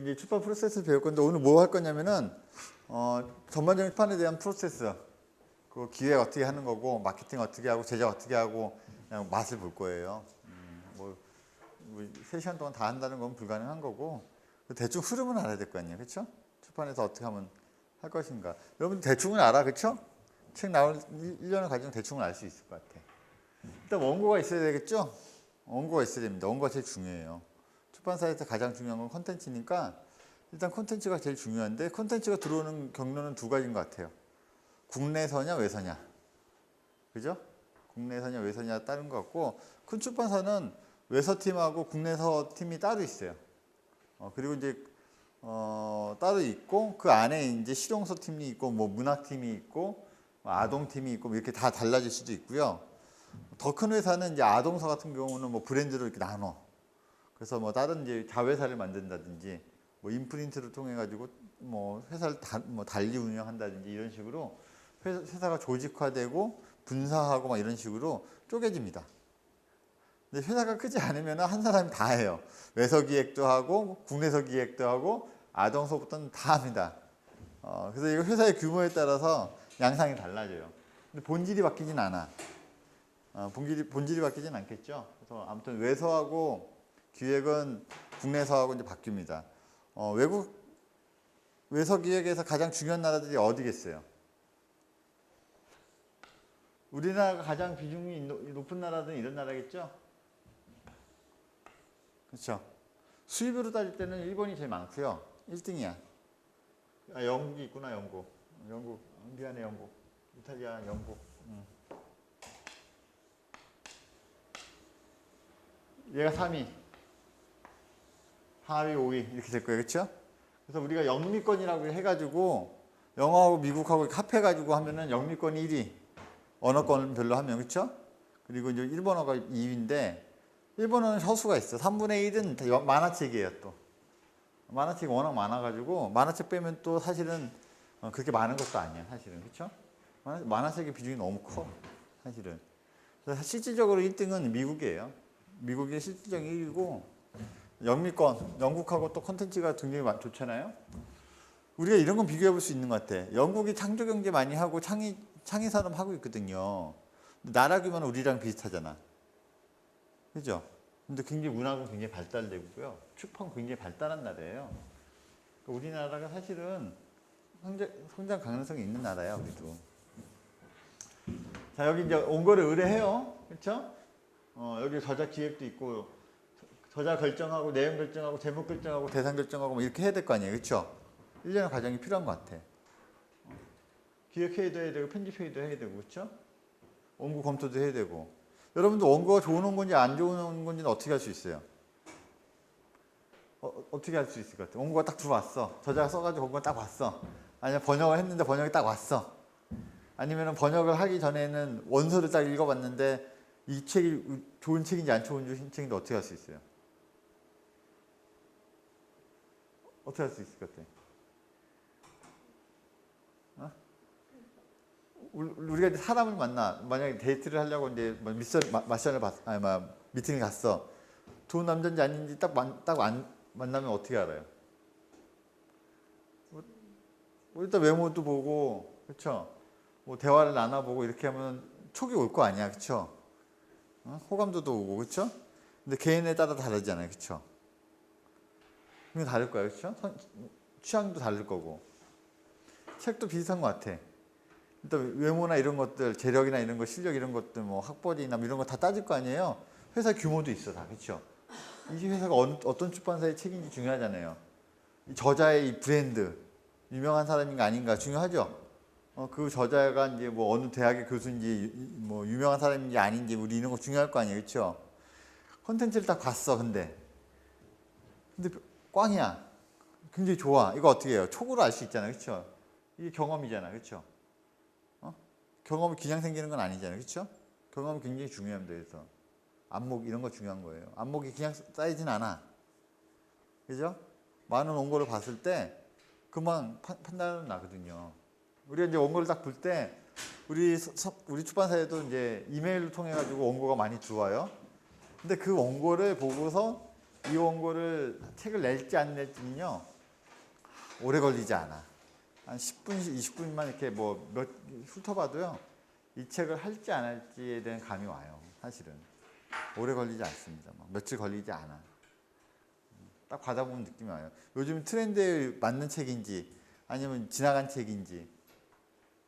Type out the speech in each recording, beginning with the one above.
이제 출판 프로세스를 배울 건데 오늘 뭐 할 거냐면은 전반적인 출판에 대한 프로세스, 그 기획 어떻게 하는 거고, 마케팅 어떻게 하고, 제작 어떻게 하고, 그냥 맛을 볼 거예요. 뭐 3시간 동안 다 한다는 건 불가능한 거고, 대충 흐름은 알아야 될 거 아니에요, 그렇죠? 출판에서 어떻게 하면 할 것인가. 여러분 대충은 알아, 그렇죠? 책 나올 1년을 가지고 대충은 알 수 있을 것 같아. 일단 원고가 있어야 되겠죠? 원고가 있어야 됩니다. 원고가 제일 중요해요. 출판사에서 가장 중요한 건 콘텐츠니까 일단 콘텐츠가 제일 중요한데, 콘텐츠가 들어오는 경로는 두 가지인 것 같아요. 국내서냐 외서냐, 그죠? 국내서냐 외서냐 따른 것 같고, 큰 출판사는 외서팀하고 국내서 팀이 따로 있어요. 그리고 이제 따로 있고, 그 안에 이제 실용서 팀이 있고, 뭐 문학팀이 있고, 아동팀이 있고, 이렇게 다 달라질 수도 있고요. 더 큰 회사는 이제 아동서 같은 경우는 뭐 브랜드로 이렇게 나눠. 그래서 뭐 다른 이제 자회사를 만든다든지, 뭐 인프린트를 통해 가지고 뭐 회사를 뭐 달리 운영한다든지, 이런 식으로 회사가 조직화되고 분사하고 막 이런 식으로 쪼개집니다. 근데 회사가 크지 않으면 한 사람이 다 해요. 외서 기획도 하고 국내서 기획도 하고 아동서부터는 다 합니다. 그래서 이거 회사의 규모에 따라서 양상이 달라져요. 근데 본질이 바뀌진 않아. 본질이 바뀌진 않겠죠. 그래서 아무튼 외서하고 기획은 국내서하고 이제 바뀝니다. 외국 외서 기획에서 가장 중요한 나라들이 어디겠어요? 우리나라가 가장 비중이 높은 나라는 이런 나라겠죠? 그렇죠? 수입으로 따질 때는 일본이 제일 많고요. 1등이야. 영국이 있구나, 영국. 미안해, 영국. 이탈리아, 영국. 얘가 3위. 4위, 5위 이렇게 될 거예요, 그렇죠? 그래서 우리가 영미권이라고 해가지고 영어하고 미국하고 합해가지고 하면은 영미권이 1위. 언어권별로 하면, 그렇죠? 그리고 이제 일본어가 2위인데, 일본어는 허수가 있어. 3분의 1은 만화책이에요. 또 만화책이 워낙 많아가지고 만화책 빼면 또 사실은 그렇게 많은 것도 아니야, 사실은. 그렇죠? 만화책의 비중이 너무 커, 사실은. 그래서 실질적으로 1등은 미국이에요. 미국이 실질적인 1위고, 영미권, 영국하고 또 콘텐츠가 굉장히 좋잖아요. 우리가 이런 건 비교해 볼 수 있는 것 같아. 영국이 창조 경제 많이 하고 창의 산업 하고 있거든요. 나라 규모는 우리랑 비슷하잖아. 그죠? 근데 굉장히 문학은 굉장히 발달되고요. 출판 굉장히 발달한 나라예요. 그러니까 우리나라가 사실은 성장 가능성이 있는 나라야, 우리도. 자, 여기 이제 원고를 의뢰해요. 그렇죠? 여기 저자 기획도 있고, 저자 결정하고, 내용 결정하고, 제목 결정하고, 대상 결정하고, 뭐 이렇게 해야 될 거 아니에요. 그렇죠? 1년의 과정이 필요한 것 같아. 기획회의도 해야 되고, 편집회의도 해야 되고, 그렇죠? 원고 검토도 해야 되고. 여러분도 원고가 좋은 원고인지 안 좋은 원고인지는 어떻게 할 수 있어요? 어떻게 할 수 있을 것 같아요? 원고가 딱 들어왔어. 저자가 써가지고 원고가 딱 왔어. 아니면 번역을 했는데 번역이 딱 왔어. 아니면 번역을 하기 전에는 원서를 딱 읽어봤는데 이 책이 좋은 책인지 안 좋은 책인지 어떻게 할 수 있어요? 어떻게 할 수 있을 것 같아요? 우리가 사람을 만나, 만약에 데이트를 하려고 이제 미팅을 갔어. 좋은 남자인지 아닌지 딱 만나면 어떻게 알아요? 일단 외모도 보고, 그렇죠? 뭐 대화를 나눠보고 이렇게 하면 촉이 올 거 아니야, 그렇죠? 호감도도 오고, 그렇죠? 근데 개인에 따라 다르잖아요, 그렇죠? 그게 다를 거야, 그렇죠? 취향도 다를 거고. 책도 비슷한 것 같아. 일단 외모나 이런 것들, 재력이나 이런 거, 실력 이런 것들, 뭐 학벌이나 이런 거 다 따질 거 아니에요. 회사 규모도 있어, 다. 그렇죠? 이 회사가 어떤 출판사의 책인지 중요하잖아요. 이 저자의 이 브랜드, 유명한 사람인가 아닌가 중요하죠. 그 저자가 이제 뭐 어느 대학의 교수인지, 뭐 유명한 사람인지 아닌지, 우리 이런 거 중요할 거 아니에요, 그렇죠? 콘텐츠를 딱 봤어, 근데 꽝이야. 굉장히 좋아. 이거 어떻게 해요? 촉으로 알 수 있잖아요, 그렇죠? 이게 경험이잖아, 그렇죠? 경험이 그냥 생기는 건 아니잖아요, 그렇죠? 경험이 굉장히 중요합니다. 그래서 안목 이런 거 중요한 거예요. 안목이 그냥 쌓이진 않아, 그죠? 많은 원고를 봤을 때 금방 판단은 나거든요. 우리가 이제 원고를 딱 볼 때 우리 출판사에도 이제 이메일을 통해 가지고 원고가 많이 들어와요. 근데 그 원고를 보고서 이 원고를 책을 낼지 안 낼지는요, 오래 걸리지 않아. 한 10분, 20분만 이렇게 뭐 몇 훑어봐도요. 이 책을 할지 안 할지에 대한 감이 와요. 사실은. 오래 걸리지 않습니다. 막 며칠 걸리지 않아. 딱 받아보면 느낌이 와요. 요즘 트렌드에 맞는 책인지 아니면 지나간 책인지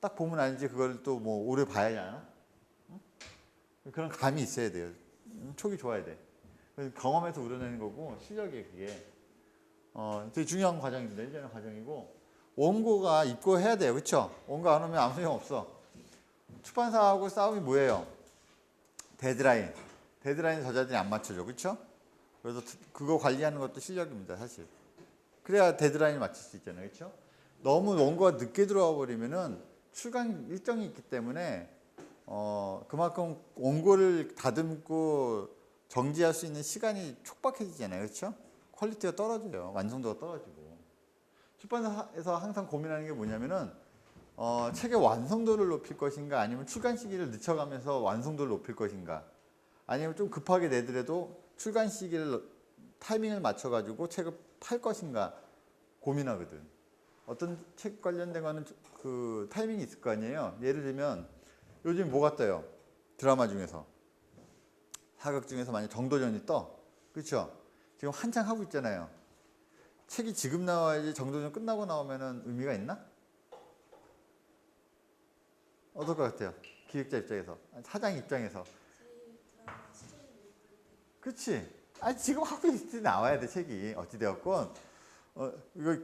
딱 보면 알지 그걸 또 뭐 오래 봐야 하나? 응? 그런 감이 있어야 돼요. 촉이 좋아야 돼. 경험에서 우러내는 거고 실력이 그게 되게 중요한 과정입니다. 일련의 과정이고 원고가 있고 해야 돼요. 그렇죠? 원고 안 오면 아무 소용 없어. 출판사하고 싸움이 뭐예요? 데드라인. 데드라인 저자들이 안 맞춰줘. 그렇죠? 그래서 그거 관리하는 것도 실력입니다. 사실. 그래야 데드라인을 맞출 수 있잖아요. 그렇죠? 너무 원고가 늦게 들어와 버리면은 출간 일정이 있기 때문에 그만큼 원고를 다듬고 정지할 수 있는 시간이 촉박해지잖아요. 그렇죠? 퀄리티가 떨어져요. 완성도가 떨어지고. 출판사에서 항상 고민하는 게 뭐냐면은 책의 완성도를 높일 것인가 아니면 출간 시기를 늦춰가면서 완성도를 높일 것인가 아니면 좀 급하게 내더라도 출간 시기를 타이밍을 맞춰가지고 책을 팔 것인가 고민하거든. 어떤 책 관련된 거는 그 타이밍이 있을 거 아니에요. 예를 들면 요즘 뭐가 떠요? 드라마 중에서 사극 중에서 만약 정도전이 떠. 그렇죠? 지금 한창 하고 있잖아요. 책이 지금 나와야지 정도전 끝나고 나오면은 의미가 있나? 어떨 것 같아요? 기획자 입장에서, 사장 입장에서. 그렇지? 아니 지금 하고 있을 때 나와야 돼 책이 어찌되었건. 이거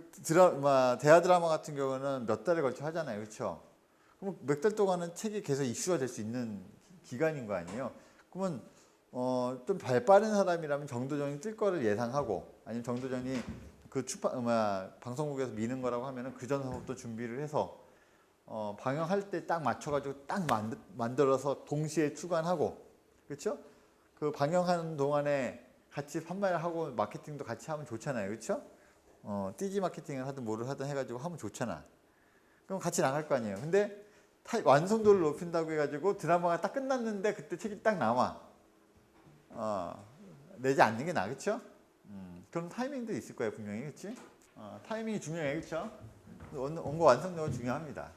대하 드라마 같은 경우는 몇 달에 걸쳐 하잖아요, 그렇죠? 그럼 몇 달 동안은 책이 계속 이슈가 될 수 있는 기간인 거 아니에요? 그러면 좀 발빠른 사람이라면 정도전이 뜰 거를 예상하고 아니면 정도전이 그 방송국에서 미는 거라고 하면은 그 전부터 준비를 해서 방영할 때 딱 맞춰가지고 딱 만들어서 동시에 출간하고 그렇죠? 그 방영하는 동안에 같이 판매를 하고 마케팅도 같이 하면 좋잖아요, 그렇죠? 띠지 마케팅을 하든 뭐를 하든 해가지고 하면 좋잖아. 그럼 같이 나갈 거 아니에요. 근데 완성도를 높인다고 해가지고 드라마가 딱 끝났는데 그때 책이 딱 나와. 내지 않는 게 나아, 그렇죠? 그런 타이밍도 있을 거예요, 분명히, 그렇지? 타이밍이 중요해, 그렇죠? 원고 완성도가 중요합니다.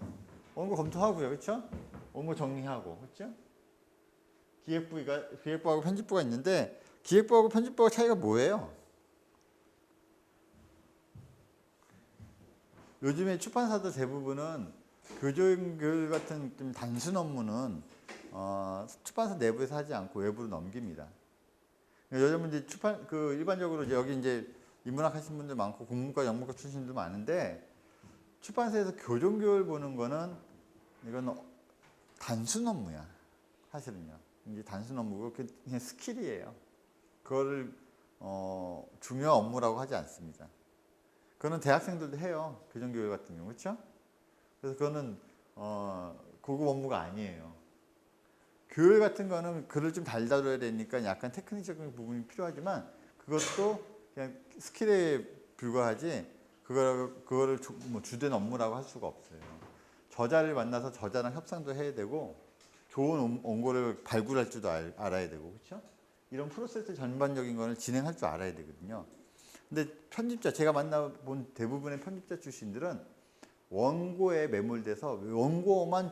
원고 검토하고요, 그렇죠? 원고 정리하고, 그렇죠? 기획부하고 편집부가 있는데 기획부하고 편집부가 차이가 뭐예요? 요즘에 출판사들 대부분은 교조교육 같은 좀 단순 업무는 출판사 내부에서 하지 않고 외부로 넘깁니다. 요즘은 이제 일반적으로 이제 여기 이제 인문학 하신 분들 많고 국문과 영문과 출신들 많은데 출판사에서 교정교육을 보는 거는 이건 단순 업무야. 사실은요. 이게 단순 업무고 그냥 스킬이에요. 그거를 중요 업무라고 하지 않습니다. 그거는 대학생들도 해요. 교정교육 같은 경우, 그렇죠? 그래서 그거는 고급 업무가 아니에요. 교육 같은 거는 글을 좀 잘 다뤄야 되니까 약간 테크닉적인 부분이 필요하지만 그것도 그냥 스킬에 불과하지 그거를 뭐 주된 업무라고 할 수가 없어요. 저자를 만나서 저자랑 협상도 해야 되고 좋은 원고를 발굴할 줄도 알아야 되고 그렇죠? 이런 프로세스 전반적인 거를 진행할 줄 알아야 되거든요. 근데 제가 만나본 대부분의 편집자 출신들은 원고에 매몰돼서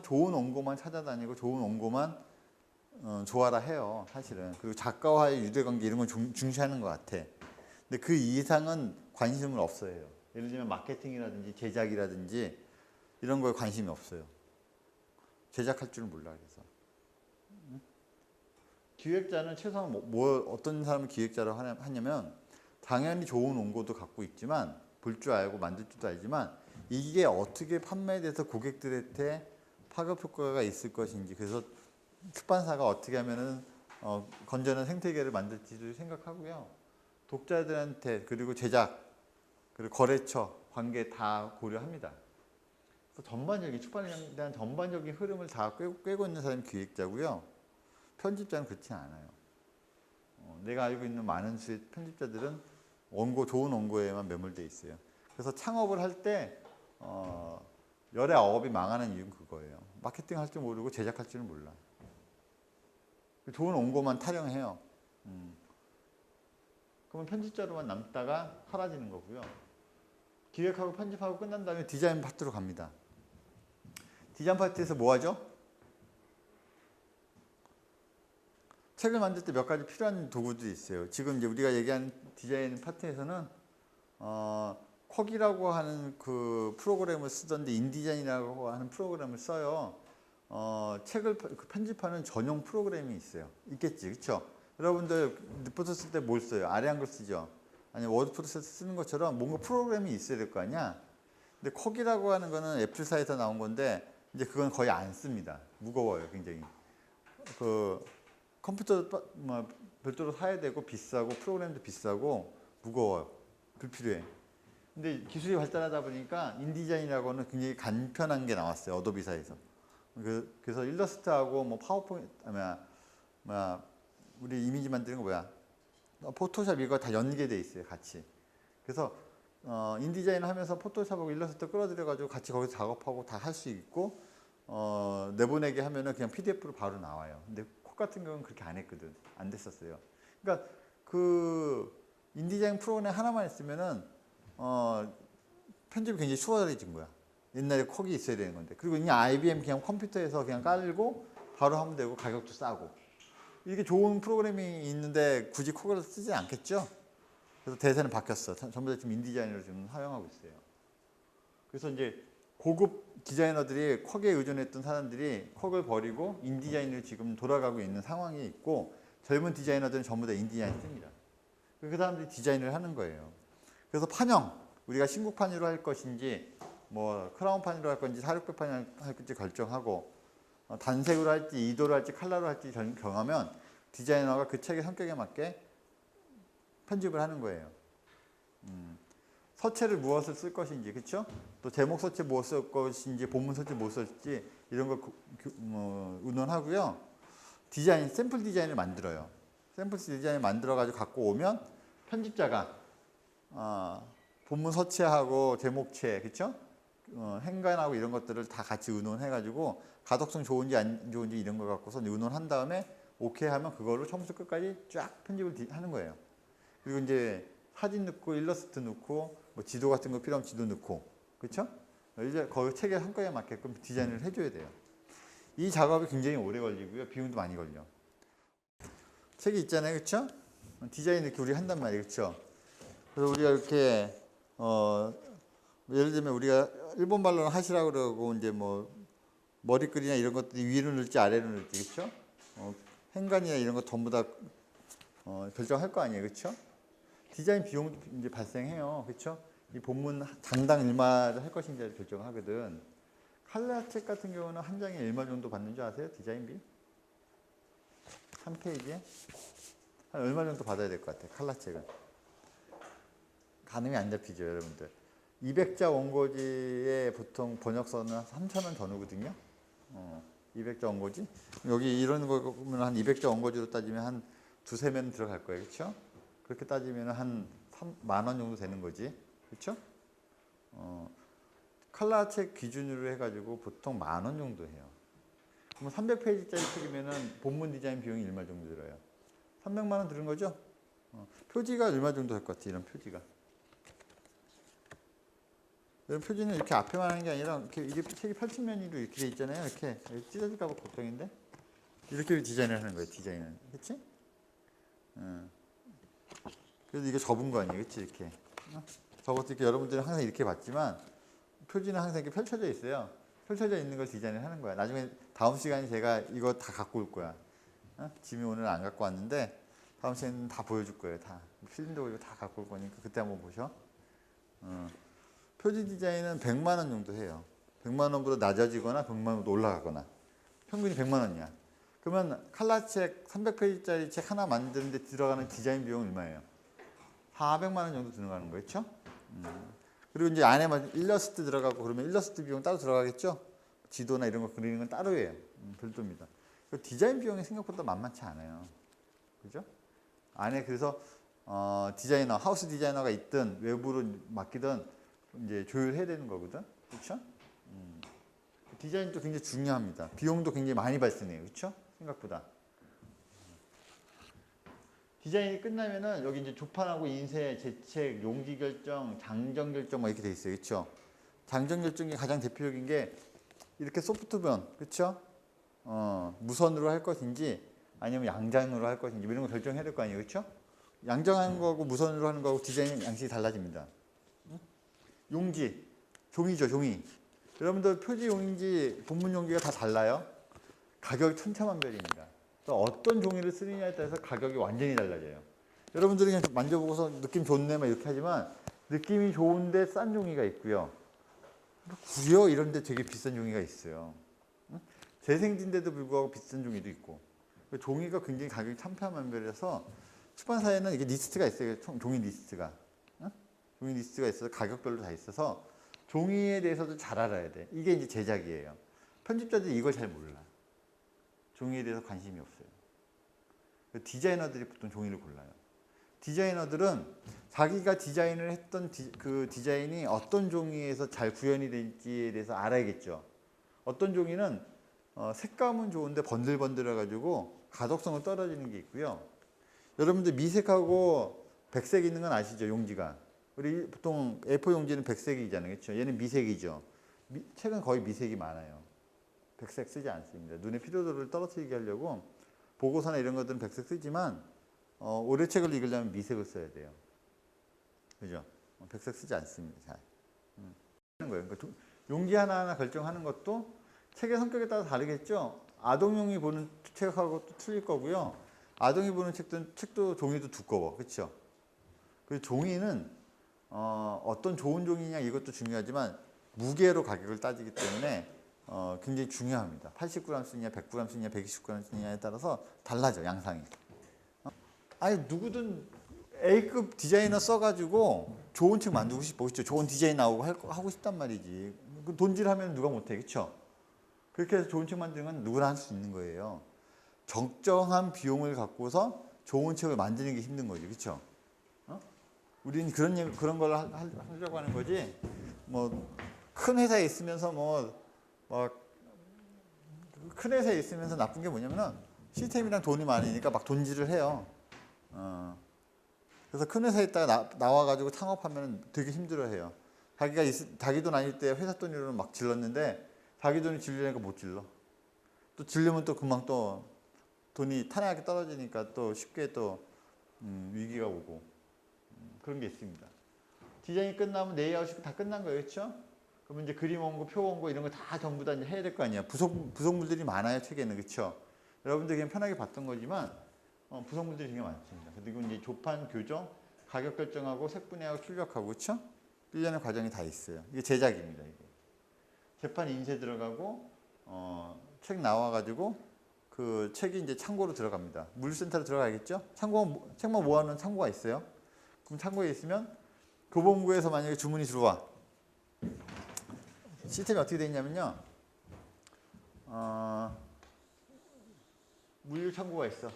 좋은 원고만 찾아다니고 좋은 원고만 좋아라 해요. 사실은. 그리고 작가와의 유대관계 이런 걸 중시하는 것 같아. 근데 그 이상은 관심을 없어요. 예를 들면 마케팅이라든지 제작이라든지 이런 거에 관심이 없어요. 제작할 줄은 몰라 그래서. 기획자는 최소한 어떤 사람을 기획자로 하냐면 당연히 좋은 원고도 갖고 있지만 볼 줄 알고 만들 줄도 알지만 이게 어떻게 판매돼서 고객들한테 파급 효과가 있을 것인지 그래서 출판사가 어떻게 하면은 건전한 생태계를 만들지를 생각하고요. 독자들한테 그리고 제작 그리고 거래처 관계 다 고려합니다. 그래서 전반적인 출판에 대한 전반적인 흐름을 다 꿰고 있는 사람이 기획자고요. 편집자는 그렇지 않아요. 내가 알고 있는 많은 수의 편집자들은 좋은 원고에만 매몰돼 있어요. 그래서 창업을 할 때 열의 아홉이 망하는 이유는 그거예요. 마케팅 할 줄 모르고 제작할 줄은 몰라. 좋은 원고만 타령해요. 그러면 편집자로만 남다가 사라지는 거고요. 기획하고 편집하고 끝난 다음에 디자인 파트로 갑니다. 디자인 파트에서 뭐 하죠? 책을 만들 때 몇 가지 필요한 도구들이 있어요. 지금 이제 우리가 얘기하는 디자인 파트에서는 쿼기라고 하는 그 프로그램을 쓰던데 인디자인이라고 하는 프로그램을 써요. 책을 편집하는 전용 프로그램이 있어요. 있겠지, 그렇죠? 여러분들 리포트 쓸 때 뭘 써요? 아래 한글 쓰죠. 아니 워드 프로세스 쓰는 것처럼 뭔가 프로그램이 있어야 될 거 아니야. 근데 쿼기라고 하는 거는 애플사에서 나온 건데 이제 그건 거의 안 씁니다. 무거워요, 굉장히. 그 컴퓨터 뭐 별도로 사야 되고 비싸고 프로그램도 비싸고 무거워요. 불필요해. 근데 기술이 발달하다 보니까 인디자인이라고는 굉장히 간편한 게 나왔어요. 어도비사에서. 그래서 일러스트하고 뭐 파워포인트, 우리 이미지 만드는 거 뭐야? 포토샵 이거 다 연계돼 있어요, 같이. 그래서 인디자인 하면서 포토샵하고 일러스트 끌어들여가지고 같이 거기서 작업하고 다 할 수 있고 내보내게 하면은 그냥 PDF로 바로 나와요. 근데 콕 같은 경우는 그렇게 안 했거든. 안 됐었어요. 그러니까 그 인디자인 프로그램 하나만 있으면은 편집이 굉장히 수월해진 거야. 옛날에 콕이 있어야 되는 건데. 그리고 그냥 IBM 그냥 컴퓨터에서 그냥 깔고 바로 하면 되고 가격도 싸고. 이렇게 좋은 프로그램이 있는데 굳이 콕을 쓰지 않겠죠? 그래서 대세는 바뀌었어. 전부 다 지금 인디자인으로 지금 사용하고 있어요. 그래서 이제 고급 디자이너들이 콕에 의존했던 사람들이 콕을 버리고 인디자인으로 지금 돌아가고 있는 상황이 있고 젊은 디자이너들은 전부 다 인디자인 씁니다. 그 사람들이 디자인을 하는 거예요. 그래서 판형, 우리가 신국판으로 할 것인지 뭐 크라운판으로 할 건지 4600판으로 할 건지 결정하고 단색으로 할지 2도로 할지 컬러로 할지 정하면 디자이너가 그 책의 성격에 맞게 편집을 하는 거예요. 서체를 무엇을 쓸 것인지, 그렇죠? 또 제목 서체 무엇을 쓸 것인지, 본문 서체 무엇을 쓸지 이런 걸 의논하고요. 디자인, 샘플 디자인을 만들어요. 샘플 디자인을 만들어가지고 갖고 오면 편집자가 본문 서체하고 제목체, 그렇죠? 행간하고 이런 것들을 다 같이 의논해가지고 가독성 좋은지 안 좋은지 이런 걸 갖고서 의논한 다음에 오케이 하면 그걸로 처음부터 끝까지 쫙 편집을 하는 거예요. 그리고 이제 사진 넣고 일러스트 넣고 뭐 지도 같은 거 필요하면 지도 넣고, 그렇죠? 이제 거기 책의 성격에 맞게끔 디자인을 해줘야 돼요. 이 작업이 굉장히 오래 걸리고요, 비용도 많이 걸려. 책이 있잖아요, 그렇죠? 디자인 이렇게 우리 한단 말이에요, 그렇죠? 그래서 우리가 이렇게 예를 들면 우리가 일본 말로는 하시라고 그러고 이제 뭐 머리글이나 이런 것들이 위로 넣을지 아래로 넣을지, 그렇죠? 행간이나 이런 거 전부 다 결정할 거 아니에요, 그렇죠? 디자인 비용도 이제 발생해요, 그렇죠? 이 본문 장당 얼마를 할 것인지를 결정하거든. 칼라책 같은 경우는 한 장에 얼마 정도 받는 줄 아세요? 디자인비? 한 페이지에 한 얼마 정도 받아야 될 것 같아요, 칼라책은. 가늠이 안 잡히죠, 여러분들. 200자 원고지에 보통 번역서는 3,000원 더 넣거든요. 200자 원고지. 여기 이런 거 보면 한 200자 원고지로 따지면 한 두세 면 들어갈 거예요, 그렇죠? 그렇게 따지면 한 3만 원 정도 되는 거지, 그렇죠? 칼라책 기준으로 해가지고 보통 10,000원 정도 해요. 그럼 300페이지짜리 책이면은 본문 디자인 비용이 얼마 정도 들어요? 300만 원 들은 거죠? 표지가 얼마 정도 할 것 같아, 이런 표지가. 이런 표지는 이렇게 앞에만 하는 게 아니라 이게 책이 80면으로 이렇게 돼 있잖아요. 이렇게 찢어질까 봐 걱정인데 이렇게 디자인을 하는 거예요. 디자인은, 그렇지? 그래서 이게 접은 거 아니에요, 그렇지? 이렇게 접어서 이렇게 여러분들은 항상 이렇게 봤지만 표지는 항상 이렇게 펼쳐져 있어요. 펼쳐져 있는 걸 디자인을 하는 거야. 나중에 다음 시간에 제가 이거 다 갖고 올 거야. 짐이 오늘 안 갖고 왔는데 다음 시간에는 다 보여줄 거예요. 다 필름도 이거 다 갖고 올 거니까 그때 한번 보셔. 표지 디자인은 100만 원 정도 해요. 100만 원보다 낮아지거나 100만 원보다 올라가거나 평균이 100만 원이야. 그러면 칼라책 300페이지짜리 책 하나 만드는데 들어가는 디자인 비용은 얼마예요? 400만 원 정도 들어가는 거죠. 그렇죠? 그리고 이제 안에 일러스트 들어가고 그러면 일러스트 비용 따로 들어가겠죠? 지도나 이런 거 그리는 건 따로예요. 별도입니다. 디자인 비용이 생각보다 만만치 않아요. 그죠? 안에 그래서 디자이너, 하우스 디자이너가 있든 외부로 맡기든 이제 조율해야 되는 거거든. 그렇죠? 디자인도 굉장히 중요합니다. 비용도 굉장히 많이 발생해요. 그렇죠? 생각보다. 디자인이 끝나면은 여기 이제 조판하고 인쇄, 제책, 용지 결정, 장정 결정 뭐 이렇게 돼 있어요. 그렇죠? 장정 결정이 가장 대표적인 게 이렇게 소프트면, 그렇죠? 무선으로 할 것인지 아니면 양장으로 할 것인지 이런 거 결정해야 될 거 아니에요. 그렇죠? 양장하는 거하고 무선으로 하는 거하고 디자인 양식이 달라집니다. 용지, 종이죠, 종이. 여러분들 표지 용인지 본문 용기가 다 달라요. 가격이 천차만별입니다. 어떤 종이를 쓰느냐에 따라서 가격이 완전히 달라져요. 여러분들이 그냥 만져보고서 느낌 좋네 막 이렇게 하지만 느낌이 좋은데 싼 종이가 있고요. 구려 이런데 되게 비싼 종이가 있어요. 재생지인데도 불구하고 비싼 종이도 있고. 종이가 굉장히 가격이 천차만별이라서 출판사에는 이게 리스트가 있어요. 종이 리스트가. 종이 리스트가 있어서 가격별로 다 있어서 종이에 대해서도 잘 알아야 돼. 이게 이제 제작이에요. 편집자들이 이걸 잘 몰라. 종이에 대해서 관심이 없어요. 디자이너들이 보통 종이를 골라요. 디자이너들은 자기가 디자인을 했던 그 디자인이 어떤 종이에서 잘 구현이 될지에 대해서 알아야겠죠. 어떤 종이는 색감은 좋은데 번들번들해가지고 가독성은 떨어지는 게 있고요. 여러분들 미색하고 백색 있는 건 아시죠? 용지가. 우리 보통 A4 용지는 백색이잖아요. 그렇죠? 얘는 미색이죠. 책은 거의 미색이 많아요. 백색 쓰지 않습니다. 눈의 피로도를 떨어뜨리게 하려고 보고서나 이런 것들은 백색 쓰지만 오래 책을 읽으려면 미색을 써야 돼요. 그죠? 백색 쓰지 않습니다. 잘. 하는 거예요. 그러니까 용기 하나하나 결정하는 것도 책의 성격에 따라 다르겠죠. 아동용이 보는 책하고 또 틀릴 거고요. 아동이 보는 책도 종이도 두꺼워. 그렇죠? 그 종이는 어떤 좋은 종이냐 이것도 중요하지만 무게로 가격을 따지기 때문에 굉장히 중요합니다. 80g 쓰냐, 100g 쓰냐, 120g 쓰냐에 따라서 달라져, 양상이. 아니, 누구든 A급 디자이너 써가지고 좋은 책 만들고 싶어. 그렇죠? 좋은 디자인 나오고 하고 싶단 말이지. 돈질하면 누가 못해. 그렇죠? 그렇게 해서 좋은 책 만드는 건 누구나 할 수 있는 거예요. 적정한 비용을 갖고서 좋은 책을 만드는 게 힘든 거지. 그렇죠? 우리는 그런 걸 하려고 하는 거지. 뭐 큰 회사에 있으면서 큰 회사에 있으면서 나쁜 게 뭐냐면은 시스템이랑 돈이 많으니까 막 돈질을 해요. 그래서 큰 회사에 있다가 나와가지고 창업하면 되게 힘들어해요. 자기 돈 아닐 때 회사 돈으로는 막 질렀는데 자기 돈이 질리니까 못 질러. 또 질르면 또 금방 또 돈이 탄탄하게 떨어지니까 또 쉽게 또 위기가 오고 그런 게 있습니다. 디자인이 끝나면 레이아웃이 다 끝난 거예요, 그렇죠? 그러면 이제 그림 원고, 표 원고 이런 거 다 전부 다 이제 해야 될 거 아니야. 부속물들이 많아요, 책에는, 그렇죠? 여러분들 그냥 편하게 봤던 거지만 부속물들이 되게 많습니다. 그리고 이제 조판, 교정, 가격 결정하고 색분해하고 출력하고, 그렇죠? 일련의 과정이 다 있어요. 이게 제작입니다. 이게. 재판 인쇄 들어가고 책 나와가지고 그 책이 이제 창고로 들어갑니다. 물류센터로 들어가겠죠? 책만 모아놓은 창고가 있어요. 그럼 창고에 있으면 교보문고에서 만약에 주문이 들어와. 시스템이 어떻게 되어 있냐면요. 물류 창고가 있어.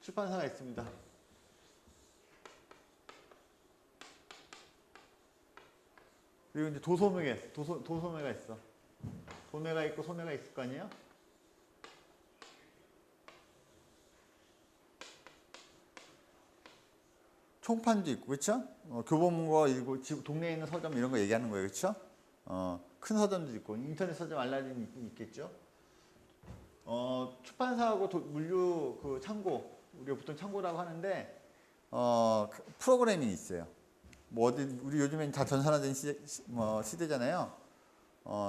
출판사가 있습니다. 그리고 이제 도소매가 있어. 도매가 있고 소매가 있을 거 아니에요? 총판도 있고, 그렇죠? 교보문고 일고 동네에 있는 서점 이런 거 얘기하는 거예요, 그렇죠? 큰 서점도 있고 인터넷 서점 알라딘 있겠죠? 출판사하고 물류 그 창고, 우리가 보통 창고라고 하는데 프로그래밍이 있어요. 뭐 우리 요즘엔 다 전산화된 시대잖아요.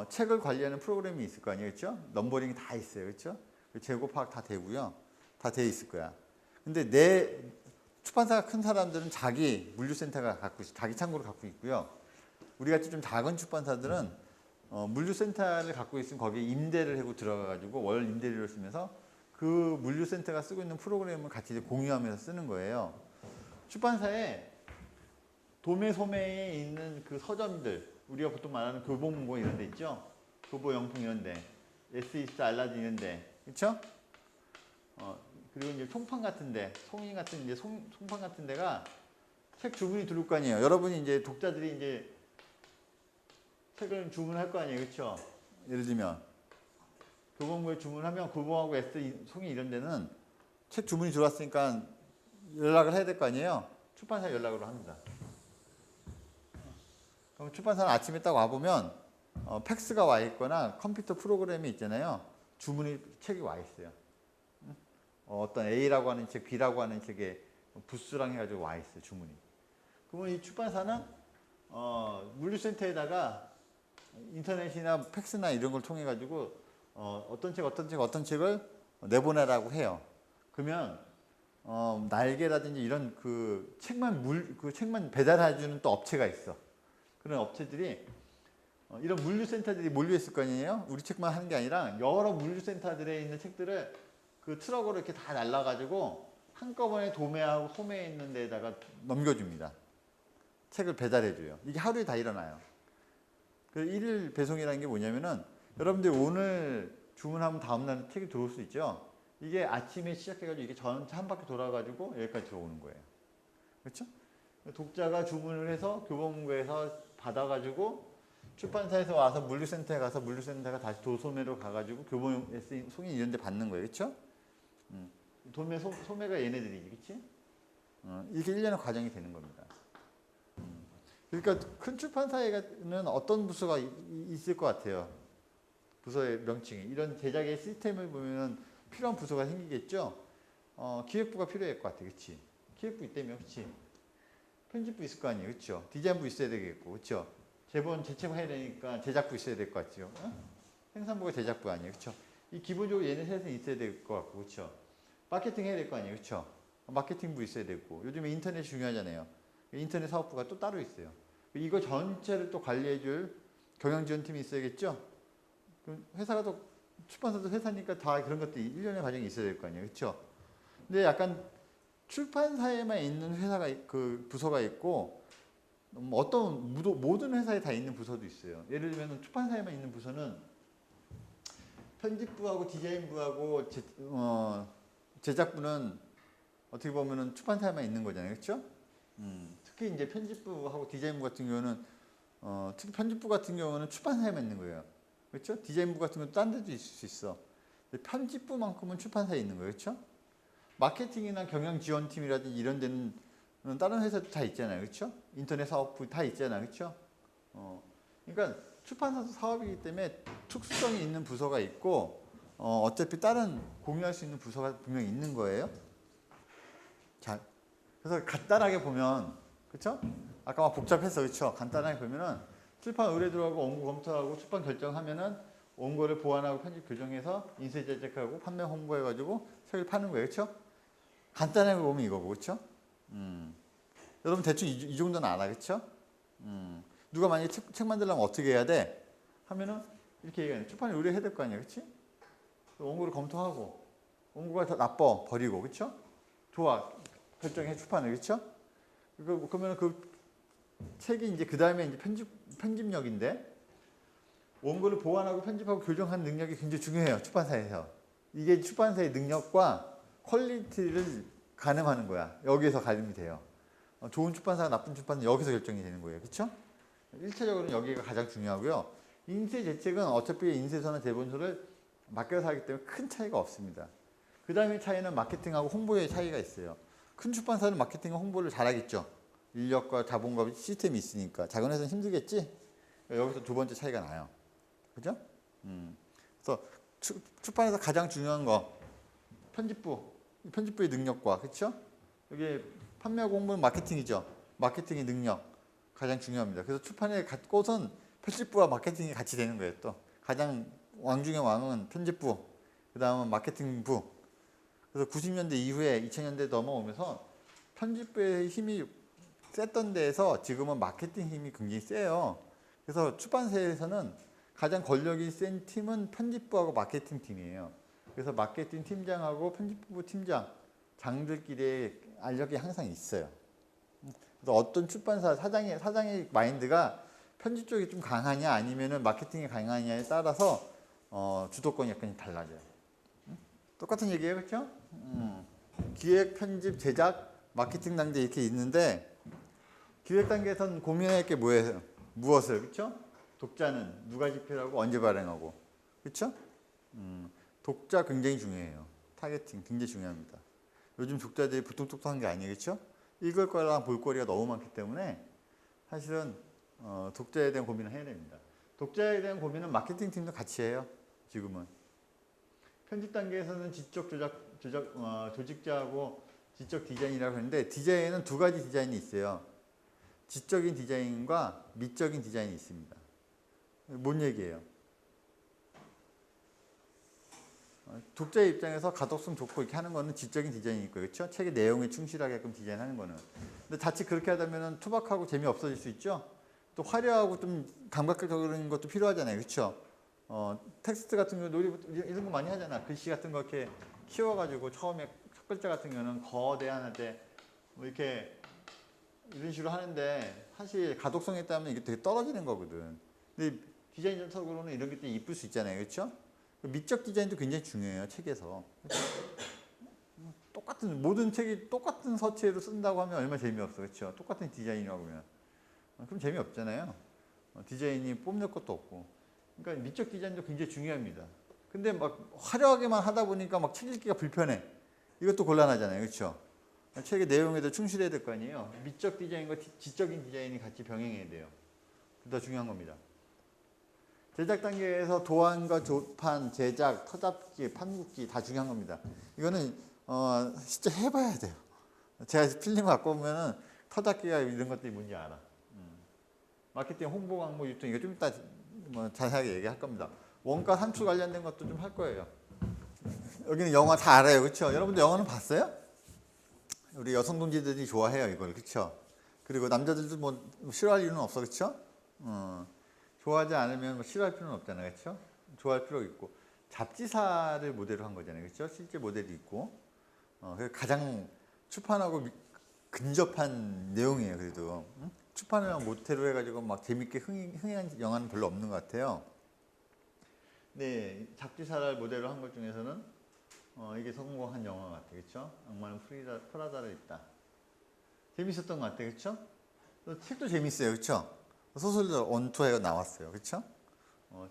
책을 관리하는 프로그램이 있을 거 아니에요, 그렇죠? 넘버링이 다 있어요, 그렇죠? 재고 파악 다 되고요, 다 돼 있을 거야. 근데 출판사가 큰 사람들은 자기 물류센터가 자기 창고를 갖고 있고요. 우리 같이 좀 작은 출판사들은 물류센터를 갖고 있으면 거기에 임대를 하고 들어가가지고 월 임대료를 쓰면서 그 물류센터가 쓰고 있는 프로그램을 같이 공유하면서 쓰는 거예요. 출판사에 도매 소매에 있는 그 서점들, 우리가 보통 말하는 교보문고 이런 데 있죠? 교보영풍 이런 데, S24 알라딘 이런 데, 그렇죠? 그리고 이제 총판 같은 데, 송인 같은 이제 총판 같은 데가 책 주문이 들어올 거 아니에요. 여러분이 이제 독자들이 이제 책을 주문할 거 아니에요, 그렇죠? 예를 들면 교보문고에 주문하면 교보하고 S, 송인 이런 데는 책 주문이 들어왔으니까 연락을 해야 될 거 아니에요. 출판사 연락으로 합니다. 그럼 출판사는 아침에 딱 와보면 팩스가 와 있거나 컴퓨터 프로그램이 있잖아요. 주문이 책이 와 있어요. 어떤 A라고 하는 책, B라고 하는 책에 부스랑 해가지고 와 있어요. 주문이. 그러면 이 출판사는 물류센터에다가 인터넷이나 팩스나 이런 걸 통해 가지고 어떤 책을 내보내라고 해요. 그러면 날개라든지 이런 그 책만 배달해주는 또 업체가 있어. 그런 업체들이 이런 물류센터들이 몰려 있을 거 아니에요. 우리 책만 하는 게 아니라 여러 물류센터들에 있는 책들을 그 트럭으로 이렇게 다 날라가지고 한꺼번에 도매하고 소매에 있는 데다가 넘겨줍니다. 책을 배달해줘요. 이게 하루에 다 일어나요. 그 일일 배송이라는 게 뭐냐면은 여러분들이 오늘 주문하면 다음날 책이 들어올 수 있죠. 이게 아침에 시작해가지고 이게 전체 한 바퀴 돌아가지고 여기까지 들어오는 거예요. 그렇죠? 독자가 주문을 해서 교보문고에서 받아가지고 출판사에서 와서 물류센터에 가서 물류센터가 다시 도소매로 가가지고 교보문고에 쓰인 송인 이런 데 받는 거예요. 그렇죠? 도매 소매가 얘네들이지. 그렇지? 이게 1년의 과정이 되는 겁니다. 그러니까 큰 출판사에는 어떤 부서가 있을 것 같아요. 부서의 명칭이. 이런 제작의 시스템을 보면 필요한 부서가 생기겠죠. 기획부가 필요할 것 같아. 그렇지? 기획부 있다며. 그렇지? 편집부 있을 거 아니에요. 그렇죠? 디자인부 있어야 되겠고. 그렇죠? 제본 제책해야 되니까 제작부 있어야 될 것 같죠. 생산부가 제작부 아니에요. 그렇죠? 이 기본적으로 얘네 셋은 있어야 될 것 같고. 그렇죠? 마케팅 해야 될 거 아니에요. 그렇죠? 마케팅부 있어야 되고. 요즘에 인터넷 중요하잖아요. 인터넷 사업부가 또 따로 있어요. 이거 전체를 또 관리해줄 경영지원팀이 있어야겠죠? 회사가 또 출판사도 회사니까 다 그런 것들이 일련의 과정이 있어야 될 거 아니에요. 그렇죠? 근데 약간 출판사에만 있는 회사가 그 부서가 있고 어떤 모든 회사에 다 있는 부서도 있어요. 예를 들면 출판사에만 있는 부서는 편집부하고 디자인부하고 제작부는 어떻게 보면은 출판사에만 있는 거잖아요. 그렇죠? 특히 이제 편집부하고 디자인부 같은 경우는 특히 편집부 같은 경우는 출판사에만 있는 거예요. 그렇죠? 디자인부 같은 경우는 딴 데도 있을 수 있어. 편집부만큼은 출판사에 있는 거예요. 그렇죠? 마케팅이나 경영지원팀이라든지 이런 데는 다른 회사도 다 있잖아요. 그렇죠? 인터넷 사업부 다 있잖아요. 그렇죠? 그러니까 출판사도 사업이기 때문에 특수성이 있는 부서가 있고 어차피 다른 공유할 수 있는 부서가 분명히 있는 거예요. 자, 그래서 간단하게 보면, 그렇죠? 아까 막 복잡해서 그렇죠? 간단하게 보면은 출판 의뢰 들어가고 원고 검토하고 출판 결정하면은 원고를 보완하고 편집 교정해서 인쇄 제작하고 판매 홍보해가지고 책을 파는 거예요, 그렇죠? 간단하게 보면 이거고, 그렇죠? 여러분 대충 이 정도는 알아, 그렇죠? 누가 만약에 책 만들려면 어떻게 해야 돼? 하면은 이렇게 얘기하는 출판에 의뢰해야 될 거 아니야, 그렇지? 원고를 검토하고 원고가 더 나빠 버리고, 그렇죠? 좋아. 결정해 출판을. 그렇죠? 그러면 그 책이 이제 그 다음에 이제 편집력인데 원고를 보완하고 편집하고 교정하는 능력이 굉장히 중요해요. 출판사에서. 이게 출판사의 능력과 퀄리티를 가늠하는 거야. 여기에서 가늠이 돼요. 좋은 출판사가 나쁜 출판사는 여기서 결정이 되는 거예요. 그렇죠? 1차적으로는 여기가 가장 중요하고요. 인쇄 제책은 어차피 인쇄서나 대본서를 맡겨서 하기 때문에 큰 차이가 없습니다. 그 다음에 차이는 마케팅하고 홍보의 차이가 있어요. 큰 출판사는 마케팅과 홍보를 잘하겠죠. 인력과 자본과 시스템이 있으니까. 작은 회사는 힘들겠지? 여기서 두 번째 차이가 나요. 그죠? 그래서 출판에서 가장 중요한 거 편집부의 능력과, 그렇죠? 여기 판매하고 홍보는 마케팅이죠. 마케팅의 능력 가장 중요합니다. 그래서 출판의 꽃은 편집부와 마케팅이 같이 되는 거예요. 또 가장 왕 중의 왕은 편집부, 그 다음은 마케팅부. 그래서 90년대 이후에 2000년대 넘어오면서 편집부의 힘이 셌던 데에서 지금은 마케팅 힘이 굉장히 세요. 그래서 출판사에서는 가장 권력이 센 팀은 편집부하고 마케팅 팀이에요. 그래서 마케팅 팀장하고 편집부 팀장, 장들끼리의 알력이 항상 있어요. 그래서 어떤 출판사 사장의 마인드가 편집 쪽이 좀 강하냐 아니면은 마케팅이 강하냐에 따라서 주도권이 약간 달라져요. 똑같은 얘기예요, 그렇죠? 기획, 편집, 제작, 마케팅 단계 이렇게 있는데 기획 단계에서는 고민할 게 뭐예요? 무엇을, 그렇죠? 독자는 누가 집필하고 언제 발행하고, 그렇죠? 독자 굉장히 중요해요. 타겟팅 굉장히 중요합니다. 요즘 독자들이 보통 똑똑한 게 아니겠죠? 읽을 거랑 볼 거리가 너무 많기 때문에 사실은 독자에 대한 고민을 해야 됩니다. 독자에 대한 고민은 마케팅 팀도 같이 해요. 지금은 편집 단계에서는 지적 조직자하고 지적 디자인이라고 하는데 디자인은 두 가지 디자인이 있어요. 지적인 디자인과 미적인 디자인이 있습니다. 뭔 얘기예요? 독자의 입장에서 가독성 좋고 이렇게 하는 거는 지적인 디자인이 있고 그렇죠? 책의 내용에 충실하게끔 디자인하는 거는. 근데 자칫 그렇게 하다 보면 투박하고 재미 없어질 수 있죠. 또 화려하고 좀 감각적인 것도 필요하잖아요, 그렇죠? 텍스트 같은 경우 이런 거 많이 하잖아. 글씨 같은 거 이렇게 키워가지고 처음에 첫 글자 같은 경우는 거대한한테 뭐 이렇게 이런 식으로 하는데 사실 가독성에 따르면 이게 되게 떨어지는 거거든. 근데 디자인적으로는 이런 게 좀 이쁠 수 있잖아요, 그렇죠? 미적 디자인도 굉장히 중요해요, 책에서. 똑같은 모든 책이 똑같은 서체로 쓴다고 하면 얼마나 재미없어, 그렇죠? 똑같은 디자인이라고 하면 그럼 재미없잖아요. 디자인이 뽐낼 것도 없고. 그러니까 미적 디자인도 굉장히 중요합니다. 근데 막 화려하게만 하다 보니까 막 책 읽기가 불편해. 이것도 곤란하잖아요, 그렇죠? 책의 내용에도 충실해야 될 거 아니에요. 미적 디자인과 지적인 디자인이 같이 병행해야 돼요. 그게 더 중요한 겁니다. 제작 단계에서 도안과 조판, 제작, 터잡기, 판국기 다 중요한 겁니다. 이거는 진짜 해봐야 돼요. 제가 필름 갖고 오면은 터잡기가 이런 것들이 뭔지 알아. 마케팅, 홍보, 광고, 유통 이거 좀 이따 뭐 자세하게 얘기할 겁니다. 원가 산출 관련된 것도 좀 할 거예요. 여기는 영화 다 알아요, 그렇죠? 여러분들 영화는 봤어요? 우리 여성 동지들이 좋아해요, 이걸, 그렇죠? 그리고 남자들도 뭐 싫어할 이유는 없어, 그렇죠? 좋아하지 않으면 뭐 싫어할 필요는 없잖아요, 그렇죠? 좋아할 필요가 있고 잡지사를 모델로 한 거잖아요, 그렇죠? 실제 모델이 있고 가장 출판하고 근접한 내용이에요, 그래도 출판을 모태로 해가지고 막 재밌게 흥행한 영화는 별로 없는 것 같아요. 네, 잡지사를 모델로 한 것 중에서는 이게 성공한 영화 같아요, 그렇죠? 악마는 프라다를 입다. 재밌었던 것 같아요, 그렇죠? 책도 재밌어요, 그렇죠? 소설도 원투에 나왔어요, 그렇죠?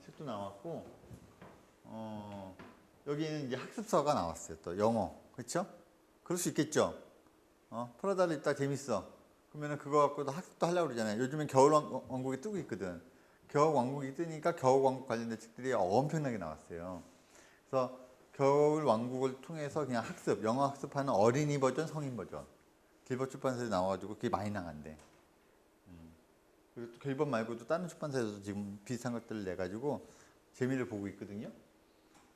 책도 나왔고, 여기는 이제 학습서가 나왔어요, 또 영어, 그렇죠? 그럴 수 있겠죠. 프라다를 입다 재밌어. 그러면은 그거 갖고도 학습도 하려고 그러잖아요. 요즘엔 겨울왕국이 뜨고 있거든. 겨울왕국이 뜨니까 겨울왕국 관련된 책들이 엄청나게 나왔어요. 그래서 겨울왕국을 통해서 그냥 학습, 영어 학습하는 어린이 버전, 성인 버전. 길벗 출판사에 나와가지고 그게 많이 나간대. 그리고 또 길벗 말고도 다른 출판사에서도 지금 비슷한 것들을 내가지고 재미를 보고 있거든요.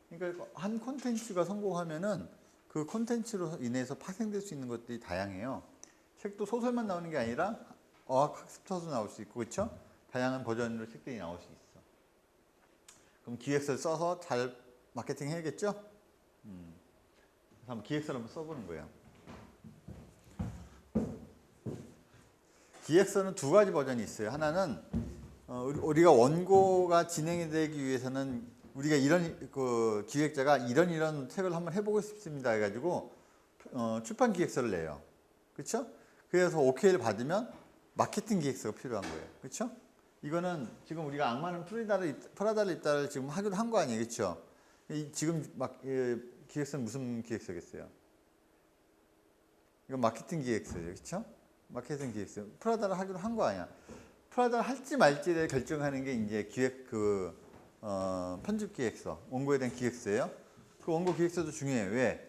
그러니까 한 콘텐츠가 성공하면은 그 콘텐츠로 인해서 파생될 수 있는 것들이 다양해요. 책도 소설만 나오는 게 아니라 어학학습서도 나올 수 있고, 그렇죠? 다양한 버전으로 책들이 나올 수 있어. 그럼 기획서를 써서 잘 마케팅 해야겠죠? 그래서 한번 기획서를 한번 써보는 거예요. 기획서는 두 가지 버전이 있어요. 하나는 우리가 원고가 진행이 되기 위해서는 우리가 이런 기획자가 이런 책을 한번 해보고 싶습니다 해가지고 출판 기획서를 내요. 그렇죠? 그래서 OK를 받으면 마케팅 기획서가 필요한 거예요. 그렇죠? 이거는 지금 우리가 악마는 프라다를 입다를 지금 하기로 한 거 아니에요, 그렇죠? 지금 기획서는 무슨 기획서겠어요? 이건 마케팅 기획서죠, 그렇죠? 마케팅 기획서. 프라다를 하기로 한 거 아니야. 프라다를 할지 말지를 결정하는 게 이제 편집 기획서, 원고에 대한 기획서예요. 그 원고 기획서도 중요해요. 왜?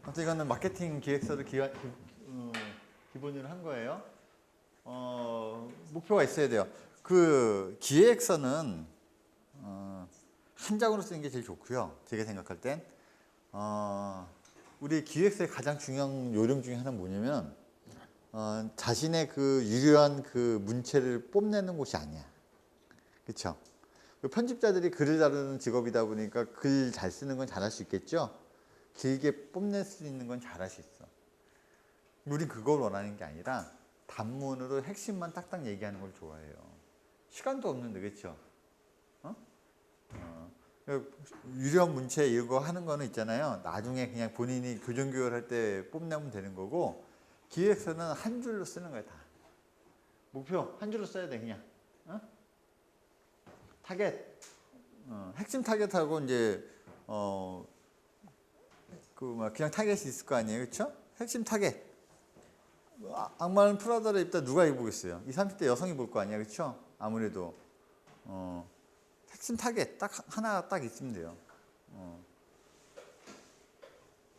아무튼 이거는 마케팅 기획서를 기본으로 한 거예요. 목표가 있어야 돼요. 그 기획서는 한 장으로 쓰는 게 제일 좋고요. 제가 생각할 땐 우리 기획서의 가장 중요한 요령 중에 하나는 뭐냐면 자신의 그 유려한 그 문체를 뽐내는 곳이 아니야. 그렇죠? 편집자들이 글을 다루는 직업이다 보니까 글 잘 쓰는 건 잘할 수 있겠죠. 길게 뽐낼 수 있는 건 잘할 수 있어. 우린 그걸 원하는 게 아니라 단문으로 핵심만 딱딱 얘기하는 걸 좋아해요. 시간도 없는데, 그렇죠? 유령 문체 이거 하는 거는 있잖아요. 나중에 그냥 본인이 교정교육을 할 때 뽐내면 되는 거고, 기획서는 한 줄로 쓰는 거야, 다. 목표 한 줄로 써야 돼, 그냥. 타겟. 핵심 타겟하고 이제 그냥 타겟이 있을 거 아니에요, 그렇죠? 핵심 타겟. 악마는 프라다를 입다 누가 입보겠어요? 20, 30대 여성이 볼 거 아니야, 그렇죠? 아무래도 핵심 타겟 딱 하나 딱 있으면 돼요.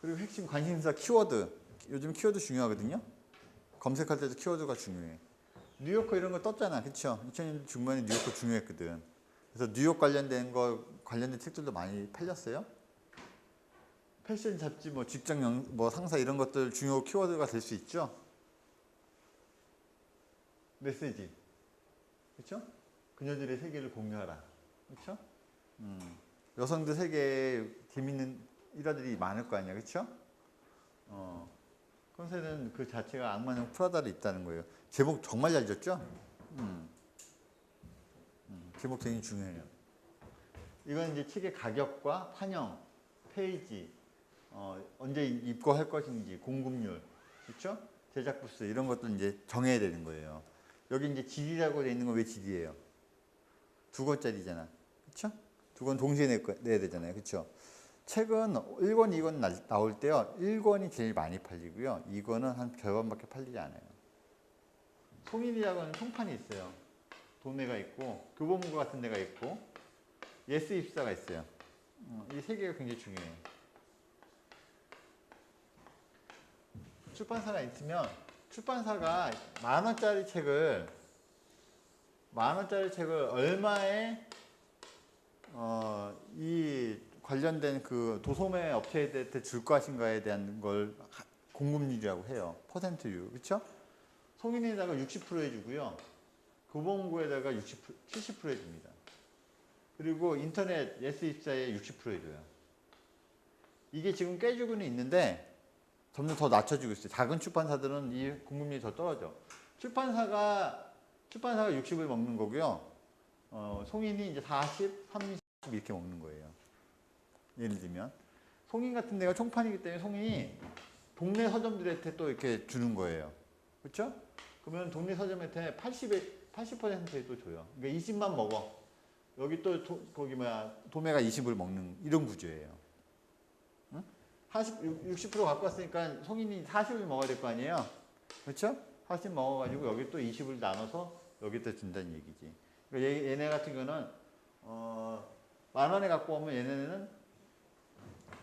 그리고 핵심 관심사 키워드. 요즘 키워드 중요하거든요. 검색할 때도 키워드가 중요해. 뉴요커 이런 거 떴잖아, 그렇죠? 2000년 중반에 뉴요커 중요했거든. 그래서 뉴욕 관련된 책들도 많이 팔렸어요. 패션 잡지, 뭐 직장 뭐 상사 이런 것들 중요 키워드가 될 수 있죠. 메시지, 그렇죠? 그녀들의 세계를 공유하라, 그렇죠? 여성들 세계에 재밌는 일화들이 많을 거 아니야, 그렇죠? 컨셉은 그 자체가 악마용 프라다를 입다는 거예요. 제목 정말 잘 졌죠? 제목 굉장히 중요해요. 이건 이제 책의 가격과 판형, 페이지, 언제 입고할 것인지, 공급률, 그렇죠? 제작 부스 이런 것들 이제 정해야 되는 거예요. 여기 이제 질이라고 되어 있는 건 왜 질이에요? 2권짜리잖아, 그렇죠? 2권 동시에 내야 되잖아요, 그렇죠? 책은 1권, 2권 나올 때요. 1권이 제일 많이 팔리고요. 2권은 한 절반밖에 팔리지 않아요. 송인이라고 하는 총판이 있어요. 도매가 있고 교보문고 같은 데가 있고 예스입사가 있어요. 이 세 개가 굉장히 중요해요. 출판사가 있으면 출판사가 10,000원짜리 책을 얼마에 이 관련된 그 도소매 업체한테 줄 것인가에 대한 걸 공급률이라고 해요. 퍼센트율, 그렇죠? 송인에다가 60% 해주고요. 교보문고에다가 70% 해줍니다. 그리고 인터넷 예스입사에 60% 해줘요. 이게 지금 깨지고는 있는데 점점 더 낮춰지고 있어요. 작은 출판사들은 이 공급률이 더 떨어져. 출판사가 60을 먹는 거고요. 송인이 이제 40, 30 이렇게 먹는 거예요. 예를 들면 송인 같은 데가 총판이기 때문에 송인이 동네 서점들한테 또 이렇게 주는 거예요. 그렇죠? 그러면 동네 서점한테 80%에 또 줘요. 그러니까 20만 먹어. 여기 또 도매가 20을 먹는 이런 구조예요. 응? 60% 갖고 왔으니까 송인이 40을 먹어야 될 거 아니에요. 그렇죠? 40 먹어가지고 여기 또 20을 나눠서 여기다 준다는 얘기지. 그러니까 얘네 같은 경우는 10,000원에 갖고 오면 얘네는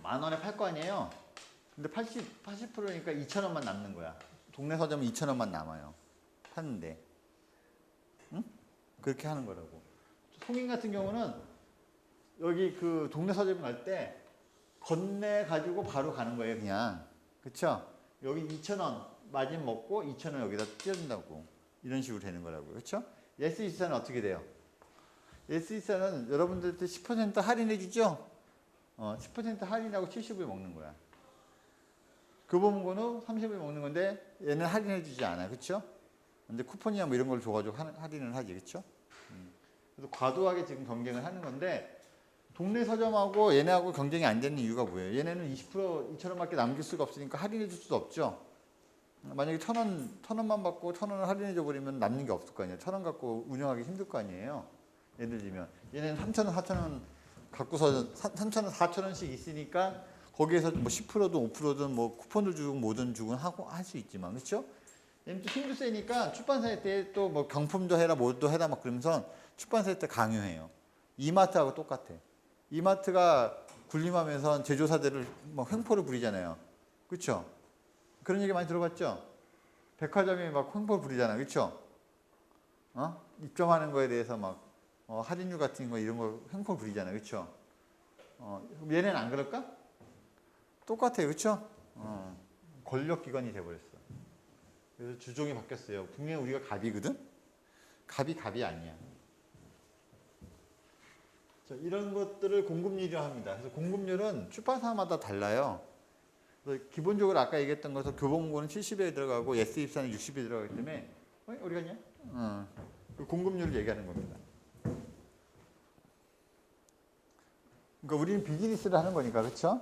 10,000원에 팔 거 아니에요. 근데 80%니까 2,000원만 남는 거야. 동네 서점은 2,000원만 남아요. 파는데. 응? 그렇게 하는 거라고. 송인 같은 경우는 여기 그 동네 서점 갈 때 건네 가지고 바로 가는 거예요, 그냥. 그쵸? 여기 2,000원 마진 먹고 2,000원 여기다 띄워준다고. 이런 식으로 되는 거라고요. 그쵸? 예스24는 어떻게 돼요? 예스24는 여러분들한테 10% 할인해 주죠? 10% 할인하고 70을 먹는 거야. 교보문고는 30을 먹는 건데 얘는 할인해 주지 않아. 그쵸? 근데 쿠폰이나 뭐 이런 걸 줘가지고 할인을 하지. 그쵸? 그래서 과도하게 지금 경쟁을 하는 건데 동네 서점하고 얘네하고 경쟁이 안 되는 이유가 뭐예요? 얘네는 20% 2,000원밖에 남길 수가 없으니까 할인해 줄 수도 없죠. 만약에 1,000원만 받고 1,000원을 할인해 줘 버리면 남는 게 없을 거 아니에요. 1,000원 갖고 운영하기 힘들 거 아니에요. 예를 들면 얘네는 3,000원, 4,000원 갖고서 3,000원, 4,000원씩 있으니까 거기에서 뭐 10%든 5%든 뭐 쿠폰을 주고 뭐든 주고 하고 할 수 있지만, 그렇죠? 얘는 또 힘도 세니까 출판사에 또 뭐 경품도 해라 뭐도 해라 막 그러면서 출판사에 강요해요. 이마트하고 똑같아. 이마트가 군림하면서 제조사들을 막 횡포를 부리잖아요. 그렇죠? 그런 얘기 많이 들어봤죠? 백화점이 막 횡포를 부리잖아. 그렇죠? 입점하는 거에 대해서 막 할인율 같은 거 이런 거 횡포를 부리잖아. 그렇죠? 얘네는 안 그럴까? 똑같아요. 그렇죠? 권력기관이 돼버렸어. 그래서 주종이 바뀌었어요. 분명히 우리가 갑이거든? 갑이 아니야. 이런 것들을 공급률이라고 합니다. 그래서 공급률은 출판사마다 달라요. 그래서 기본적으로 아까 얘기했던 것은 교보문고는 70에 들어가고 예스입사는 60에 들어가기 때문에 어디 갔냐? 그 공급률을 얘기하는 겁니다. 그러니까 우리는 비즈니스를 하는 거니까, 그렇죠?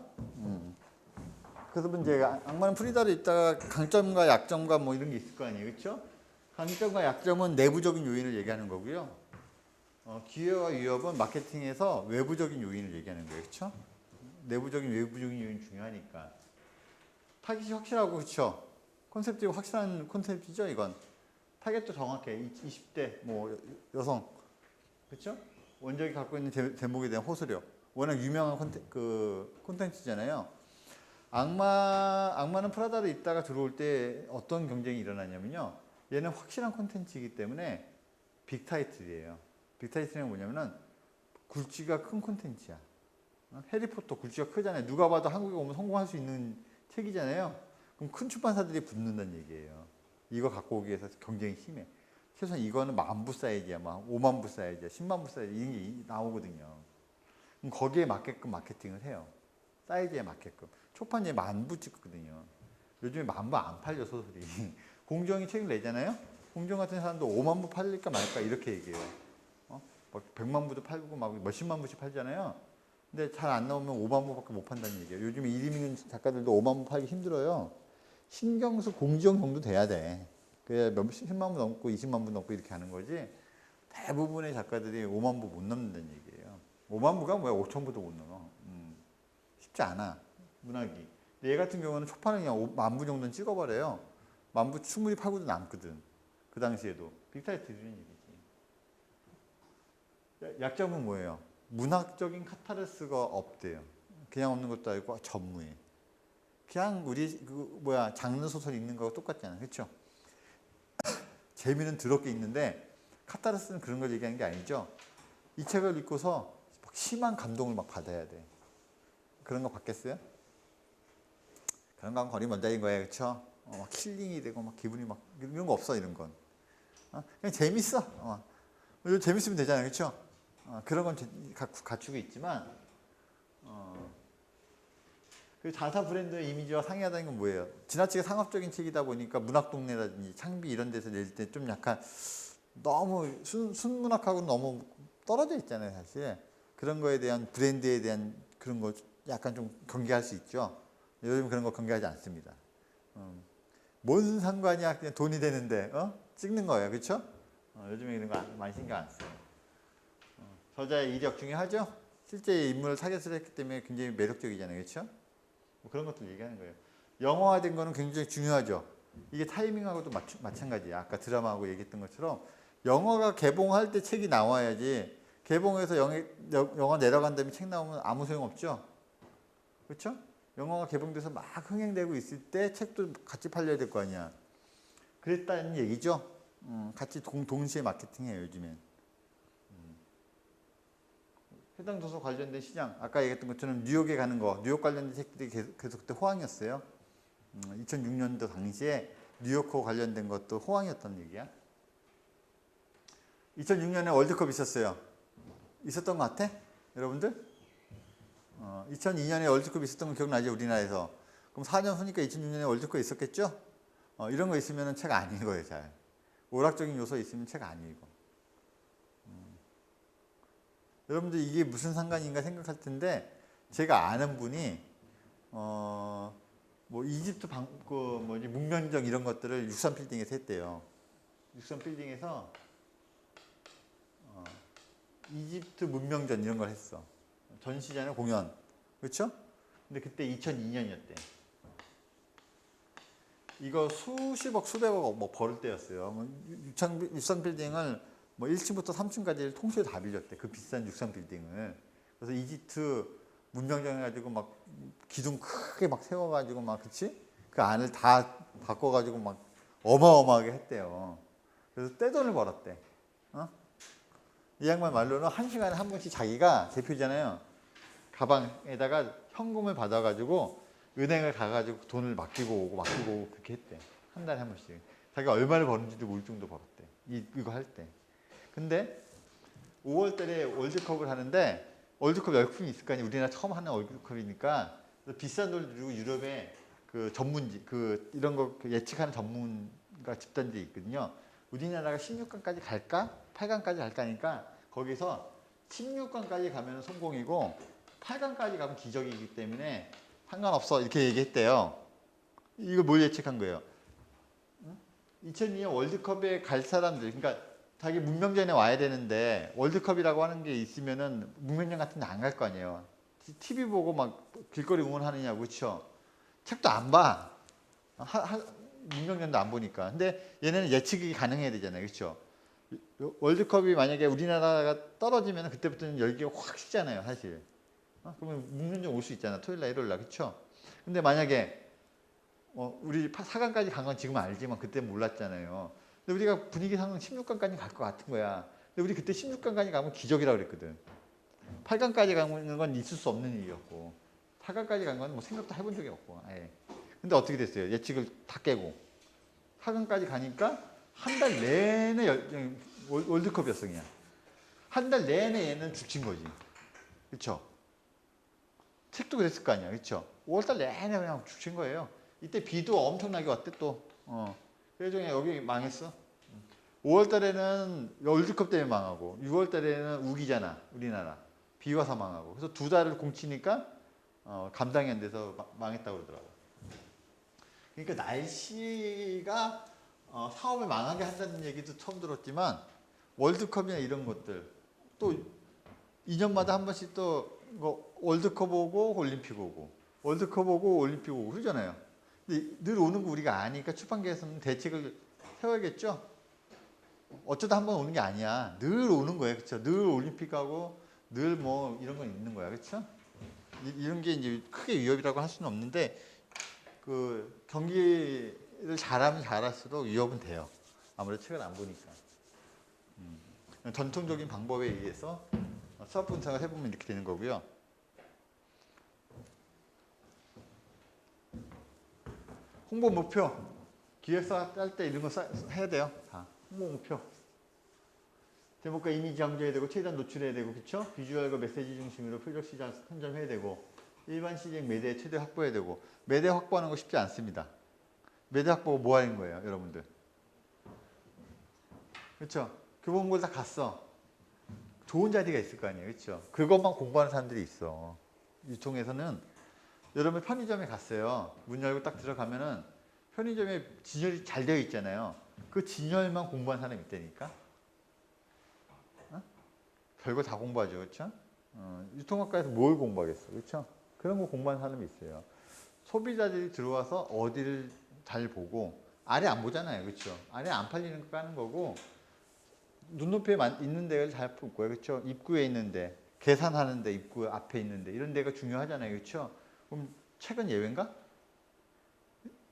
그래서 이제 악마는 프리다를 읽다가 강점과 약점과 뭐 이런 게 있을 거 아니에요, 그렇죠? 강점과 약점은 내부적인 요인을 얘기하는 거고요. 기회와 위협은 마케팅에서 외부적인 요인을 얘기하는 거예요, 그렇죠? 내부적인 외부적인 요인 중요하니까. 타깃이 확실하고 그렇죠. 컨셉이 확실한 컨셉이죠. 이건 타겟도 정확해. 20대 뭐 여성 그렇죠? 원작이 갖고 있는 제목에 대한 호소력. 워낙 유명한 콘텐츠잖아요. 악마는 프라다로 있다가 들어올 때 어떤 경쟁이 일어나냐면요. 얘는 확실한 콘텐츠이기 때문에 빅 타이틀이에요. 빅 타이틀은 뭐냐면은 굴지가 큰 콘텐츠야. 해리포터 굴지가 크잖아요. 누가 봐도 한국에 오면 성공할 수 있는 책이잖아요. 그럼 큰 출판사들이 붙는다는 얘기예요. 이거 갖고 오기 위해서 경쟁이 심해. 최소한 이거는 10,000부 사이즈야, 막 50,000부 사이즈야, 100,000부 사이즈 이런 게 나오거든요. 그럼 거기에 맞게끔 마케팅을 해요. 사이즈에 맞게끔. 초판에 10,000부 찍거든요. 요즘에 10,000부 안 팔려 소설이. 공정이 책을 내잖아요. 공정 같은 사람도 50,000부 팔릴까 말까 이렇게 얘기해요. 막 100,000부도 팔고 막 몇십만 부씩 팔잖아요. 근데 잘 안 나오면 50,000부밖에 못 판다는 얘기예요. 요즘에 이름 있는 작가들도 50,000부 팔기 힘들어요. 신경수 공정 정도 돼야 돼. 그래야 10만 부 넘고 20만 부 넘고 이렇게 하는 거지. 대부분의 작가들이 5만 부 못 넘는다는 얘기예요. 5만 부가 뭐야? 5천 부도 못 넘어. 쉽지 않아. 문학이. 근데 얘 같은 경우는 초판을 그냥 10,000부 정도는 찍어버려요. 10,000부 충분히 팔고도 남거든. 그 당시에도. 빅타이틀이라는 얘기지. 약점은 뭐예요? 문학적인 카타르스가 없대요. 그냥 없는 것도 아니고 전무해. 그냥 우리 장르 소설 읽는 거하고 똑같잖아요. 그렇죠? 재미는 더럽게 있는데 카타르스는 그런 걸 얘기하는 게 아니죠. 이 책을 읽고서 막 심한 감동을 막 받아야 돼. 그런 거 받겠어요? 그런 건 거리 먼저인 거예요. 그렇죠? 막 킬링이 되고 막 기분이 막 이런 거 없어. 이런 건. 그냥 재밌어. 재밌으면 되잖아요. 그렇죠? 그런 건 갖추고 있지만 그 자사 브랜드의 이미지와 상이하다는 건 뭐예요? 지나치게 상업적인 책이다 보니까 문학동네라든지 창비 이런 데서 낼 때 좀 약간 너무 순문학하고는 너무 떨어져 있잖아요. 사실 그런 거에 대한 브랜드에 대한 그런 거 약간 좀 경계할 수 있죠. 요즘 그런 거 경계하지 않습니다. 뭔 상관이야? 그냥 돈이 되는데 찍는 거예요. 그렇죠? 요즘에 이런 거 많이 신경 안 써요. 저자의 이력 중요하죠? 실제 인물을 타겟을 했기 때문에 굉장히 매력적이잖아요. 그렇죠? 뭐 그런 것들 얘기하는 거예요. 영화화된 거는 굉장히 중요하죠. 이게 타이밍하고도 마찬가지야. 아까 드라마하고 얘기했던 것처럼 영화가 개봉할 때 책이 나와야지 개봉해서 영화 내려간 다음에 책 나오면 아무 소용없죠. 그렇죠? 영화가 개봉돼서 막 흥행되고 있을 때 책도 같이 팔려야 될 거 아니야. 그랬다는 얘기죠. 같이 동시에 마케팅해요. 요즘엔. 해당 도서 관련된 시장, 아까 얘기했던 것처럼 뉴욕에 가는 거, 뉴욕 관련된 책들이 계속 그때 호황이었어요. 2006년도 당시에 뉴욕과 관련된 것도 호황이었던 얘기야. 2006년에 월드컵 있었어요. 있었던 것 같아? 여러분들? 2002년에 월드컵 있었던 거 기억나죠? 우리나라에서. 그럼 4년 후니까 2006년에 월드컵 있었겠죠? 이런 거 있으면 책 안 읽어요, 잘. 오락적인 요소 있으면 책 안 읽어. 여러분들 이게 무슨 상관인가 생각할 텐데 제가 아는 분이 뭐 이집트 문명적 이런 것들을 63빌딩에서 했대요. 63빌딩에서 이집트 문명전 이런 걸 했어. 전시잖아요, 공연. 그렇죠? 근데 그때 2002년이었대. 이거 수십억, 수백억 뭐 벌을 때였어요. 63빌딩을 뭐 1층부터 3층까지를 통째로 다 빌렸대. 그 비싼 63빌딩을. 그래서 이집트 문명전 해가지고 막 기둥 크게 막 세워가지고 막 그치? 그 안을 다 바꿔가지고 막 어마어마하게 했대요. 그래서 떼돈을 벌었대. 이 양반 말로는 1시간에 한 번씩 자기가 대표잖아요. 가방에다가 현금을 받아가지고 은행을 가가지고 돈을 맡기고 오고 그렇게 했대. 한 달에 한 번씩. 자기가 얼마를 버는지도 모를 정도 벌었대. 이거 할 때. 근데 5월 달에 월드컵을 하는데 월드컵 열풍이 있을 거 아니에요. 우리나라 처음 하는 월드컵이니까 비싼 돈을 들고 유럽에 그 전문지 이런 거 예측하는 전문가 집단들이 있거든요. 우리나라가 16강까지 갈까? 8강까지 갈까 하니까 거기서 16강까지 가면 성공이고 8강까지 가면 기적이기 때문에 상관없어 이렇게 얘기했대요. 이거 뭘 예측한 거예요? 2002년 월드컵에 갈 사람들, 그러니까 자기 문명전에 와야 되는데 월드컵이라고 하는 게 있으면은 문명전 같은 데 안 갈 거 아니에요. TV 보고 막 길거리 응원하느냐고, 그렇죠? 책도 안 봐. 문명전도 안 보니까. 근데 얘네는 예측이 가능해야 되잖아요. 그렇죠? 월드컵이 만약에 우리나라가 떨어지면 그때부터는 열기가 확 식잖아요. 사실. 그러면 문명전 올 수 있잖아. 토요일날 일요일날. 그렇죠? 근데 만약에 우리 4강까지 간 건 지금 알지만 그때 몰랐잖아요. 근데 우리가 분위기상은 16강까지 갈 것 같은 거야. 근데 우리 그때 16강까지 가면 기적이라고 그랬거든. 8강까지 가는 건 있을 수 없는 일이었고 4강까지 간 건 뭐 생각도 해본 적이 없고 아예. 근데 어떻게 됐어요? 예측을 다 깨고 4강까지 가니까 한 달 내내 월드컵이었어 그냥. 한 달 내내 얘는 죽친 거지. 그렇죠? 책도 그랬을 거 아니야. 그렇죠? 5월달 내내 그냥 죽친 거예요. 이때 비도 엄청나게 왔대 또. 그래서 여기 망했어. 5월달에는 월드컵 때문에 망하고 6월달에는 우기잖아 우리나라. 비 와서 망하고. 그래서 두 달을 공치니까 감당이 안 돼서 망했다고 그러더라고. 그러니까 날씨가 사업을 망하게 한다는 얘기도 처음 들었지만 월드컵이나 이런 것들 또 2년마다 한 번씩 또 월드컵 오고 올림픽 오고 월드컵 오고 올림픽 오고 그러잖아요. 근데 늘 오는 거 우리가 아니까 출판계에서는 대책을 세워야겠죠. 어쩌다 한 번 오는 게 아니야. 늘 오는 거예요. 그렇죠? 늘 올림픽 가고 늘 뭐 이런 건 있는 거야. 그렇죠? 이런 게 이제 크게 위협이라고 할 수는 없는데 그 경기를 잘하면 잘할수록 위협은 돼요. 아무래도 책을 안 보니까. 전통적인 방법에 의해서 수학 분석을 해보면 이렇게 되는 거고요. 홍보 목표, 기획서 짤 때 이런 거 해야 돼요. 다. 홍보 목표. 제목과 이미지 강조해야 되고 최대한 노출해야 되고 그렇죠? 비주얼과 메시지 중심으로 표적 시장 선점해야 되고 일반 시장 매대 최대 확보해야 되고 매대 확보하는 거 쉽지 않습니다. 매대 확보가 뭐 하는 거예요, 여러분들? 그렇죠? 교보문고를 다 갔어. 좋은 자리가 있을 거 아니에요, 그렇죠? 그것만 공부하는 사람들이 있어. 유통에서는 여러분 편의점에 갔어요. 문 열고 딱 들어가면은 편의점에 진열이 잘 되어 있잖아요. 그 진열만 공부한 사람이 있다니까. 별거 다 공부하죠, 그렇죠? 유통학과에서 뭘 공부하겠어, 그렇죠? 그런 거 공부하는 사람이 있어요. 소비자들이 들어와서 어디를 잘 보고 아래 안 보잖아요, 그렇죠? 아래 안 팔리는 거 까는 거고 눈높이에 있는 데를 잘 볼 거예요, 그렇죠? 입구에 있는데 계산하는데 입구 앞에 있는데 이런 데가 중요하잖아요, 그렇죠? 그럼 책은 예외인가?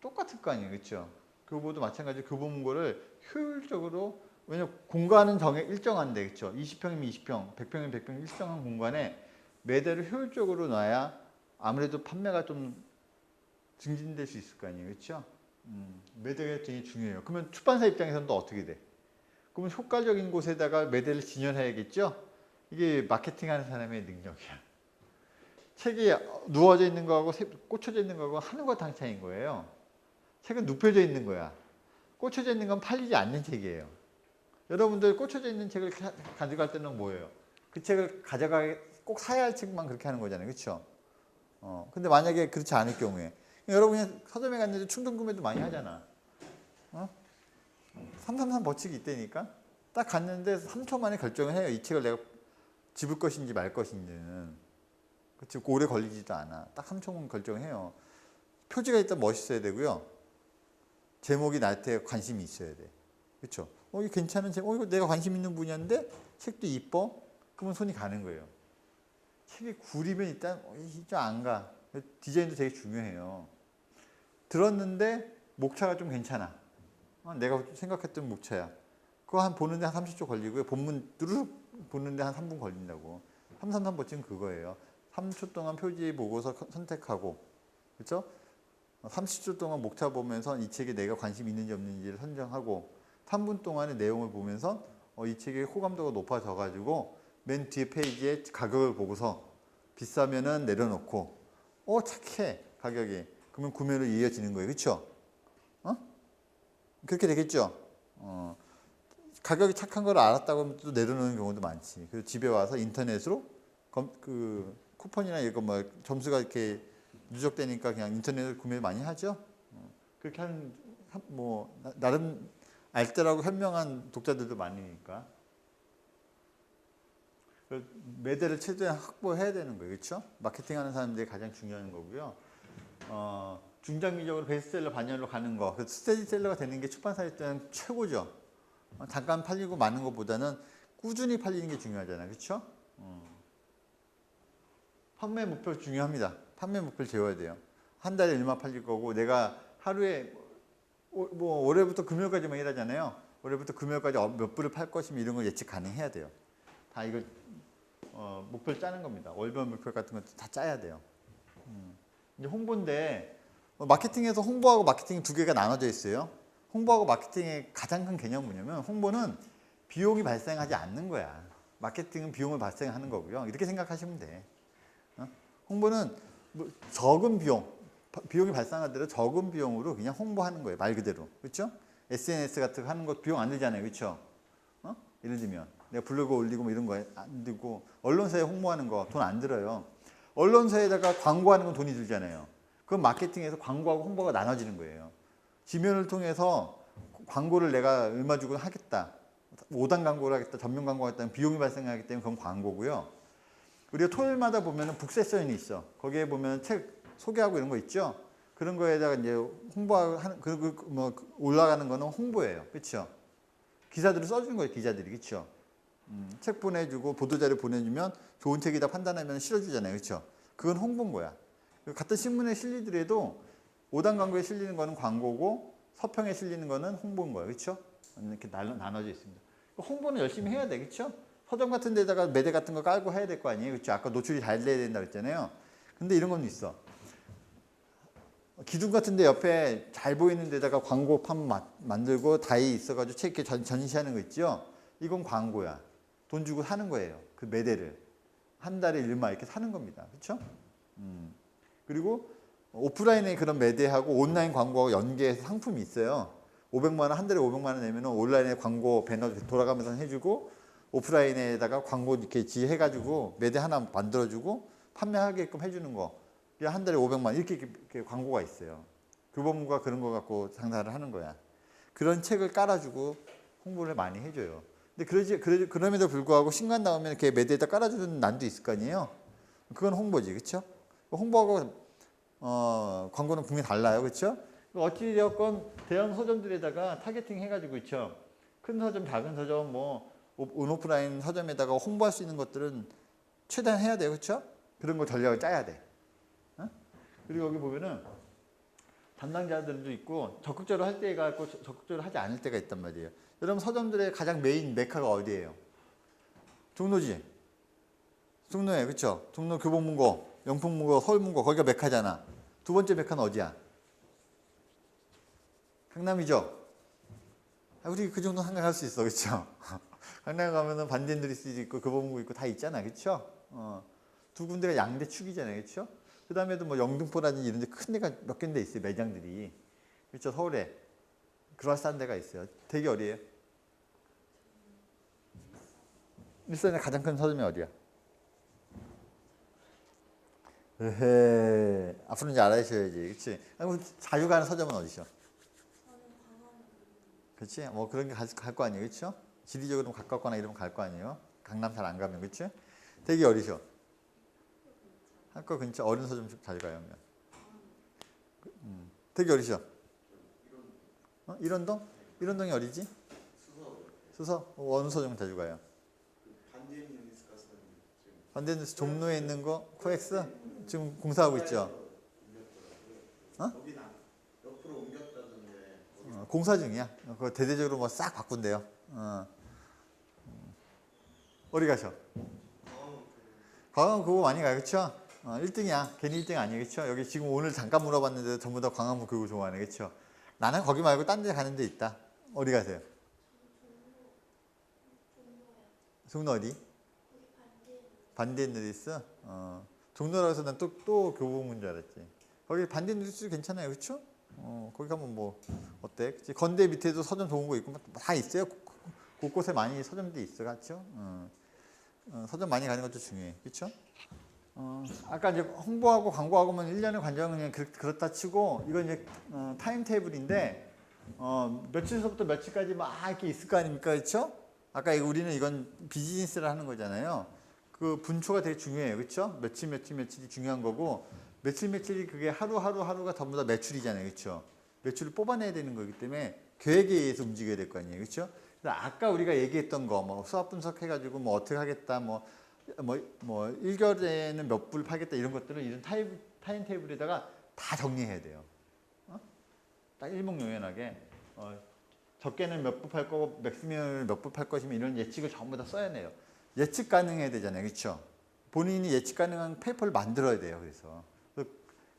똑같을 거 아니에요, 그렇죠? 교보도 마찬가지로 교보문고를 효율적으로 왜냐 공간은 일정한데 그렇죠? 20평이면 20평, 100평이면 100평 일정한 공간에 매대를 효율적으로 놔야 아무래도 판매가 좀 증진될 수 있을 거 아니에요, 그렇죠? 매대가 되게 중요해요. 그러면 출판사 입장에서는 또 어떻게 돼? 그러면 효과적인 곳에다가 매대를 진열해야겠죠? 이게 마케팅하는 사람의 능력이야. 책이 누워져 있는 거하고 꽂혀져 있는 거하고 하늘과 땅 차이인 거예요. 책은 눕혀져 있는 거야. 꽂혀져 있는 건 팔리지 않는 책이에요. 여러분들 꽂혀져 있는 책을 가져갈 때는 뭐예요? 그 책을 꼭 사야 할 책만 그렇게 하는 거잖아요. 그렇죠? 근데 만약에 그렇지 않을 경우에 여러분이 서점에 갔는데 충동 구매도 많이 하잖아. 333 법칙이 있다니까. 딱 갔는데 3초 만에 결정을 해요. 이 책을 내가 집을 것인지 말 것인지는. 그렇지 오래 걸리지도 않아. 딱 3초만 결정해요. 표지가 일단 멋있어야 되고요. 제목이 나한테 관심이 있어야 돼. 그렇죠? 이거 괜찮은 제목, 이거 내가 관심 있는 분야인데 책도 이뻐? 그러면 손이 가는 거예요. 책이 구리면 일단 좀 안 가. 디자인도 되게 중요해요. 들었는데 목차가 좀 괜찮아. 내가 생각했던 목차야. 그거 보는데 한 30초 걸리고요. 본문 뚜루룩 보는데 한 3분 걸린다고. 333 버튼 그거예요. 3초 동안 표지 보고서 선택하고, 그렇죠? 30초 동안 목차 보면서 이 책에 내가 관심 있는지 없는지를 선정하고 3분 동안의 내용을 보면서 이 책의 호감도가 높아져가지고 맨 뒤에 페이지에 가격을 보고서 비싸면은 내려놓고 착해 가격이 그러면 구매로 이어지는 거예요, 그렇죠? 그렇게 되겠죠. 가격이 착한 걸 알았다고 하면 또 내려놓는 경우도 많지. 그리고 집에 와서 인터넷으로 그 쿠폰이나 이거 뭐 점수가 이렇게 누적되니까 그냥 인터넷으로 구매 많이 하죠. 그렇게 하는 뭐 나름 알뜰하고 현명한 독자들도 많으니까. 매대를 최대한 확보해야 되는 거예요, 그렇죠? 마케팅하는 사람들이 가장 중요한 거고요. 중장기적으로 베스트셀러 반열로 가는 거, 그 스테디셀러가 되는 게 출판사 입장은 최고죠. 잠깐 팔리고 마는 것보다는 꾸준히 팔리는 게 중요하잖아요. 그렇죠? 판매 목표 중요합니다. 판매 목표를 재워야 돼요. 한 달에 얼마 팔릴 거고, 내가 하루에 뭐 올해부터 금요일까지만 일하잖아요. 올해부터 금요일까지 몇 부를 팔 것이면 이런 거 예측 가능해야 돼요. 다 이거 목표를 짜는 겁니다. 월별 목표 같은 것도 다 짜야 돼요. 이제 홍보인데 마케팅에서 홍보하고 마케팅 두 개가 나눠져 있어요. 홍보하고 마케팅의 가장 큰 개념은 뭐냐면 홍보는 비용이 발생하지 않는 거야. 마케팅은 비용을 발생하는 거고요. 이렇게 생각하시면 돼. 홍보는 뭐 적은 비용이 발생하더라도 적은 비용으로 그냥 홍보하는 거예요. 말 그대로. 그렇죠? SNS 같은 거 하는 거 비용 안 들잖아요. 그렇죠? 예를 들면 내가 블로그 올리고 뭐 이런 거 안 들고, 언론사에 홍보하는 거 돈 안 들어요. 언론사에다가 광고하는 건 돈이 들잖아요. 그건 마케팅에서 광고하고 홍보가 나눠지는 거예요. 지면을 통해서 광고를 내가 얼마 주고 하겠다. 5단 광고를 하겠다. 전면 광고 하겠다는 비용이 발생하기 때문에 그건 광고고요. 우리가 토요일마다 보면은 북세션이 있어. 거기에 보면 책 소개하고 이런 거 있죠. 그런 거에다가 이제 홍보하는 뭐 올라가는 거는 홍보예요. 그렇죠? 기사들을 써주는 거예요. 기자들이. 그렇죠? 책 보내주고 보도자료 보내주면 좋은 책이다 판단하면 실어주잖아요. 그렇죠? 그건 홍보인 거야. 같은 신문에 실리더라도 5단 광고에 실리는 거는 광고고 서평에 실리는 거는 홍보인 거예요. 그렇죠? 이렇게 나눠져 있습니다. 홍보는 열심히 해야 돼. 그렇죠? 서점 같은 데다가 매대 같은 거 깔고 해야 될 거 아니에요. 그렇죠? 아까 노출이 잘 돼야 된다 그랬잖아요. 근데 이런 건 있어. 기둥 같은 데 옆에 잘 보이는 데다가 광고판 만들고 다이 있어가지고 책 이렇게 전시하는 거 있죠? 이건 광고야. 돈 주고 사는 거예요. 그 매대를. 한 달에 얼마 이렇게 사는 겁니다. 그렇죠? 그리고 오프라인에 그런 매대하고 온라인 광고하고 연계해서 상품이 있어요. 500만 원, 한 달에 500만 원 내면 온라인에 광고 배너 돌아가면서 해주고, 오프라인에다가 광고 이렇게 지해가지고 매대 하나 만들어주고 판매하게끔 해주는 거. 한 달에 500만 원 이렇게 광고가 있어요. 교보문고가 그런 거 갖고 장사를 하는 거야. 그런 책을 깔아주고 홍보를 많이 해줘요. 근데 그럼에도 불구하고 신간 나오면 이렇게 매대에다 깔아주는 난도 있을 거 아니에요. 그건 홍보지, 그렇죠? 홍보하고 광고는 분명히 달라요, 그렇죠? 어찌되었건 대형 서점들에다가 타겟팅 해가지고 있죠. 큰 서점, 작은 서점, 뭐 온오프라인 서점에다가 홍보할 수 있는 것들은 최대한 해야 돼요, 그렇죠? 그런 거 전략을 짜야 돼. 그리고 여기 보면은 담당자들도 있고 적극적으로 할 때가 있고 적극적으로 하지 않을 때가 있단 말이에요. 여러분 서점들의 가장 메인 메카가 어디예요? 종로지. 종로에, 그렇죠? 종로 교보문고, 영풍문고, 서울문고 거기가 메카잖아. 두 번째 메카는 어디야? 강남이죠. 우리 그 정도 생각할 수 있어, 그렇죠? 강남 가면은 반덴드리스도 있고 교보문고 있고 다 있잖아, 그렇죠? 두 군데가 양대 축이잖아요, 그렇죠? 그 다음에도 뭐 영등포라든지 이런 데 큰 데가 몇 군데 있어요, 매장들이. 그렇죠, 서울에. 그럴싸한 데가 있어요. 되게 어디예요? 일산의 가장 큰 서점이 어디야? 에헤, 앞으로 이제 알아주셔야지, 그렇지? 자주 가는 서점은 어디죠? 그렇지? 뭐 그런 게 갈 거 아니에요, 그렇죠? 지리적으로 가깝거나 이러면 갈 거 아니에요? 강남 잘 안 가면, 그렇지? 되게 어디죠? 학교 근처 어른 서점 좀 자주 가요. 되게 어디죠? 일원동? 일원동이 어디지? 수서. 어느 서점 자주 가요? 반대뉴스 종로에 있는 거 코엑스? 지금 공사하고 있죠? 공사 중이야. 그거 대대적으로 뭐 싹 바꾼대요. 어디 가셔? 광화문 그거 많이 가요, 그렇죠? 1등이야. 괜히 1등 아니에요, 그렇죠? 여기 지금 오늘 잠깐 물어봤는데 전부 다 광화문 그거 좋아하네, 그렇죠? 나는 거기 말고 딴 데 가는 데 있다. 어디 가세요? 종로 어디? 반대누리스? 종로라고 해서 난 또 교보문 줄 알았지. 거기 반대누리스 괜찮아요, 그렇죠? 거기 가면 뭐 어때? 그치? 건대 밑에도 서점 좋은 거 있고 다 있어요. 곳곳에 많이 서점들이 있어, 그렇죠? 서점 많이 가는 것도 중요해, 그렇죠? 아까 이제 홍보하고 광고하고만 1년의 관점은 그냥 그렇다 치고, 이건 이제 타임테이블인데 며칠서부터 며칠까지 막 이렇게 있을 거 아닙니까, 그렇죠? 아까 우리는 이건 비즈니스를 하는 거잖아요. 그 분초가 되게 중요해요, 그렇죠? 며칠이 중요한 거고, 며칠이 그게 하루가 전부 다 매출이잖아요. 그렇죠? 매출을 뽑아내야 되는 거기 때문에 계획에 의해서 움직여야 될 거 아니에요. 그렇죠? 아까 우리가 얘기했던 거, 뭐 수학 분석해가지고 뭐 어떻게 하겠다, 뭐 1개월에는 몇 불 팔겠다 이런 것들은 이런 타임 테이블에다가 다 정리해야 돼요. 딱 일목요연하게 적게는 몇 불 팔 거고 맥시멈을 몇 불 팔 것이면 이런 예측을 전부 다 써야 돼요. 예측 가능해야 되잖아요. 그렇죠? 본인이 예측 가능한 페이퍼를 만들어야 돼요. 그래서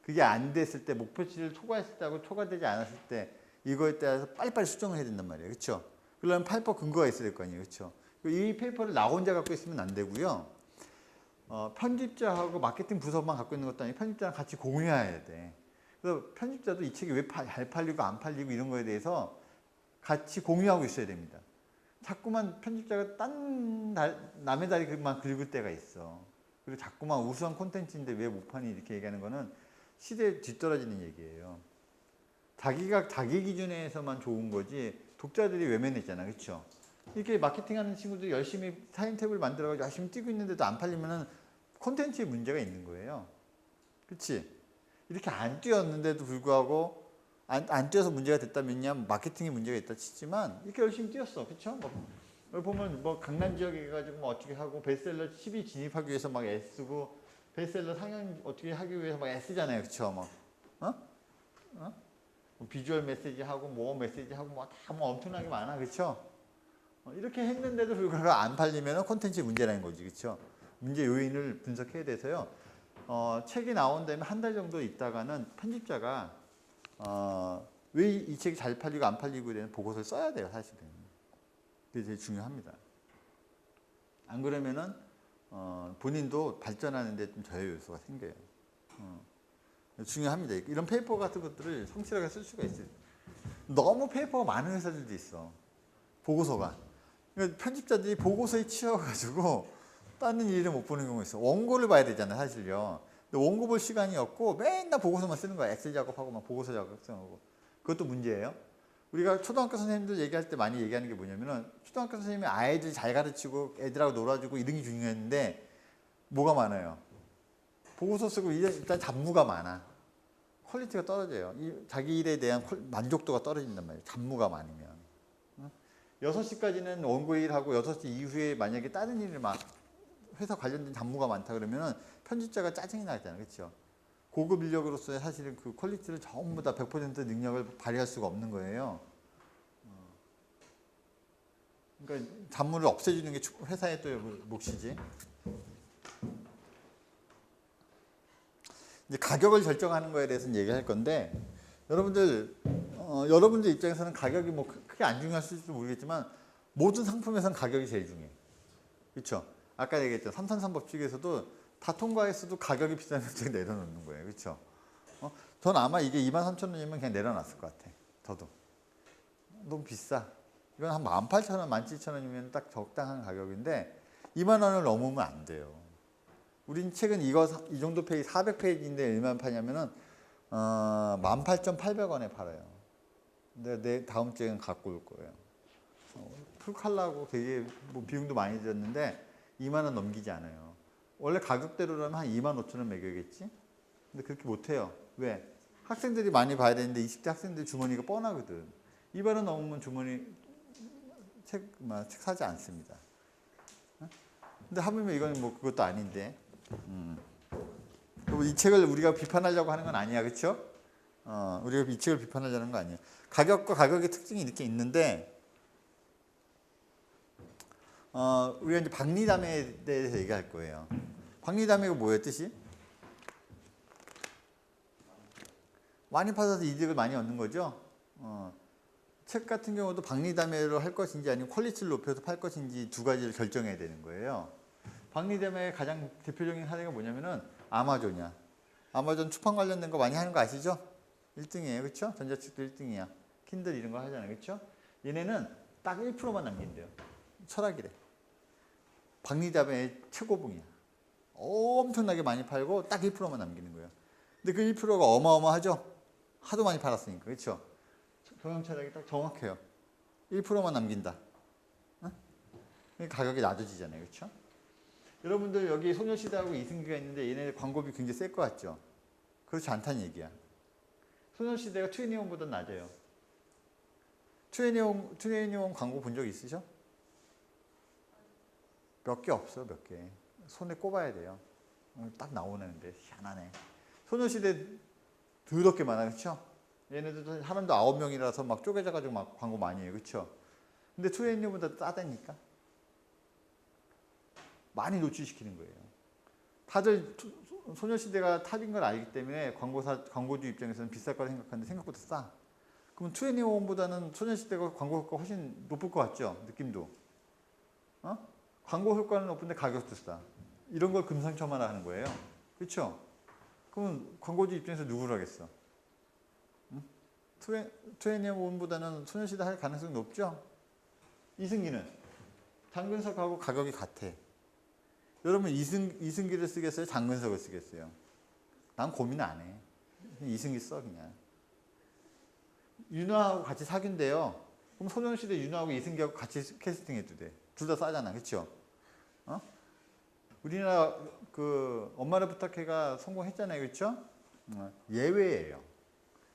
그게 안 됐을 때 목표치를 초과했을 때하고 초과되지 않았을 때 이거에 따라서 빨리빨리 수정을 해야 된단 말이에요. 그렇죠? 그러려면 페이퍼 근거가 있어야 될 거 아니에요. 그렇죠? 이 페이퍼를 나 혼자 갖고 있으면 안 되고요. 편집자하고 마케팅 부서만 갖고 있는 것도 아니고 편집자랑 같이 공유해야 돼. 그래서 편집자도 이 책이 왜 잘 팔리고 안 팔리고 이런 거에 대해서 같이 공유하고 있어야 됩니다. 자꾸만 편집자가 남의 다리만 긁을 때가 있어. 그리고 자꾸만 우수한 콘텐츠인데 왜 못 파니 이렇게 얘기하는 거는 시대에 뒤떨어지는 얘기예요. 자기가 자기 기준에서만 좋은 거지 독자들이 외면했잖아. 그렇죠? 이렇게 마케팅하는 친구들이 열심히 타임테이블 만들어가지고 열심히 뛰고 있는데도 안 팔리면은 콘텐츠에 문제가 있는 거예요. 그렇지? 이렇게 안 뛰었는데도 불구하고 안 뛰어서 문제가 됐다면야 마케팅에 문제가 있다 치지만 이렇게 열심히 뛰었어. 그렇죠? 여기 보면 뭐 강남 지역에 가지고 뭐 어떻게 하고 베스트셀러 10위 진입하기 위해서 막 애쓰고 베스트셀러 상영 어떻게 하기 위해서 막 애쓰잖아요. 그렇죠? 뭐 비주얼 메시지 하고 뭐 메시지 하고 뭐 다 뭐 엄청나게 많아. 그렇죠? 이렇게 했는데도 불구하고 안 팔리면 콘텐츠 문제라는 거지. 그렇죠? 문제 요인을 분석해야 돼서요. 책이 나온 다음에 한 달 정도 있다가는 편집자가 왜 이 책이 잘 팔리고 안 팔리고 이런 보고서를 써야 돼요. 사실은. 그게 제일 중요합니다. 안 그러면은 본인도 발전하는 데 좀 저해 요소가 생겨요. 중요합니다. 이런 페이퍼 같은 것들을 성실하게 쓸 수가 있어요. 너무 페이퍼가 많은 회사들도 있어. 보고서가. 그러니까 편집자들이 보고서에 치여가지고 다른 일을 못 보는 경우가 있어. 원고를 봐야 되잖아요, 사실요. 근데 원고 볼 시간이 없고 맨날 보고서만 쓰는 거야. 엑셀 작업하고 막 보고서 작업하고. 그것도 문제예요. 우리가 초등학교 선생님들 얘기할 때 많이 얘기하는 게 뭐냐면은 초등학교 선생님이 아이들 잘 가르치고 애들하고 놀아주고 이런 게 중요했는데 뭐가 많아요? 보고서 쓰고 일단 잡무가 많아. 퀄리티가 떨어져요. 자기 일에 대한 만족도가 떨어진단 말이에요. 잡무가 많으면. 6시까지는 원고 일하고 6시 이후에 만약에 다른 일을 막 회사 관련된 잡무가 많다 그러면은 편집자가 짜증이 나잖아요. 그렇죠? 고급 인력으로서의 사실은 그 퀄리티를 전부 다 100% 능력을 발휘할 수가 없는 거예요. 그러니까 잡무를 없애주는 게 회사의 또 몫이지. 이제 가격을 결정하는 거에 대해서는 얘기할 건데 여러분들 입장에서는 가격이 뭐 크게 안 중요하실지도 모르겠지만 모든 상품에서는 가격이 제일 중요해. 그렇죠? 아까 얘기했죠. 삼산산 법칙에서도 다 통과했어도 가격이 비싸면 그냥 내려놓는 거예요. 그렇죠? 전 아마 이게 23,000원이면 그냥 내려놨을 것 같아. 저도. 너무 비싸. 이건 한 18,000원, 17,000원이면 딱 적당한 가격인데 2만 원을 넘으면 안 돼요. 우린 책은 이 정도 페이지 400페이지인데 얼마나 파냐면은 18,800원에 팔아요. 근데 내 다음 주에는 갖고 올 거예요. 풀칼라고 되게 뭐 비용도 많이 들었는데 2만 원 넘기지 않아요. 원래 가격대로라면 한 25,000원 매겨야겠지? 근데 그렇게 못해요. 왜? 학생들이 많이 봐야 되는데 20대 학생들 주머니가 뻔하거든. 2만 원 넘으면 주머니 책 사지 않습니다. 근데 하물며 이건 뭐 그것도 아닌데. 이 책을 우리가 비판하려고 하는 건 아니야. 그렇죠? 우리가 이 책을 비판하려는 거 아니에요. 가격과 가격의 특징이 이렇게 있는데 우리가 이제 박리담에 대해서 얘기할 거예요. 박리담회가 뭐예요, 뜻이? 많이 팔아서 이득을 많이 얻는 거죠. 책 같은 경우도 박리담회로 할 것인지 아니면 퀄리티를 높여서 팔 것인지 두 가지를 결정해야 되는 거예요. 박리담회의 가장 대표적인 사례가 뭐냐면은 아마존이야. 아마존出版 관련된 거 많이 하는 거 아시죠? 1등이에요. 그렇죠? 전자책도 1등이야. 킨들 이런 거 하잖아요. 그렇죠? 얘네는 딱 1%만 남긴대요. 철학이래. 박리담회의 최고봉이야. 엄청나게 많이 팔고 딱 1%만 남기는 거예요. 근데 그 1%가 어마어마하죠? 하도 많이 팔았으니까. 그렇죠? 경영 철학이 딱 정확해요. 1%만 남긴다. 가격이 낮아지잖아요. 그렇죠? 여러분들 여기 소녀시대하고 이승기가 있는데 얘네 광고비 굉장히 셀 것 같죠? 그렇지 않다는 얘기야. 소녀시대가 투애니원보다 낮아요. 투애니원 광고 본 적 있으셔? 몇 개 없어, 몇 개. 손에 꼽아야 돼요. 딱 나오는데 희한하네. 소녀시대 더럽게 많아, 그렇죠? 얘네들도 사람도 9명이라서 막 쪼개져가지고 막 광고 많이 해요, 그렇죠? 근데 투애니원보다 싸다니까. 많이 노출시키는 거예요. 다들 소녀시대가 탑인 걸 알기 때문에 광고주 입장에서는 비쌀 거라 생각하는데 생각보다 싸. 그럼 투애니원보다는 소녀시대가 광고 효과가 훨씬 높을 것 같죠? 느낌도. 광고 효과는 높은데 가격도 싸. 이런 걸 금상첨화라 하는 거예요. 그렇죠? 그럼 광고주 입장에서 누구를 하겠어? 투애니원보다는 소녀시대 할 가능성이 높죠? 이승기는 장근석하고 가격이 같아. 여러분 이승기를 쓰겠어요? 장근석을 쓰겠어요? 난 고민 안 해. 그냥 이승기 써 그냥. 윤아하고 같이 사귄대요. 그럼 소녀시대 윤아하고 이승기하고 같이 캐스팅해도 돼. 둘 다 싸잖아, 그렇죠? 우리나라 그 엄마를 부탁해가 성공했잖아요, 그렇죠? 예외예요.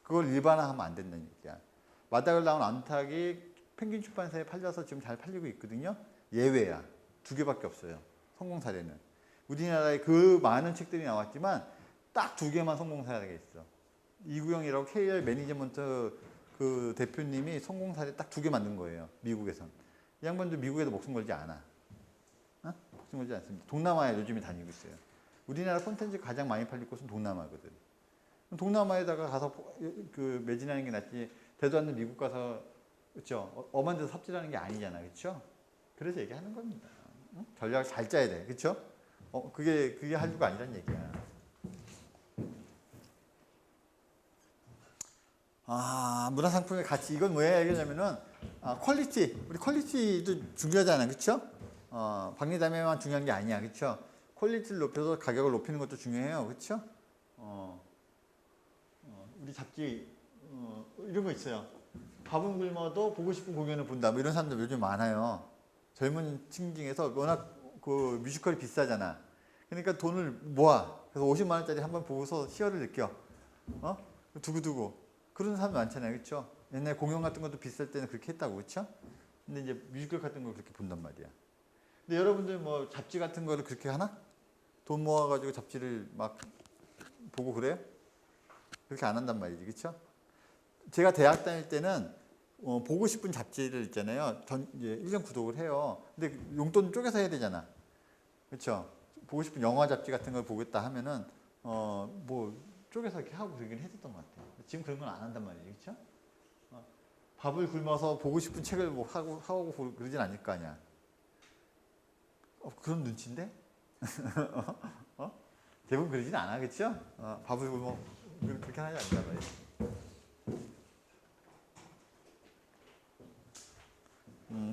그걸 일반화하면 안 된다는 얘기야. 마닥을 나온 암탉이 펭귄 출판사에 팔려서 지금 잘 팔리고 있거든요. 예외야. 2개밖에 없어요. 성공 사례는. 우리나라에 그 많은 책들이 나왔지만 딱 2개만 성공 사례가 있어. 이구영이라고 KL 매니지먼트 그 대표님이 성공 사례 딱 2개 만든 거예요. 미국에선. 이 양반도 미국에도 목숨 걸지 않아. 목숨 걸지 않습니다. 동남아에 요즘에 다니고 있어요. 우리나라 콘텐츠 가장 많이 팔릴 곳은 동남아거든. 동남아에다가 가서 그 매진하는 게 낫지. 되도 않는 미국 가서 그렇죠. 엄한 데서 삽질하는 게 아니잖아, 그렇죠? 그래서 얘기하는 겁니다. 전략을 잘 짜야 돼, 그렇죠? 그게 한류가 아니란 얘기야. 문화상품의 가치 이건 왜 얘기하냐면은 퀄리티, 우리 퀄리티도 중요하잖아, 그렇죠? 박리담에만 중요한 게 아니야, 그렇죠? 퀄리티를 높여서 가격을 높이는 것도 중요해요, 그렇죠? 우리 잡지 이런 거 있어요. 밥은 굶어도 보고 싶은 공연을 본다. 뭐 이런 사람들 요즘 많아요. 젊은 층 중에서 워낙 그 뮤지컬이 비싸잖아. 그러니까 돈을 모아. 그래서 50만 원짜리 한번 보고서 희열을 느껴. 두고두고. 그런 사람 많잖아요, 그렇죠? 옛날 공연 같은 것도 비쌀 때는 그렇게 했다고, 그렇죠? 근데 이제 뮤지컬 같은 걸 그렇게 본단 말이야. 근데 여러분들 뭐 잡지 같은 거를 그렇게 하나? 돈 모아가지고 잡지를 막 보고 그래요? 그렇게 안 한단 말이지, 그렇죠? 제가 대학 다닐 때는 보고 싶은 잡지를 있잖아요. 이제 1년 구독을 해요. 근데 용돈 쪼개서 해야 되잖아. 그렇죠? 보고 싶은 영화 잡지 같은 걸 보겠다 하면은 뭐 쪼개서 이렇게 하고 그러긴 했었던 것 같아요. 지금 그런 건 안 한단 말이지, 그렇죠? 밥을 굶어서 보고 싶은 책을 뭐 하고 그러진 않을 거 아니야. 그런 눈치인데? 대부분 그러진 않아, 그렇죠? 밥을 굶어 그렇게 하지 않단 말이지.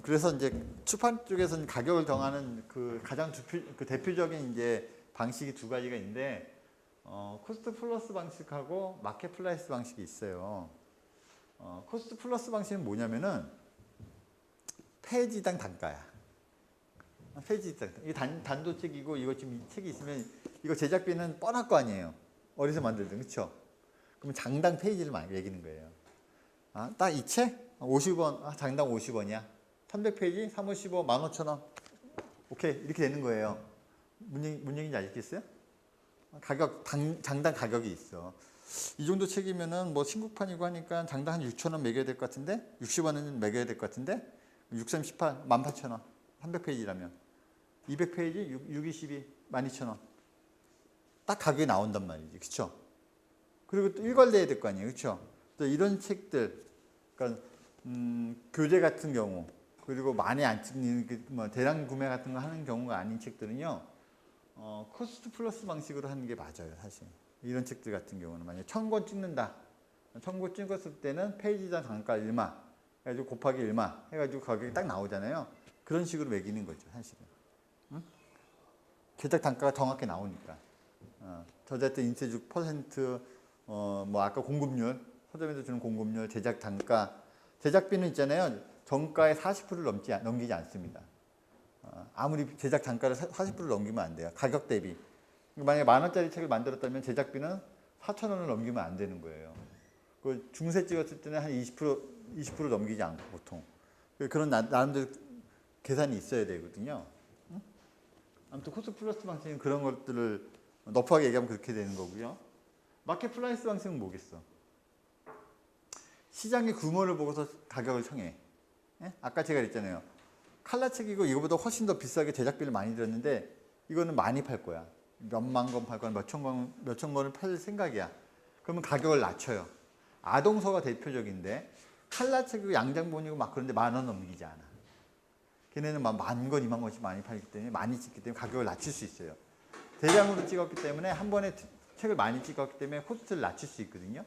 그래서 이제 출판 쪽에서는 가격을 정하는 그 가장 대표적인 이제 방식이 2가지가 있는데, 코스트 플러스 방식하고 마켓 플라이스 방식이 있어요. 코스트 플러스 방식은 뭐냐면은 페이지당 단가야. 페이지당. 이게 단도책이고 이거 지금 이 책이 있으면 이거 제작비는 뻔할 거 아니에요. 어디서 만들든, 그렇죠? 그럼 장당 페이지를 매기는 거예요. 딱 이 책 50원, 장당 50원이야. 300페이지, 3, 5, 15, 15,000원. 오케이, 이렇게 되는 거예요. 뭔 얘기인지 아시겠어요? 장당 가격이 있어. 이 정도 책이면은 뭐 신국판이고 하니까 장당 한 6,000원 매겨야 될 것 같은데, 60원은 매겨야 될 것 같은데, 6, 3, 18, 18,000원. 300페이지라면. 200페이지, 6, 22, 12,000원. 딱 가격이 나온단 말이지, 그렇죠? 그리고 또 일괄돼야 될 거 아니에요, 그렇죠? 또 이런 책들, 그러니까 교재 같은 경우, 그리고 많이 안 찍는 뭐 대량 구매 같은 거 하는 경우가 아닌 책들은요, 코스트 플러스 방식으로 하는 게 맞아요, 사실. 이런 책들 같은 경우는 만약에 1000권 찍는다. 1000권 찍었을 때는 페이지당 단가 얼마, 해가지고 곱하기 얼마 해가지고 가격이 딱 나오잖아요. 그런 식으로 매기는 거죠, 사실은. 제작 단가가 정확히 나오니까. 저자한테 인쇄주 퍼센트, 뭐 아까 공급률, 서점에서 주는 공급률, 제작 단가, 제작비는 있잖아요. 정가의 40%를 넘기지 않습니다. 아무리 제작 단가를 40%를 넘기면 안 돼요. 가격 대비. 만약에 10,000원짜리 책을 만들었다면 제작비는 4,000원을 넘기면 안 되는 거예요. 그 중세 찍었을 때는 한 20% 넘기지 않고 보통. 그런 나름대로 계산이 있어야 되거든요. 응? 아무튼 코스트 플러스 방식은 그런 것들을 너프하게 얘기하면 그렇게 되는 거고요. 마켓 프라이스 방식은 뭐겠어? 시장의 규모를 보고서 가격을 정해. 예? 아까 제가 그랬잖아요. 칼라책이고 이거보다 훨씬 더 비싸게 제작비를 많이 들었는데 이거는 많이 팔 거야. 몇만 권 팔 거야. 몇천 권을 팔 생각이야. 그러면 가격을 낮춰요. 아동서가 대표적인데 칼라책이고 양장본이고 막 그런데 10,000원 넘기지 않아. 걔네는 막 10,000권, 20,000권씩 많이 팔기 때문에 많이 찍기 때문에 가격을 낮출 수 있어요. 대량으로 찍었기 때문에 한 번에 책을 많이 찍었기 때문에 코스트를 낮출 수 있거든요.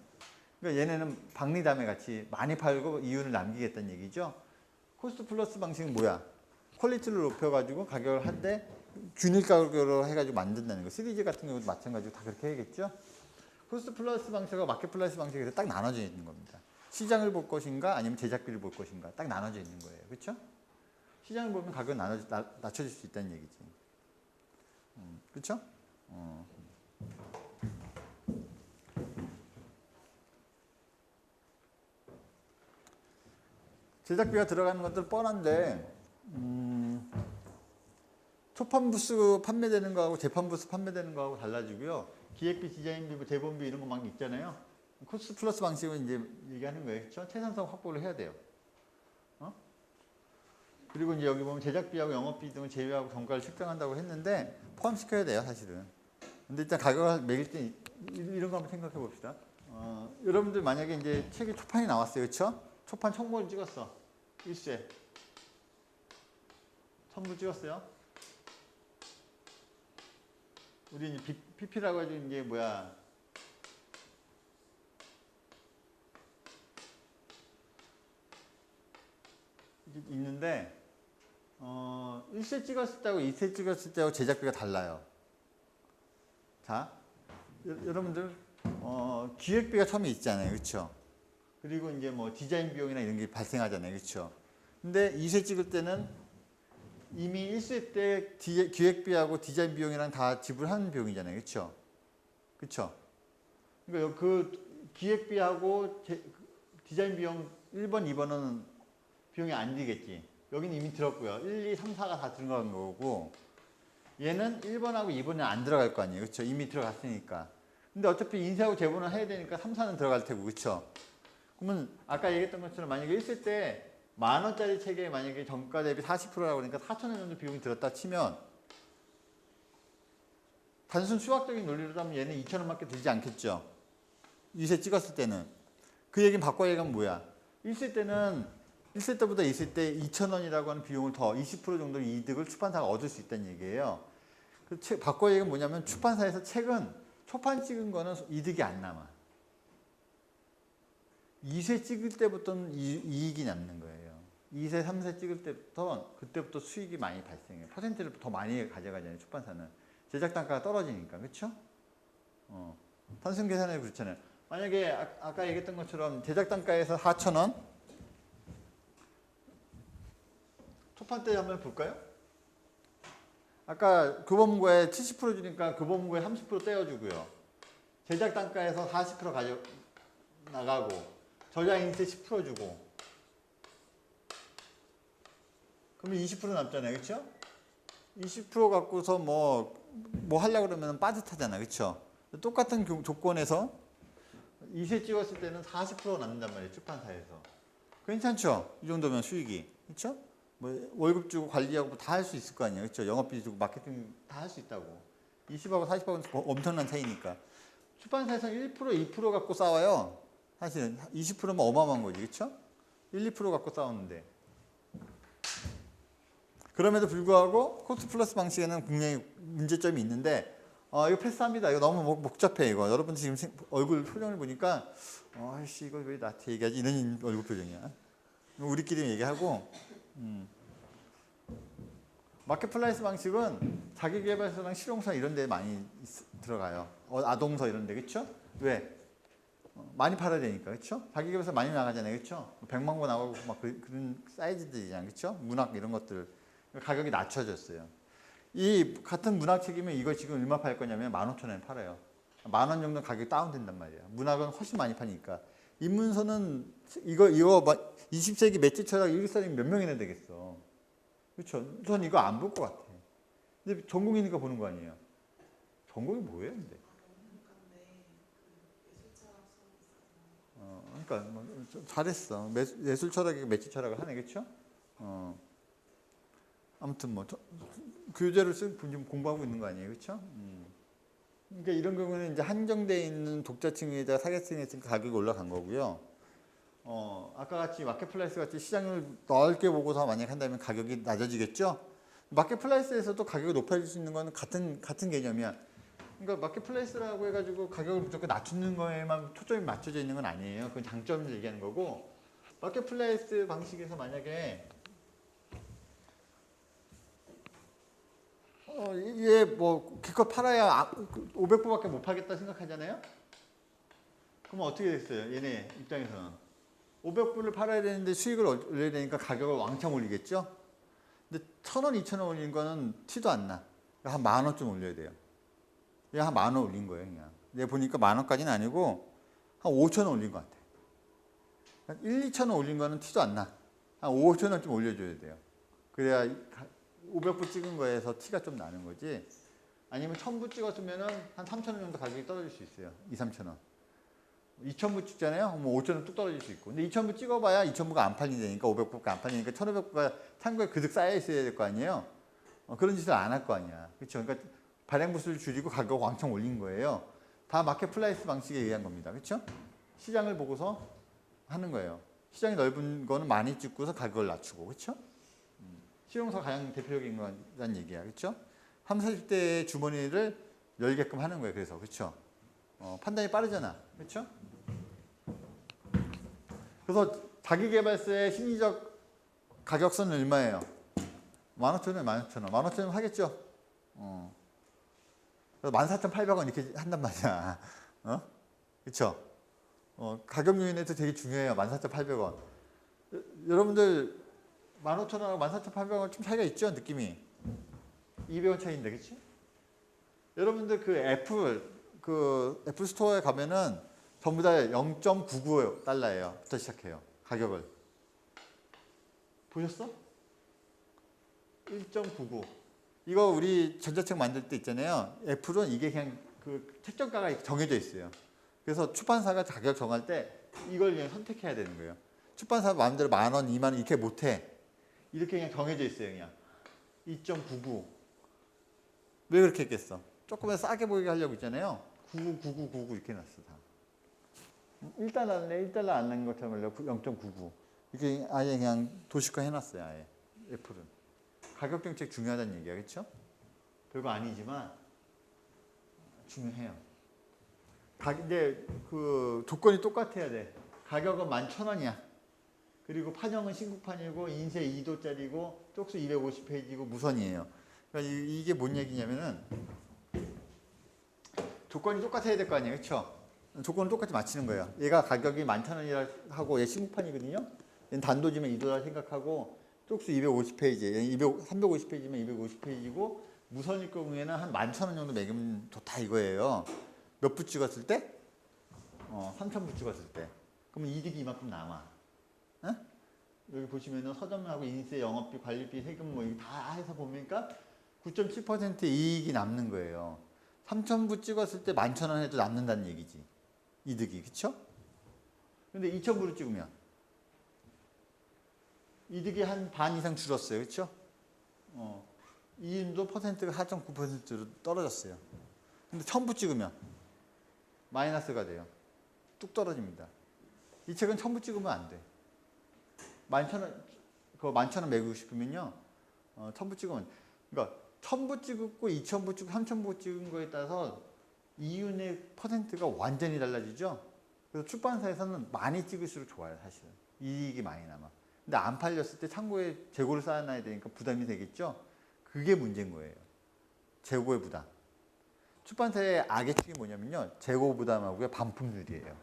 그러니까 얘네는 박리담회 같이 많이 팔고 이윤을 남기겠다는 얘기죠. 코스트 플러스 방식은 뭐야? 퀄리티를 높여가지고 가격을 한데 균일 가격으로 해가지고 만든다는 거. 시리즈 같은 경우도 마찬가지로 다 그렇게 해야겠죠. 코스트 플러스 방식과 마켓 플러스 방식이 딱 나눠져 있는 겁니다. 시장을 볼 것인가 아니면 제작비를 볼 것인가 딱 나눠져 있는 거예요. 그렇죠? 시장을 보면 가격은 낮춰질 수 있다는 얘기지. 그렇죠? 제작비가 들어가는 것들 뻔한데 초판 부스 판매되는 거하고 재판 부스 판매되는 거하고 달라지고요. 기획비, 디자인비, 대본비 이런 거 막 있잖아요. 코스트 플러스 방식은 이제 얘기하는 거예요. 그렇죠? 최선성 확보를 해야 돼요. 그리고 이제 여기 보면 제작비하고 영업비 등을 제외하고 정가를 책정한다고 했는데 포함시켜야 돼요, 사실은. 근데 일단 가격을 매길 때 이런 거 한번 생각해 봅시다. 여러분들 만약에 이제 책에 초판이 나왔어요, 그렇죠? 초판 청구를 찍었어. 일세. 청구 찍었어요. 우리 이제 PP라고 해도 이제 뭐야. 있는데 1세 찍었을 때하고 2세 찍었을 때하고 제작비가 달라요. 자, 여러분들 기획비가 처음에 있잖아요. 그렇죠? 그리고 이제 뭐 디자인 비용이나 이런 게 발생하잖아요. 그렇죠? 근데 2세 찍을 때는 이미 1세 때 기획비하고 디자인 비용이랑 다 지불한 비용이잖아요. 그렇죠? 그렇죠? 그러니까 그 기획비하고 디자인 비용 1번, 2번은 비용이 안 들겠지. 여기는 이미 들었고요. 1, 2, 3, 4가 다 들어간 거고 얘는 1번하고 2번은 안 들어갈 거 아니에요. 그렇죠? 이미 들어갔으니까. 근데 어차피 인쇄하고 제본을 해야 되니까 3, 4는 들어갈 테고. 그렇죠? 그러면 아까 얘기했던 것처럼 만약에 1세 때 10,000원짜리 책에 만약에 정가 대비 40%라고 그러니까 4,000원 정도 비용이 들었다 치면 단순 수학적인 논리로 하면 얘는 2,000원밖에 들지 않겠죠. 2세 찍었을 때는. 그 얘기는 바꿔 얘기하면 뭐야? 1세 때는 1세 때보다 2세 때 2,000원이라고 하는 비용을 더 20% 정도 이득을 출판사가 얻을 수 있다는 얘기예요. 그 바꿔 얘기는 뭐냐면 출판사에서 책은 초판 찍은 거는 이득이 안 남아. 2세 찍을 때부터는 이익이 남는 거예요. 2세, 3세 찍을 때부터 그때부터 수익이 많이 발생해요. 퍼센트를 더 많이 가져가잖아요. 출판사는. 제작 단가가 떨어지니까. 그렇죠? 단순 계산에 그렇잖아요. 만약에 아까 얘기했던 것처럼 제작 단가에서 4,000원 초판 때 한번 볼까요? 아까 교보문고에 70% 주니까 교보문고에 30% 떼어주고요. 제작 단가에서 40% 가져 나가고 저자 인세 10% 주고 그러면 20% 남잖아요. 그렇죠? 20% 갖고서 뭐 하려고 그러면 빠듯하잖아. 그렇죠? 똑같은 조건에서 2세 찍었을 때는 40% 남는단 말이에요. 출판사에서. 괜찮죠? 이 정도면 수익이. 그렇죠? 뭐 월급 주고 관리하고 다 할 수 있을 거 아니에요. 그렇죠? 영업비 주고 마케팅 다 할 수 있다고. 20하고 40하고는 엄청난 차이니까. 출판사에서는 1%, 2% 갖고 싸워요. 사실은 20%면 어마어마한 거지. 그렇죠? 1, 2% 갖고 싸우는데. 그럼에도 불구하고 코스트 플러스 방식에는 굉장히 문제점이 있는데 이거 패스합니다. 이거 너무 복잡해. 이거 여러분 지금 얼굴 표정을 보니까 아이씨 이거 왜 나한테 얘기하지? 이런 얼굴 표정이야. 우리끼리 얘기하고 마켓플레이스 방식은 자기계발서랑 실용서 이런 데 많이 들어가요. 아동서 이런 데. 그렇죠? 왜? 많이 팔아야 되니까. 그렇죠? 자기계발서 많이 나가잖아요. 그렇죠? 100만 권 나가고 막 그런 사이즈들이잖아요. 그렇죠? 문학 이런 것들. 가격이 낮춰졌어요. 이 같은 문학책이면 이거 지금 얼마 팔 거냐면 15,000원에 팔아요. 10,000원 정도 가격이 다운된단 말이에요. 문학은 훨씬 많이 파니까. 입문서는 이거 20세기 매체 철학 읽을 사람이 몇 명이나 되겠어. 그렇죠? 전 이거 안 볼 것 같아. 근데 전공이니까 보는 거 아니에요. 전공이 뭐예요, 근데? 그러니까 뭐 잘했어. 예술 철학이 매체 철학을 하네, 그렇죠? 아무튼 뭐 교재를 지금 공부하고 있는 거 아니에요, 그렇죠? 그러니까 이런 경우는 이제 한정되어 있는 독자층에다 타겟층에 가격이 올라간 거고요. 아까 같이 마켓플레이스 같이 시장을 넓게 보고서 만약 한다면 가격이 낮아지겠죠? 마켓플레이스에서도 가격이 높아질 수 있는 건 같은 개념이야. 그러니까 마켓플레이스라고 해가지고 가격을 무조건 낮추는 거에만 초점이 맞춰져 있는 건 아니에요. 그건 장점을 얘기하는 거고, 마켓플레이스 방식에서 만약에 얘 뭐 기껏 팔아야 500부밖에 못 팔겠다 생각하잖아요. 그럼 어떻게 됐어요? 얘네 입장에서는 500부를 팔아야 되는데 수익을 올려야 되니까 가격을 왕창 올리겠죠. 근데 1,000원, 2,000원 올린 거는 티도 안 나. 한 10,000원쯤 올려야 돼요. 얘 한 10,000원 올린 거예요, 그냥. 얘 보니까 10,000원까지는 아니고 한 5,000원 올린 것 같아. 한 1, 2,000원 올린 거는 티도 안 나. 한 5,000원쯤 올려줘야 돼요. 그래야 500부 찍은 거에서 티가 좀 나는 거지. 아니면 1,000부 찍었으면은 한 3,000원 정도 가격이 떨어질 수 있어요. 2, 3,000원. 2,000부 찍잖아요. 뭐 5,000원 뚝 떨어질 수 있고. 근데 2,000부 찍어봐야 2,000부가 안 팔리니까 500부가 안 팔리니까 1,500부가 창고에 그득 쌓여 있어야 될 거 아니에요. 그런 짓을 안 할 거 아니야. 그렇죠? 그러니까 발행 부수를 줄이고 가격을 왕창 올린 거예요. 다 마켓플레이스 방식에 의한 겁니다. 그렇죠? 시장을 보고서 하는 거예요. 시장이 넓은 거는 많이 찍고서 가격을 낮추고. 그렇죠? 실용서 가장 대표적인 거란 얘기야. 그렇죠? 30, 40대의 주머니를 열게끔 하는 거예요. 그래서. 그렇죠? 판단이 빠르잖아. 그렇죠? 그래서 자기계발서의 심리적 가격선은 얼마예요? 15,000원, 15,000원. 15,000원 하겠죠? 그래서 14,800원 이렇게 한단 말이야. 그렇죠? 가격 요인에도 되게 중요해요. 14,800원. 여러분들 15,000원하고 14,800원 좀 차이가 있죠? 느낌이. 200원 차이인데, 그치? 여러분들 그 애플 스토어에 가면은 전부 다 0.99달러예요. 부터 시작해요. 가격을. 보셨어? 1.99. 이거 우리 전자책 만들 때 있잖아요. 애플은 이게 그냥 그 책정가가 정해져 있어요. 그래서 출판사가 가격 정할 때 이걸 그냥 선택해야 되는 거예요. 출판사 마음대로 10,000원, 20,000원 이렇게 못해. 이렇게 그냥 정해져 있어요. 그냥 2.99. 왜 그렇게 했겠어? 조금만 싸게 보이게 하려고 있잖아요. 999999 이렇게 놨어 다. 1달러네 1달러 안 낸 것처럼 0.99. 이렇게 아예 그냥 도식화 해놨어요. 아예 애플은. 가격 정책 중요하다는 얘기야, 그렇죠? 별거 아니지만 중요해요. 근데 그 조건이 똑같아야 돼. 가격은 11,000원이야. 그리고 판형은 신국판이고 인쇄 2도짜리고 쪽수 250페이지고 무선이에요. 그러니까 이게 뭔 얘기냐면은 조건이 똑같아야 될 거 아니에요, 그렇죠? 조건을 똑같이 맞추는 거예요. 얘가 가격이 11,000원이라 하고 얘 신국판이거든요. 얘는 단도지면 2도라 생각하고 쪽수 250페이지, 얘는 350페이지면 250페이지고 무선일 경우에는 한 11,000원 정도 매기면 좋다 이거예요. 몇 부 찍었을 때? 3,000부 찍었을 때. 그러면 이득이 이만큼 남아. 어? 여기 보시면은 서점하고 인쇄, 영업비, 관리비, 세금 뭐 이거 다 해서 보니까 9.7% 이익이 남는 거예요. 3,000부 찍었을 때 11,000원 해도 남는다는 얘기지. 이득이, 그쵸? 근데 2,000부를 찍으면 이득이 한 반 이상 줄었어요. 그쵸? 이윤도 퍼센트가 4.9%로 떨어졌어요. 근데 1,000부 찍으면 마이너스가 돼요. 뚝 떨어집니다. 이 책은 1,000부 찍으면 안 돼. 11,000원, 그거 11,000원 매기고 싶으면요. 1,000부 찍으면, 그러니까 1,000부 찍고 2,000부 찍고 3,000부 찍은 거에 따라서 이윤의 퍼센트가 완전히 달라지죠. 그래서 출판사에서는 많이 찍을수록 좋아요, 사실은. 이익이 많이 남아. 근데 안 팔렸을 때 창고에 재고를 쌓아놔야 되니까 부담이 되겠죠. 그게 문제인 거예요. 재고의 부담. 출판사의 악의 축이 뭐냐면요. 재고 부담하고요. 반품률이에요.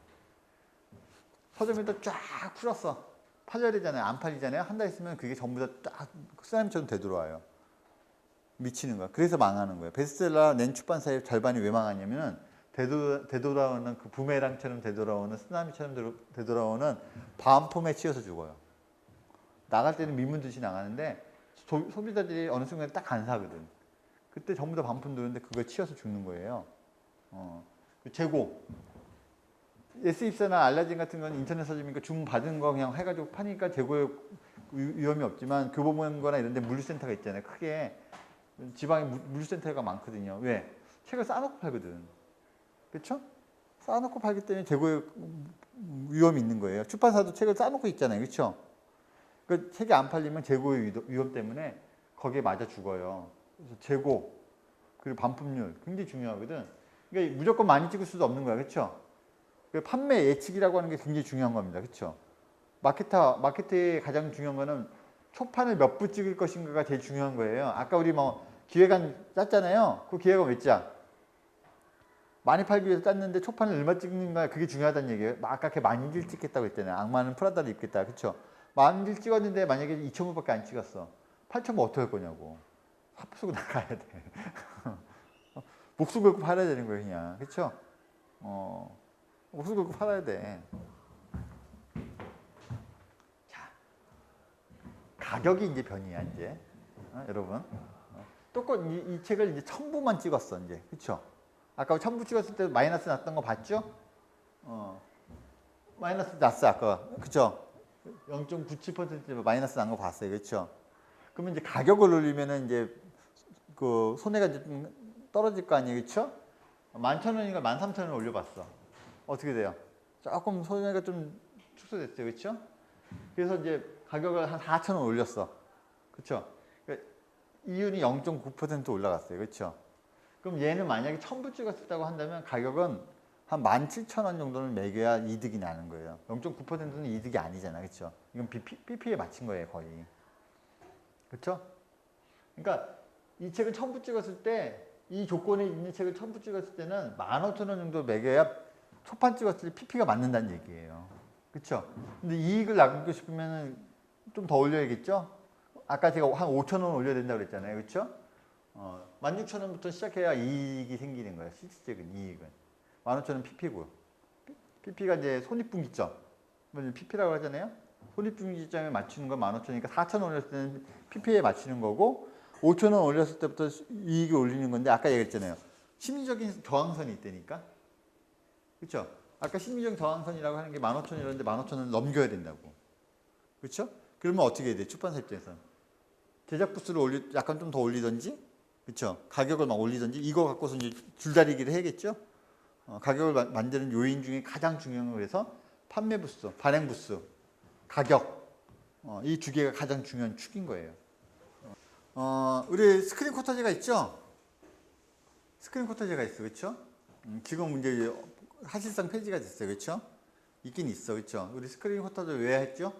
서점에다 쫙 풀었어. 팔려야 되잖아요. 안 팔리잖아요. 한 달 있으면 그게 전부 다 딱 쓰나미처럼 되돌아와요. 미치는 거야. 그래서 망하는 거예요. 베스트셀러 낸 출판사의 절반이 왜 망하냐면은 되돌아오는 그 부메랑처럼 되돌아오는 쓰나미처럼 되돌아오는 반폼에 치여서 죽어요. 나갈 때는 미문듯이 나가는데 소비자들이 어느 순간에 딱 간사하거든. 그때 전부 다 반품 도는데 그걸 치여서 죽는 거예요. 재고. S24나 알라딘 같은 건 인터넷 서점이니까 주문 받은 거 그냥 해가지고 파니까 재고에 위험이 없지만 교보문고나 이런 데 물류센터가 있잖아요. 크게 지방에 물류센터가 많거든요. 왜? 책을 쌓아놓고 팔거든. 그렇죠? 쌓아놓고 팔기 때문에 재고에 위험이 있는 거예요. 출판사도 책을 쌓아놓고 있잖아요. 그렇죠? 그 책이 안 팔리면 재고의 위험 때문에 거기에 맞아 죽어요. 그래서 재고 그리고 반품률 굉장히 중요하거든. 그러니까 무조건 많이 찍을 수도 없는 거야. 그렇죠? 판매 예측이라고 하는 게 굉장히 중요한 겁니다. 그렇죠? 마케터의 가장 중요한 거는 초판을 몇 부 찍을 것인가가 제일 중요한 거예요. 아까 우리 뭐 기획안 짰잖아요. 그 기획안 왜 짜? 많이 팔기 위해서 짰는데 초판을 얼마 찍는가 그게 중요하다는 얘기예요. 아까 걔 만질 찍겠다고 했잖아요. 악마는 프라다를 입겠다. 그렇죠? 만질 찍었는데 만약에 2,000부밖에 안 찍었어. 8,000부 어떻게 할 거냐고. 사표 쓰고 나가야 돼. 목숨 걸고 팔아야 되는 거예요. 그냥. 그렇죠? 목숨 걸고 팔아야 돼. 자, 가격이 이제 변이야 이제. 여러분. 이 책을 이제 1,000부만 찍었어 이제. 그렇죠? 아까 1,000부 찍었을 때 마이너스 났던 거 봤죠? 마이너스 났어 아까. 그렇죠? 0.97% 마이너스 난 거 봤어요. 그렇죠? 그러면 이제 가격을 올리면은 이제 그 손해가 이제 좀 떨어질 거 아니에요. 그렇죠? 11,000원인가 13,000원 올려봤어. 어떻게 돼요? 조금 손해가 좀 축소됐어요. 그렇죠? 그래서 이제 가격을 한 4,000원 올렸어. 그렇죠? 그러니까 이윤이 0.9% 올라갔어요. 그렇죠? 그럼 얘는 만약에 1,000부 찍었다고 한다면 가격은 한 17,000원 정도는 매겨야 이득이 나는 거예요. 0.9%는 이득이 아니잖아. 그렇죠? 이건 PP에 맞춘 거예요. 거의. 그렇죠? 그러니까 이 책을 1,000부 찍었을 때 이 조건에 있는 책을 1,000부 찍었을 때는 15,000원 정도 매겨야 초판 찍었을 때 PP가 맞는다는 얘기예요. 그렇죠? 근데 이익을 남기고 싶으면 좀 더 올려야겠죠? 아까 제가 한 5,000원 올려야 된다고 그랬잖아요. 그렇죠? 16,000원부터 시작해야 이익이 생기는 거예요. 실질적인 이익은. 15,000원 PP고요. PP가 이제 손익분기점. PP라고 하잖아요. 손익분기점에 맞추는 건 15,000원이니까 4,000원 올렸을 때는 PP에 맞추는 거고 5,000원 올렸을 때부터 이익을 올리는 건데 아까 얘기했잖아요. 심리적인 저항선이 있다니까. 그렇죠? 아까 심리적 저항선이라고 하는 게 15,000원이었는데 15,000원을 넘겨야 된다고. 그렇죠? 그러면 어떻게 해야 돼? 출판사 입장에서. 제작 부수를 약간 좀 더 올리든지 그렇죠? 가격을 막 올리든지 이거 갖고서 이제 줄다리기를 해야겠죠? 가격을 만드는 요인 중에 가장 중요한 거에서 판매 부수, 발행 부수, 가격 이 두 개가 가장 중요한 축인 거예요. 우리 스크린 쿼터제가 있죠? 스크린 쿼터제가 있어, 그렇죠? 지금 이제 사실상 폐지가 됐어요, 그렇죠? 있긴 있어, 그렇죠? 우리 스크린 쿼터제 왜 했죠?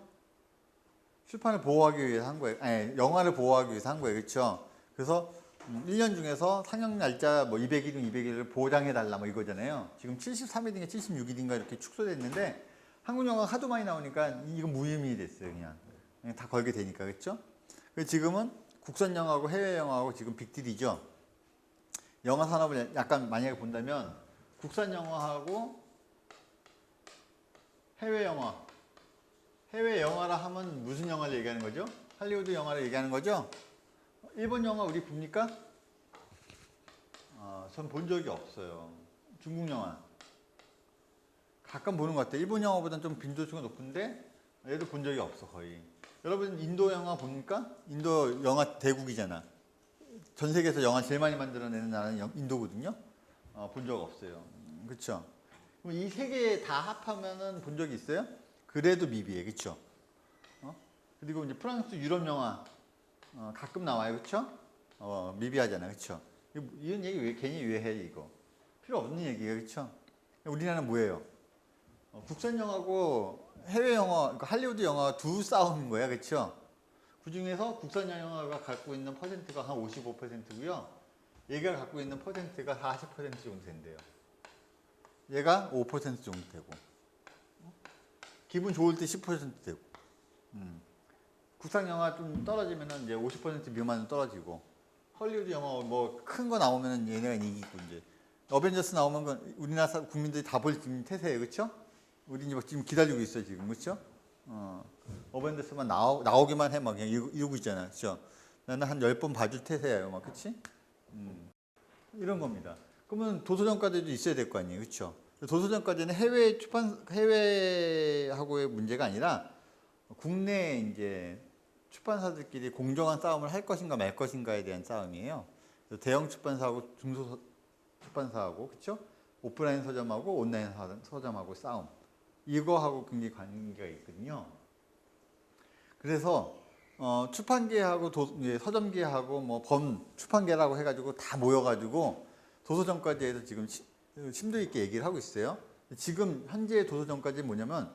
출판을 보호하기 위해서 한 거예요. 아니, 영화를 보호하기 위해서 한 거예요, 그렇죠? 그래서 1년 중에서 상영 날짜 뭐 200일이면 200일을 보장해달라 뭐 이거잖아요. 지금 73일인가 76일인가 이렇게 축소됐는데 한국 영화가 하도 많이 나오니까 이거 무의미 됐어요. 그냥 다 걸게 되니까. 그렇죠? 그래서 지금은 국산 영화하고 해외 영화하고 지금 빅딜이죠. 영화 산업을 약간 만약에 본다면 국산 영화하고 해외 영화라 하면 무슨 영화를 얘기하는 거죠? 할리우드 영화를 얘기하는 거죠? 일본 영화 우리 봅니까? 전 본 적이 없어요. 중국 영화 가끔 보는 것 같아요. 일본 영화보다는 좀 빈도수가 높은데 얘도 본 적이 없어 거의. 여러분 인도 영화 봅니까? 인도 영화 대국이잖아. 전 세계에서 영화 제일 많이 만들어내는 나라는 인도거든요. 본 적 없어요. 그렇죠? 그럼 이 세 개 다 합하면은 본 적이 있어요? 그래도 미비해, 그렇죠? 그리고 이제 프랑스, 유럽 영화 가끔 나와요, 그렇죠? 미비하잖아, 그렇죠? 이런 얘기 괜히 왜 해 이거? 필요 없는 얘기예요, 그렇죠? 우리나라는 뭐예요? 국산 영화고 해외 영화, 그러니까 할리우드 영화 두 싸우는 거야, 그렇죠? 그 중에서 국산 영화가 갖고 있는 퍼센트가 한 55%고요. 얘가 갖고 있는 퍼센트가 40% 정도 된대요. 얘가 5% 정도 되고, 기분 좋을 때 10% 되고, 국산 영화 좀 떨어지면은 이제 50% 미만은 떨어지고, 헐리우드 영화 뭐 큰 거 나오면은 얘네가 이기고 이제 어벤져스 나오면 우리나라 국민들이 다 볼 태세예요, 그렇죠? 우리 이제 지금 기다리고 있어 지금, 그렇죠? 어벤져스만 나오기만 해 막 그냥 이러고 있잖아, 그렇죠? 나는 한 10번 봐줄 태세예요, 막, 그렇지? 이런 겁니다. 그러면 도서정가제도 있어야 될 거 아니에요, 그렇죠? 도서정가제는 해외하고의 문제가 아니라 국내 이제 출판사들끼리 공정한 싸움을 할 것인가 말 것인가에 대한 싸움이에요. 대형 출판사하고 중소 출판사하고, 그렇죠? 오프라인 서점하고 온라인 서점하고 싸움. 이거하고 굉장히 관계가 있거든요. 그래서 출판계하고 서점계하고 뭐 출판계라고 해가지고 다 모여가지고 도서정가제에서 지금 심도 있게 얘기를 하고 있어요. 지금 현재 도서정가제 뭐냐면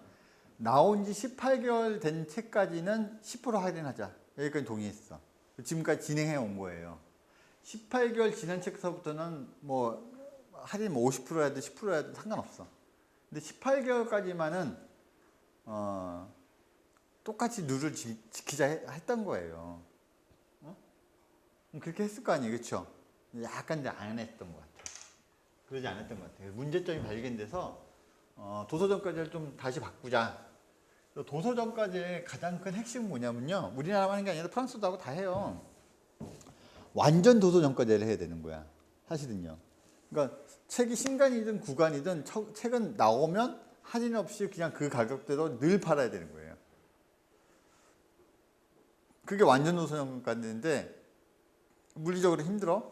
나온 지 18개월 된 책까지는 10% 할인하자. 여기까지 동의했어. 지금까지 진행해 온 거예요. 18개월 지난 책서부터는 뭐 할인 50%라든 10%라든 상관없어. 근데 18개월까지만은 똑같이 룰을 지키자 했던 거예요. 그렇게 했을 거 아니에요, 그렇죠? 약간 이제 안 했던 것 같아요. 그러지 않았던 것 같아요. 문제점이 발견돼서 도서정가제를 좀 다시 바꾸자. 도서정가제의 가장 큰 핵심은 뭐냐면요, 우리나라만 하는 게 아니라 프랑스도 하고 다 해요. 완전 도서정가제를 해야 되는 거야, 사실은요. 그러니까 책이 신간이든 구간이든 책은 나오면 할인 없이 그냥 그 가격대로 늘 팔아야 되는 거예요. 그게 완전 도서정가제인데 물리적으로 힘들어.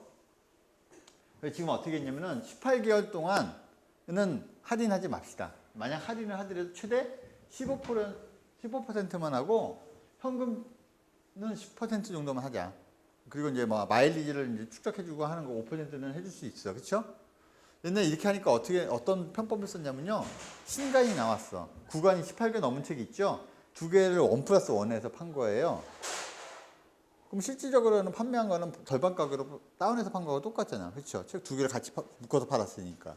지금 어떻게 했냐면은 18개월 동안은 할인하지 맙시다. 만약 할인을 하더라도 최대 15%만 하고 현금은 10% 정도만 하자. 그리고 이제 뭐 마일리지를 이제 축적해주고 하는 거 5%는 해줄 수 있어, 그렇죠? 옛날에 이렇게 하니까 어떤 편법을 썼냐면요, 신간이 나왔어. 구간이 18개 넘은 책이 있죠. 두 개를 1+1에서 판 거예요. 그럼 실질적으로는 판매한 거는 절반 가격으로 다운해서 판 거하고 똑같잖아, 그렇죠? 책 두 개를 같이 묶어서 팔았으니까.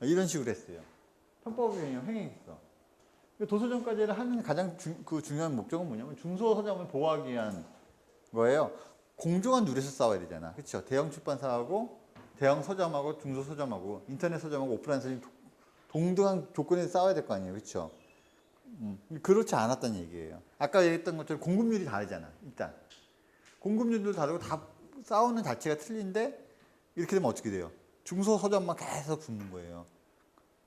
이런 식으로 했어요. 편법이 횡행했어. 도서정가제를 하는 가장 중요한 목적은 뭐냐면 중소서점을 보호하기 위한 거예요. 공정한 룰에서 싸워야 되잖아, 그렇죠? 대형 출판사하고 대형 서점하고 중소서점하고 인터넷 서점하고 오프라인 서점이 동등한 조건에서 싸워야 될 거 아니에요, 그렇죠? 그렇지 않았다는 얘기예요. 아까 얘기했던 것처럼 공급률이 다르잖아. 일단 공급률도 다르고 다 싸우는 자체가 틀린데 이렇게 되면 어떻게 돼요? 중소서점만 계속 죽는 거예요.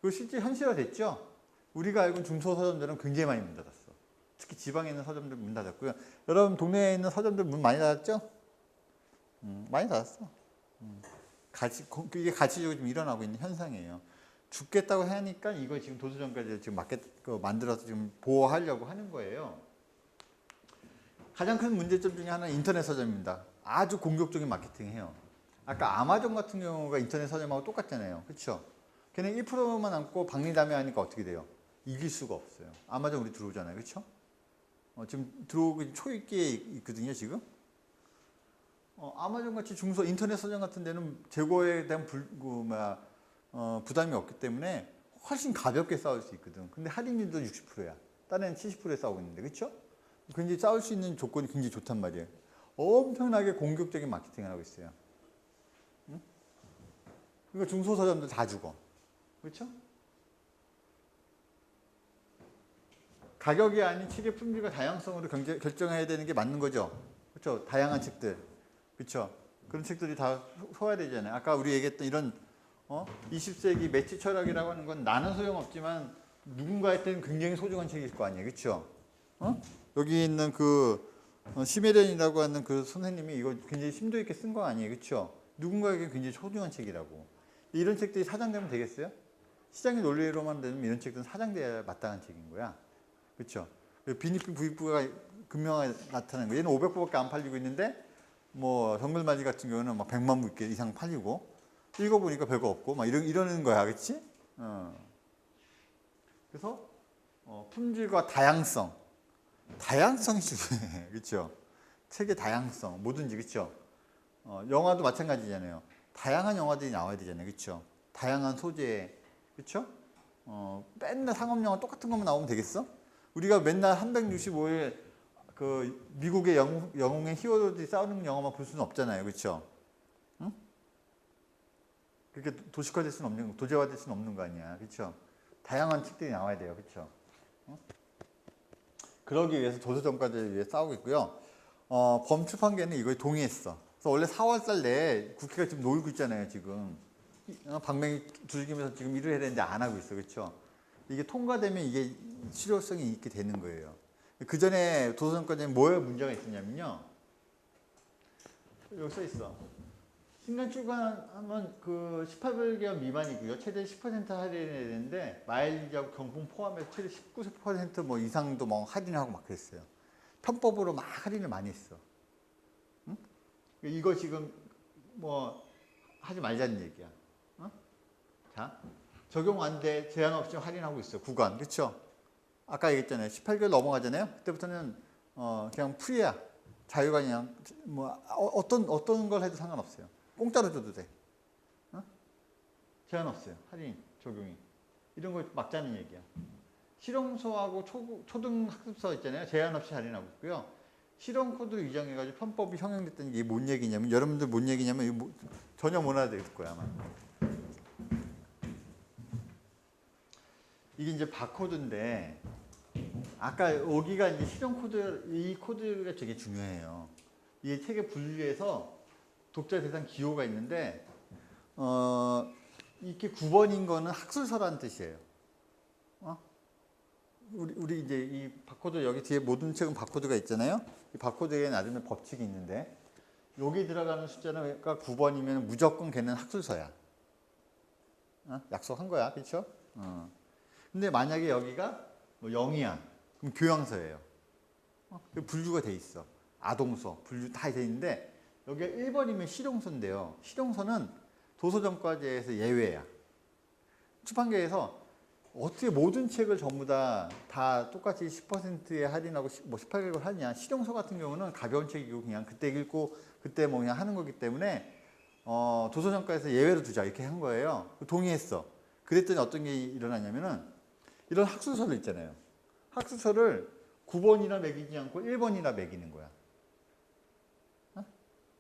그리고 실제 현실화 됐죠? 우리가 알고 있는 중소서점들은 굉장히 많이 문 닫았어. 특히 지방에 있는 서점들 문 닫았고요. 여러분 동네에 있는 서점들 문 많이 닫았죠? 많이 닫았어. 이게 가치적으로 좀 일어나고 있는 현상이에요. 죽겠다고 하니까 이거 지금 도서정가제 지금 만들어서 지금 보호하려고 하는 거예요. 가장 큰 문제점 중에 하나는 인터넷 서점입니다. 아주 공격적인 마케팅해요. 아까 아마존 같은 경우가 인터넷 서점하고 똑같잖아요, 그렇죠? 걔네 1%만 남고 박리담회 하니까 어떻게 돼요? 이길 수가 없어요. 아마존 우리 들어오잖아요, 그렇죠? 지금 들어오기 초입기에 있거든요, 지금. 아마존 같이 중소 인터넷 서점 같은 데는 재고에 대한 부담이 없기 때문에 훨씬 가볍게 싸울 수 있거든. 근데 할인율도 60%야. 다른 70%에 싸우고 있는데, 그렇죠? 굉장히 싸울 수 있는 조건이 굉장히 좋단 말이에요. 엄청나게 공격적인 마케팅을 하고 있어요. 응? 그러니까 중소서점들 다 죽어. 그렇죠? 가격이 아닌 책의 품질과 다양성으로 결정해야 되는 게 맞는 거죠. 그렇죠? 다양한 책들. 그렇죠? 그런 책들이 다 소화되잖아요. 아까 우리 얘기했던 이런 20세기 매치 철학이라고 하는 건 나는 소용없지만 누군가한테는 굉장히 소중한 책일 거 아니에요. 그렇죠? 여기 있는 그 시메렌이라고 하는 그 선생님이 이거 굉장히 심도 있게 쓴 거 아니에요. 그렇죠? 누군가에게 굉장히 소중한 책이라고. 이런 책들이 사장되면 되겠어요? 시장의 논리로만 되면 이런 책들은 사장돼야 마땅한 책인 거야. 그렇죠? 빈익빈 부익부가 금명하게 나타나는 거예요. 얘는 500부밖에 안 팔리고 있는데 뭐 정글맞이 같은 경우는 막 100만 부 이상 팔리고 읽어보니까 별거 없고 막 이러는 거야, 그렇지? 그래서 품질과 다양성이 중요해, 그렇죠? 책의 다양성, 뭐든지, 그렇죠? 영화도 마찬가지잖아요. 다양한 영화들이 나와야 되잖아요, 그렇죠? 다양한 소재, 그렇죠? 맨날 상업 영화 똑같은 것만 나오면 되겠어? 우리가 맨날 365일 그 미국의 영웅의 히어로들이 싸우는 영화만 볼 수는 없잖아요, 그렇죠? 응? 그렇게 도식화될 수는 없는, 도제화될 수는 없는 거 아니야, 그렇죠? 다양한 책들이 나와야 돼요, 그렇죠? 그러기 위해서 도서정가제를 위해 싸우고 있고요. 범출판계는 이거에 동의했어. 그래서 원래 4월달 내에 국회가 지금 놀고 있잖아요, 지금. 방맹이 두들기면서 지금 일을 해야 되는데 안 하고 있어, 그렇죠? 이게 통과되면 이게 실효성이 있게 되는 거예요. 그 전에 도서정가제는 뭐에 문제가 있었냐면요. 여기 써 있어. 신간 출간하면 그 18개월 미만이고요. 최대 10% 할인해야 되는데 마일리지하고 경품 포함해서 최대 19% 뭐 이상도 뭐 할인하고 막 그랬어요. 편법으로 막 할인을 많이 했어. 응? 이거 지금 뭐 하지 말자는 얘기야. 어? 자, 적용 안 돼. 제한 없이 할인하고 있어. 구간. 그렇죠? 아까 얘기했잖아요. 18개월 넘어가잖아요. 그때부터는 그냥 프리야. 자유가 그냥 뭐 어떤 걸 해도 상관없어요. 공짜로 줘도 돼. 어? 제한 없어요. 할인 적용이. 이런 거 막자는 얘기야. 실용서하고 초등학습서 있잖아요. 제한 없이 할인하고 있고요. 실용 코드 위장해가지고 편법이 형용됐다는 게 뭔 얘기냐면, 여러분들 뭔 얘기냐면 이거 전혀 못 알아들 거야 아마. 이게 이제 바코드인데, 아까 여기가 이제 실용 코드, 이 코드가 되게 중요해요. 이 책에 분류해서 독자 대상 기호가 있는데, 이렇게 9번인 거는 학술서라는 뜻이에요. 우리 이제 이 바코드 여기 뒤에 모든 책은 바코드가 있잖아요. 이 바코드에 나름의 법칙이 있는데, 여기 들어가는 숫자는 9번이면 무조건 걔는 학술서야. 약속한 거야, 그렇죠? 근데 만약에 여기가 뭐 0이야, 그럼 교양서예요. 분류가 돼 있어. 아동서 분류 다 돼 있는데, 여기가 1번이면 실용서인데요. 실용서는 도서정가제에서 예외야. 출판계에서 어떻게 모든 책을 전부 다 똑같이 10%에 할인하고 뭐 18개월 하냐. 실용서 같은 경우는 가벼운 책이고 그냥 그때 읽고 그때 뭐 그냥 하는 거기 때문에 도서정가에서 예외로 두자 이렇게 한 거예요. 동의했어. 그랬더니 어떤 게 일어나냐면은 이런 학술서를 있잖아요. 학술서를 9번이나 매기지 않고 1번이나 매기는 거야.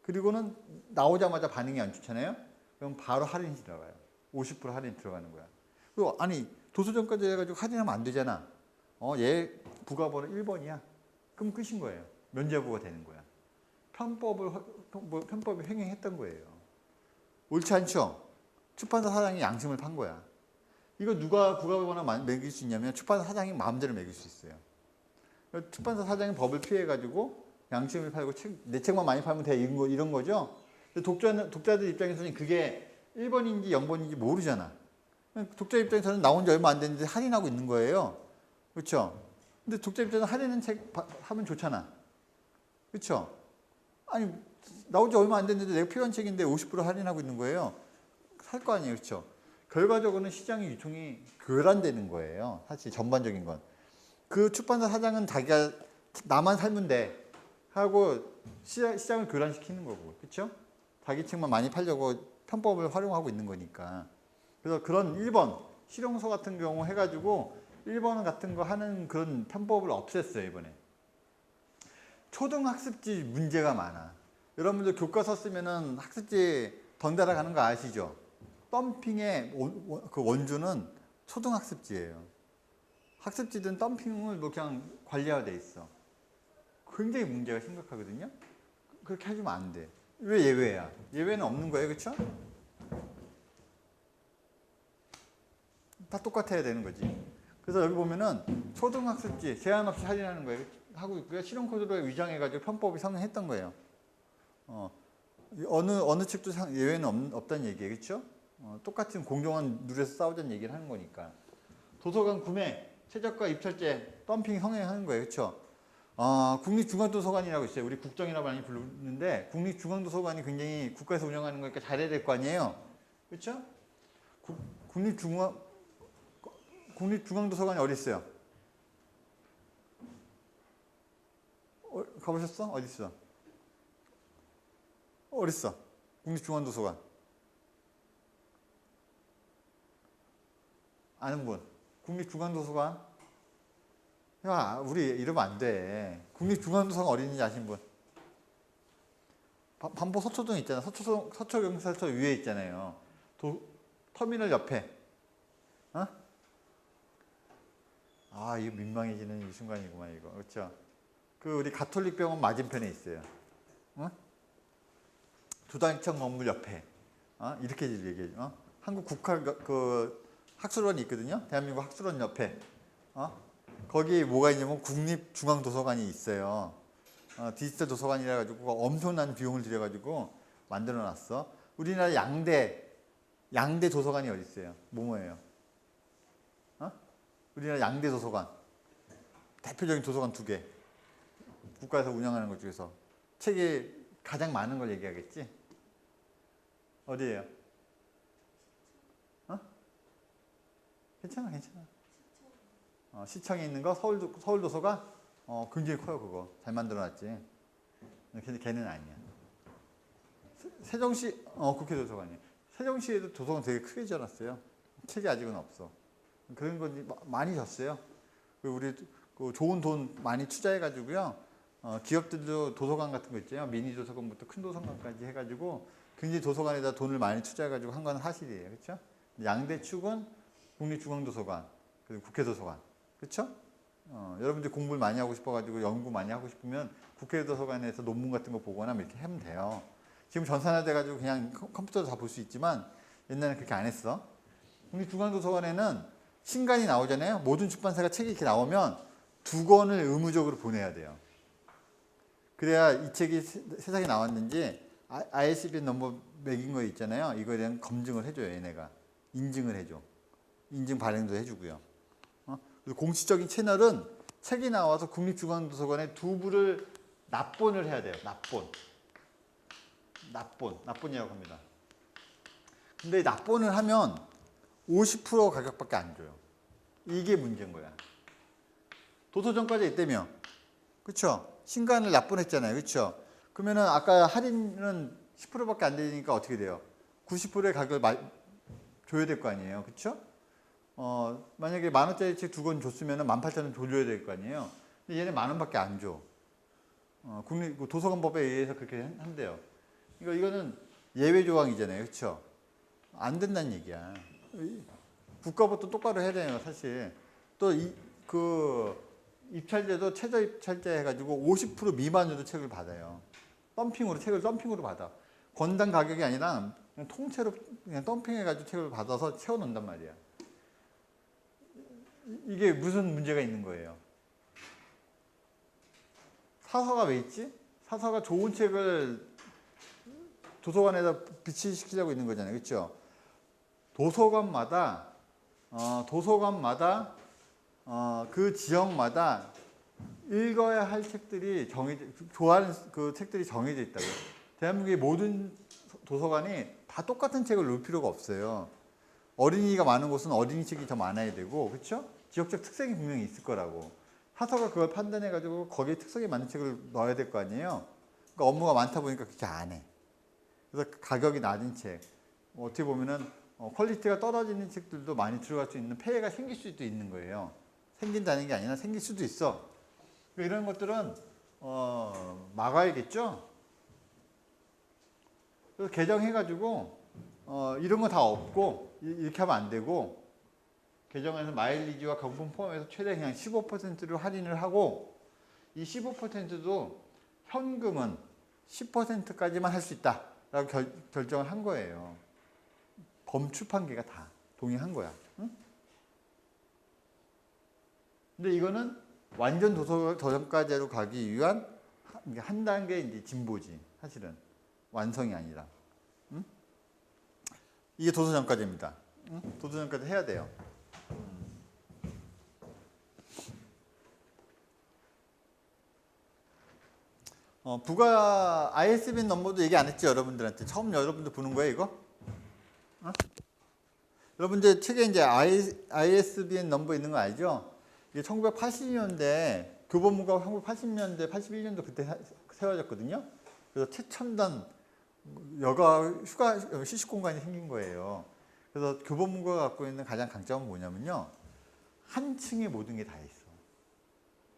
그리고는 나오자마자 반응이 안 좋잖아요. 그럼 바로 할인이 들어가요. 50% 할인 들어가는 거야. 그리고 아니 도서정가제 해가지고 할인하면 안 되잖아. 얘 부가번호 1번이야. 그럼 끝인 거예요. 면제부가 되는 거야. 편법을 횡행했던 거예요. 옳지 않죠? 출판사 사장이 양심을 판 거야. 이거 누가 부가번호 매길 수 있냐면 출판사 사장이 마음대로 매길 수 있어요. 출판사 사장이 법을 피해가지고 양심을 팔고 내 책만 많이 팔면 돼 이런 거죠. 독자들 입장에서는 그게 1번인지 0번인지 모르잖아. 독자 입장에서는 나온 지 얼마 안 됐는데 할인하고 있는 거예요. 그렇죠? 근데 독자 입장에서 할인은 책 하면 좋잖아. 그렇죠? 아니 나온 지 얼마 안 됐는데 내가 필요한 책인데 50% 할인하고 있는 거예요. 살 거 아니에요. 그렇죠? 결과적으로는 시장의 유통이 교란되는 거예요. 사실 전반적인 건. 그 출판사 사장은 자기가 나만 살면 돼 하고 시장을 교란시키는 거고. 그렇죠? 자기 책만 많이 팔려고 편법을 활용하고 있는 거니까. 그래서 그런 1번 실용서 같은 경우 해가지고 1번 같은 거 하는 그런 편법을 없앴어요 이번에. 초등학습지 문제가 많아. 여러분들 교과서 쓰면은 학습지 덩달아 가는 거 아시죠? 덤핑의 그 원주는 초등학습지예요. 학습지든 덤핑을 뭐 그냥 관리화되어 돼 있어. 굉장히 문제가 심각하거든요. 그렇게 해주면 안 돼. 왜 예외야? 예외는 없는 거예요, 그렇죠? 다 똑같아야 되는 거지. 그래서 여기 보면은 초등학습지 제한 없이 할인하는 거예요. 하고 있고요. 실용 코드로 위장해가지고 편법이 성행했던 거예요. 어느 책도 예외는 없다는 얘기예요, 그렇죠? 똑같은 공정한 룰에서 싸우자는 얘기를 하는 거니까. 도서관 구매, 최저가 입찰제, 덤핑 성행하는 거예요, 그렇죠? 국립중앙도서관이라고 있어요. 우리 국정이라고 많이 부르는데 국립중앙도서관이 굉장히 국가에서 운영하는 거니까 잘해야 될 거 아니에요, 그렇죠? 국립중앙도서관이 어디 있어요? 가보셨어? 어디 있어? 어디 있어? 국립중앙도서관. 아는 분? 국립중앙도서관? 야, 우리 이러면 안 돼. 국립중앙도서관 어디 있는지 아시는 분? 반포 서초동 있잖아. 서초경찰서 위에 있잖아요. 터미널 옆에. 어? 아, 이거 민망해지는 이 순간이구만 이거. 그렇죠? 그 우리 가톨릭 병원 맞은편에 있어요. 어? 두단청 건물 옆에. 이렇게 얘기해. 한국 국화 그 학술원이 있거든요. 대한민국 학술원 옆에. 거기 뭐가 있냐면 국립중앙도서관이 있어요. 디지털 도서관이라 가지고 엄청난 비용을 들여 가지고 만들어 놨어. 우리나라 양대 도서관이 어디 있어요? 뭐예요? 우리나라 양대 도서관. 대표적인 도서관 2개. 국가에서 운영하는 것 중에서 책이 가장 많은 걸 얘기하겠지? 어디예요? 괜찮아. 시청에 있는 거 서울도서관 굉장히 커요. 그거 잘 만들어놨지. 근데 걔는 아니야. 세종시 국회도서관이에요. 세종시에도 도서관 되게 크게 지어놨어요. 책이 아직은 없어. 그런 건 많이 졌어요. 우리 그 좋은 돈 많이 투자해가지고요. 기업들도 도서관 같은 거 있잖아요. 미니 도서관부터 큰 도서관까지 해가지고 굉장히 도서관에다 돈을 많이 투자해가지고 한 건 사실이에요. 그렇죠? 양대축은 국립중앙도서관 그리고 국회도서관. 그렇죠? 여러분들 공부를 많이 하고 싶어가지고 연구 많이 하고 싶으면 국회도서관에서 논문 같은 거 보거나 이렇게 하면 돼요. 지금 전산화돼가지고 그냥 컴퓨터로 다 볼 수 있지만 옛날에 그렇게 안 했어. 국립중앙도서관에는 신간이 나오잖아요. 모든 출판사가 책이 이렇게 나오면 2권을 의무적으로 보내야 돼요. 그래야 이 책이 세상에 나왔는지 ISBN 넘버 매긴 거 있잖아요. 이거에 대한 검증을 해줘요. 얘네가. 인증을 해줘. 인증 발행도 해주고요. 그리고 공식적인 채널은 책이 나와서 국립중앙도서관에 2부를 납본을 해야 돼요. 납본이라고 합니다. 근데 납본을 하면 50% 가격밖에 안 줘요. 이게 문제인 거야. 도서정가제 있다며. 그쵸? 신간을 납본했잖아요. 그쵸? 그러면은 아까 할인은 10%밖에 안 되니까 어떻게 돼요? 90%의 가격을 줘야 될 거 아니에요. 그쵸? 만약에 10,000원짜리 책 2권 줬으면 18,000원 돌려야 될 거 아니에요. 근데 얘는 10,000원밖에 안 줘. 도서관법에 의해서 그렇게 한대요. 그러니까 이거는 예외 조항이잖아요. 그쵸? 안 된다는 얘기야. 국가부터 똑바로 해야 돼요. 사실. 또 입찰제도 최저 입찰제 해가지고 50% 미만으로 책을 받아요. 책을 덤핑으로 받아. 권당 가격이 아니라 그냥 통째로 그냥 덤핑해가지고 책을 받아서 채워놓는단 말이야. 이게 무슨 문제가 있는 거예요? 사서가 왜 있지? 사서가 좋은 책을 도서관에다 비치시키려고 있는 거잖아요. 그렇죠? 도서관마다 그 지역마다 읽어야 할 책들이 좋아하는 그 책들이 정해져 있다고요. 대한민국의 모든 도서관이 다 똑같은 책을 놓을 필요가 없어요. 어린이가 많은 곳은 어린이 책이 더 많아야 되고, 그렇죠? 지역적 특색이 분명히 있을 거라고. 사서가 그걸 판단해가지고 거기에 특색에 맞는 책을 넣어야 될 거 아니에요. 그러니까 업무가 많다 보니까 그렇게 안 해. 그래서 가격이 낮은 책, 어떻게 보면은 퀄리티가 떨어지는 책들도 많이 들어갈 수 있는 폐해가 생길 수도 있는 거예요. 생긴다는 게 아니라 생길 수도 있어. 이런 것들은 막아야겠죠. 그래서 개정해가지고 이런 거 다 없고 이렇게 하면 안 되고, 개정해서 마일리지와 경품 포함해서 최대 그냥 15%를 할인을 하고, 이 15%도 현금은 10%까지만 할 수 있다라고 결정을 한 거예요. 범출판계가 다 동의한 거야. 응? 근데 이거는 완전 도서정가제로 가기 위한 한 단계 이제 진보지. 사실은 완성이 아니라. 응? 이게 도서정가제입니다. 응? 도서정가제 해야 돼요. 부가 ISBN 넘버도 얘기 안 했죠, 여러분들한테. 처음 여러분들 보는 거예요, 이거? 여러분들 책에 이제 ISBN 넘버 있는 거 알죠? 이게 1980년대, 교보문고가 1980년대, 81년도 그때 세워졌거든요. 그래서 최첨단 여가 휴식 공간이 생긴 거예요. 그래서 교보문고가 갖고 있는 가장 강점은 뭐냐면요. 한 층에 모든 게 다 있어.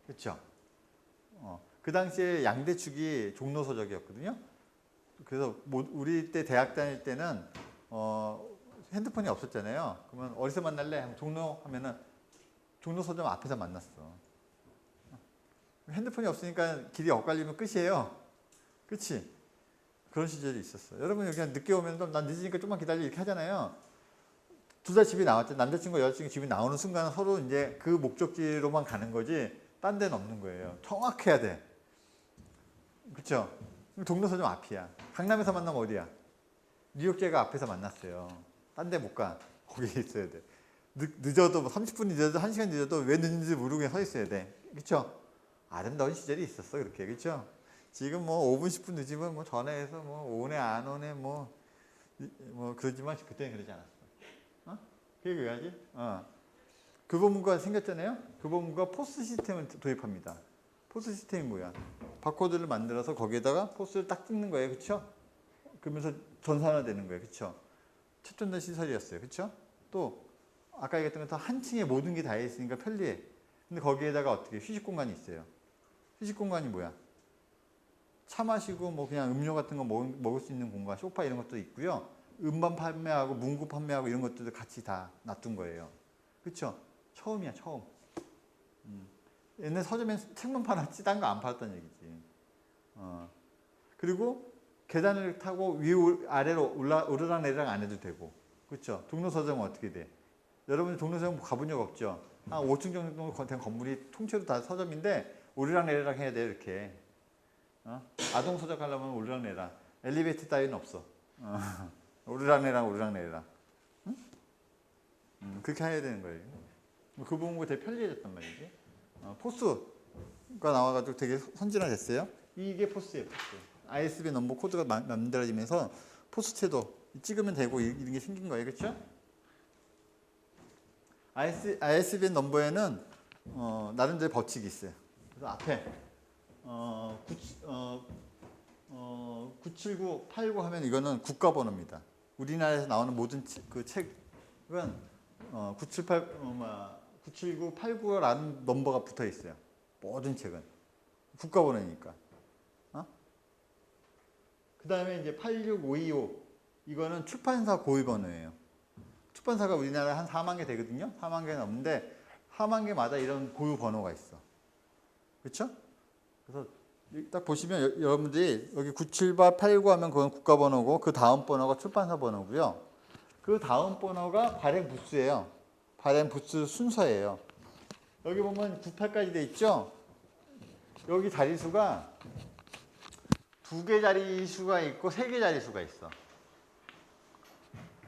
그렇죠? 그 당시에 양대축이 종로서적이었거든요. 그래서 우리 때 대학 다닐 때는 핸드폰이 없었잖아요. 그러면 어디서 만날래? 종로 하면은 종로 서점 앞에서 만났어. 핸드폰이 없으니까 길이 엇갈리면 끝이에요. 그치? 그런 시절이 있었어. 여러분 그냥 늦게 오면 난 늦으니까 좀만 기다려 이렇게 하잖아요. 둘 다 집이 나왔죠. 남자친구 여자친구 집이 나오는 순간 서로 이제 그 목적지로만 가는 거지 딴 데는 없는 거예요. 정확해야 돼. 그쵸? 동료 서점 앞이야. 강남에서 만나면 어디야? 뉴욕제가 앞에서 만났어요. 딴 데 못 가. 거기 있어야 돼. 늦어도 30분 늦어도 1시간 늦어도 왜 늦는지 모르고 그냥 서 있어야 돼. 그쵸? 아름다운 시절이 있었어. 그렇게. 그쵸? 지금 뭐 5분 10분 늦으면 뭐 전화해서 뭐 오네 안 오네 뭐 그러지만 그때는 그러지 않았어. 어? 그게 왜하지? 교보문고가 생겼잖아요. 교보문고가 포스 시스템을 도입합니다. 포스 시스템이 뭐야? 바코드를 만들어서 거기에다가 포스를 딱 찍는 거예요. 그쵸? 그러면서 전산화되는 거예요. 그쵸? 최첨단 시설이었어요. 그쵸? 또 아까 얘기했던 것처럼 한 층에 모든 게 다 있으니까 편리해. 근데 거기에다가 어떻게 휴식 공간이 있어요. 휴식 공간이 뭐야? 차 마시고 뭐 그냥 음료 같은 거 먹을 수 있는 공간, 소파 이런 것도 있고요. 음반 판매하고 문구 판매하고 이런 것들도 같이 다 놔둔 거예요. 그쵸? 처음이야, 처음. 옛날 서점엔 책만 팔았지 딴 거 안 팔았다는 얘기지. 그리고 계단을 타고 아래로 오르락내리락 안 해도 되고. 그렇죠? 동료서점은 어떻게 돼? 여러분이 동료서점 가본 적 없죠? 한 5층 정도 된 건물이 통째로 다 서점인데 오르락내리락 해야 돼 이렇게. 아동서적 하려면 오르락내리락. 엘리베이터 따위는 없어. 오르락내리락. 응? 그렇게 해야 되는 거예요. 그 부분이 되게 편리해졌단 말이지. 포스가 나와가지고 되게 선진화됐어요. 이게 포스예요. 포스. ISBN 넘버 코드가 만들어지면서 포스체도 찍으면 되고 이런 게 생긴 거예요. 그렇죠? ISBN 넘버에는 나름대로 법칙이 있어요. 그래서 앞에 97989 하면 이거는 국가번호입니다. 우리나라에서 나오는 모든 그 책은 97989라는 넘버가 붙어 있어요. 모든 책은 국가번호니까. 그 다음에 이제 86525 이거는 출판사 고유 번호예요. 출판사가 우리나라에 한 4만 개 되거든요. 4만 개 넘는데 4만 개마다 이런 고유 번호가 있어. 그렇죠? 그래서 딱 보시면 여러분들이 여기 97889 하면 그건 국가번호고 그 다음 번호가 출판사 번호고요. 그 다음 번호가 발행 부수예요. 발행 부수 순서예요. 여기 보면 98까지 돼 있죠? 여기 자리수가 2개 자리수가 있고 3개 자리수가 있어.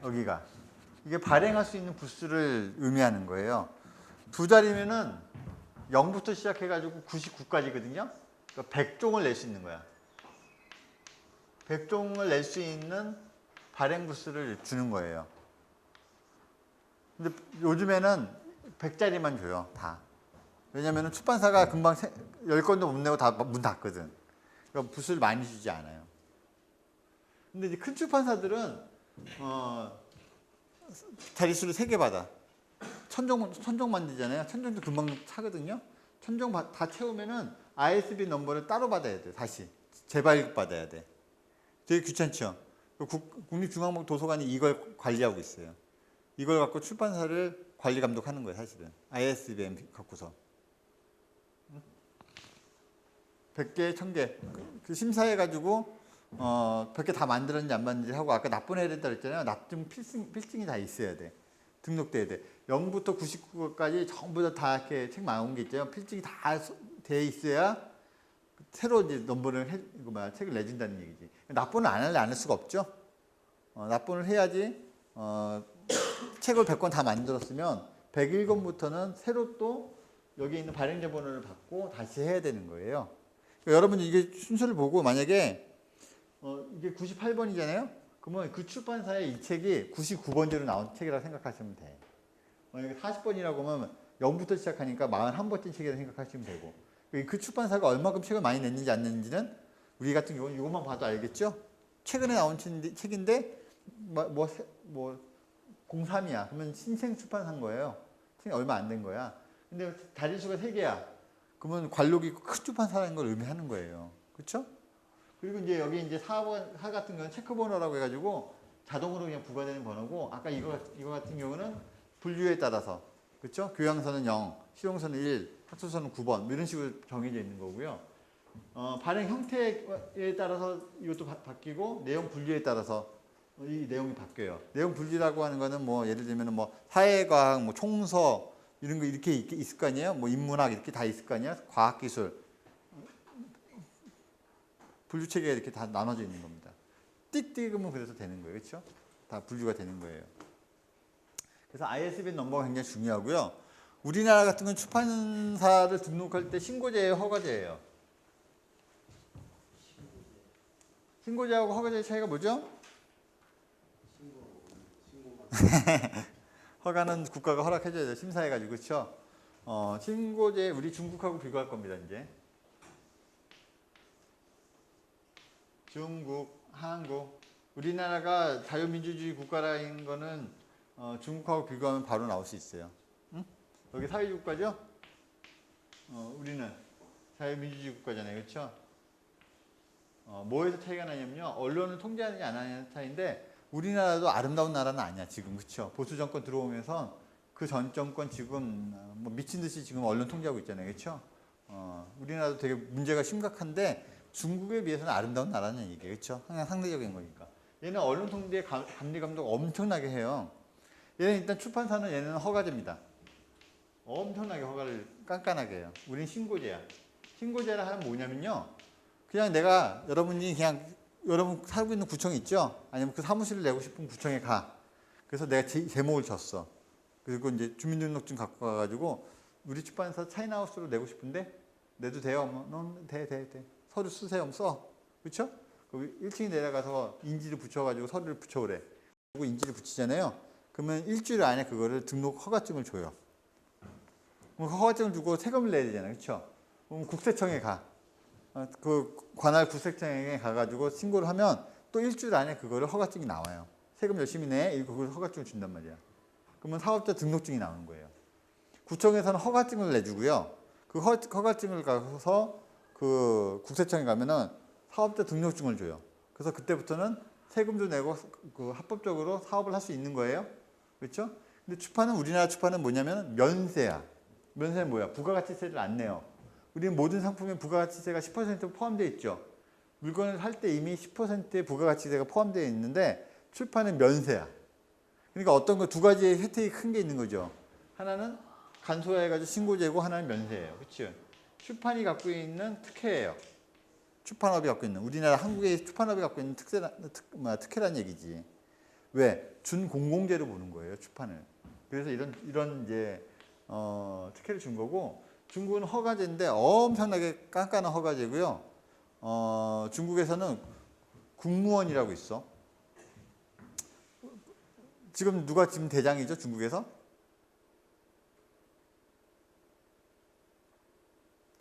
여기가. 이게 발행할 수 있는 부수를 의미하는 거예요. 2자리면은 0부터 시작해가지고 99까지거든요. 그러니까 100종을 낼 수 있는 거야. 100종을 낼 수 있는 발행 부수를 주는 거예요. 근데 요즘에는 100짜리만 줘요. 다. 왜냐면 출판사가 금방 10건도 못 내고 다 문 닫거든. 그러니까 부수를 많이 주지 않아요. 근데 이제 큰 출판사들은 자릿수를 3개 받아. 천종 만들잖아요. 천종도 금방 차거든요. 천종 다 채우면은 ISBN 넘버를 따로 받아야 돼. 다시 재발급 받아야 돼. 되게 귀찮죠. 국립중앙도서관이 이걸 관리하고 있어요. 이걸 갖고 출판사를 관리 감독하는 거예요. 사실은 ISBN 갖고서 100개, 1000개 그 심사해가지고 100개 다 만들었는지 안 만들었는지 하고 아까 납본해야 된다 그랬잖아요. 납품 필증이 다 있어야 돼. 등록돼야 돼. 0부터 99까지 전부 다 이렇게 책 나온 게 있잖아요. 필증이 다 돼 있어야 새로 이제 넘버를 책을 내준다는 얘기지. 납본을 안 할 수가 없죠. 납본을 해야지 책을 100권 다 만들었으면 101권부터는 새로 또 여기 있는 발행자 번호를 받고 다시 해야 되는 거예요. 그러니까 여러분이 이게 순서를 보고 만약에 이게 98번이잖아요. 그러면 그 출판사에 이 책이 99번째로 나온 책이라고 생각하시면 돼. 만약에 40번이라고 하면 0부터 시작하니까 41번째 책이라고 생각하시면 되고. 그 출판사가 얼마큼 책을 많이 냈는지 안 냈는지는 우리 같은 경우는 이것만 봐도 알겠죠? 최근에 나온 책인데 뭐 03이야. 그러면 신생 출판사인 거예요. 책이 얼마 안 된 거야. 근데 자리수가 3개야. 그러면 관록이 큰 출판사라는 걸 의미하는 거예요. 그렇죠? 그리고 이제 여기 이제 4 같은 경우는 체크번호라고 해가지고 자동으로 그냥 부과되는 번호고 아까 이거 같은 경우는 분류에 따라서 그렇죠? 교양서는 0, 실용서는 1, 학술서는 9번 뭐 이런 식으로 정해져 있는 거고요. 발행 형태에 따라서 이것도 바뀌고 내용 분류에 따라서 이 내용이 바뀌어요. 내용 분류라고 하는 거는 뭐 예를 들면 뭐 사회과학, 뭐 총서 이런 거 이렇게 있을 거 아니에요? 뭐 인문학 이렇게 다 있을 거 아니에요? 과학기술 분류 체계가 이렇게 다 나눠져 있는 겁니다. 띡 찍으면 그래서 되는 거예요, 그렇죠? 다 분류가 되는 거예요. 그래서 ISBN 넘버가 굉장히 중요하고요. 우리나라 같은 건 출판사를 등록할 때 신고제예요, 허가제예요? 신고제하고 허가제의 차이가 뭐죠? 허가는 국가가 허락해줘야 돼요. 심사해가지고 그렇죠? 신고제 우리 중국하고 비교할 겁니다. 이제 중국, 한국 우리나라가 자유민주주의 국가라는 거는 중국하고 비교하면 바로 나올 수 있어요. 응? 여기 사회주의국가죠? 우리는 자유민주주의 국가잖아요. 그렇죠? 뭐에서 차이가 나냐면요. 언론을 통제하느냐 안 하느냐의 차이인데 우리나라도 아름다운 나라는 아니야 지금 그렇죠? 보수 정권 들어오면서 그 전 정권 지금 뭐 미친 듯이 지금 언론 통제하고 있잖아요, 그렇죠? 우리나라도 되게 문제가 심각한데 중국에 비해서는 아름다운 나라는 이게 그렇죠? 항상 상대적인 거니까. 얘는 언론 통제 감리 감독 엄청나게 해요. 얘는 일단 출판사는 얘는 허가제입니다. 엄청나게 허가를 깐깐하게 해요. 우린 신고제야. 신고제라 하면 뭐냐면요. 그냥 내가 여러분이 그냥 여러분 살고 있는 구청이 있죠? 아니면 그 사무실을 내고 싶은 구청에 가. 그래서 내가 제목을 줬어. 그리고 이제 주민등록증 갖고 가가지고 우리 출판사 차이나우스로 내고 싶은데 내도 돼요? 넌 돼. 서류 쓰세요. 써. 그렇죠? 1층에 내려가서 인지를 붙여가지고 서류를 붙여오래. 그리고 인지를 붙이잖아요. 그러면 일주일 안에 그거를 등록 허가증을 줘요. 그럼 허가증을 주고 세금을 내야 되잖아요. 그렇죠? 그럼 국세청에 가. 그 관할 국세청에 가가지고 신고를 하면 또 일주일 안에 그거를 허가증이 나와요. 세금 열심히 내. 이거 그걸 허가증을 준단 말이야. 그러면 사업자 등록증이 나오는 거예요. 구청에서는 허가증을 내주고요. 그 허가증을 가서 그 국세청에 가면은 사업자 등록증을 줘요. 그래서 그때부터는 세금도 내고 그 합법적으로 사업을 할 수 있는 거예요. 그렇죠? 근데 출판은 우리나라 출판은 뭐냐면 면세야. 면세는 뭐야? 부가가치세를 안 내요. 우리는 모든 상품에 부가가치세가 10% 포함되어 있죠. 물건을 살 때 이미 10%의 부가가치세가 포함되어 있는데 출판은 면세야. 그러니까 어떤 거 두 가지의 혜택이 큰 게 있는 거죠. 하나는 간소화해가지고 신고제고 하나는 면세예요. 그렇죠? 출판이 갖고 있는 특혜예요. 출판업이 갖고 있는 우리나라 한국의 출판업이 갖고 있는 특혜란 얘기지. 왜? 준공공재로 보는 거예요. 출판을. 그래서 이런 이제 특혜를 준 거고 중국은 허가제인데 엄청나게 깐깐한 허가제고요. 중국에서는 국무원이라고 있어. 지금 누가 지금 대장이죠? 중국에서?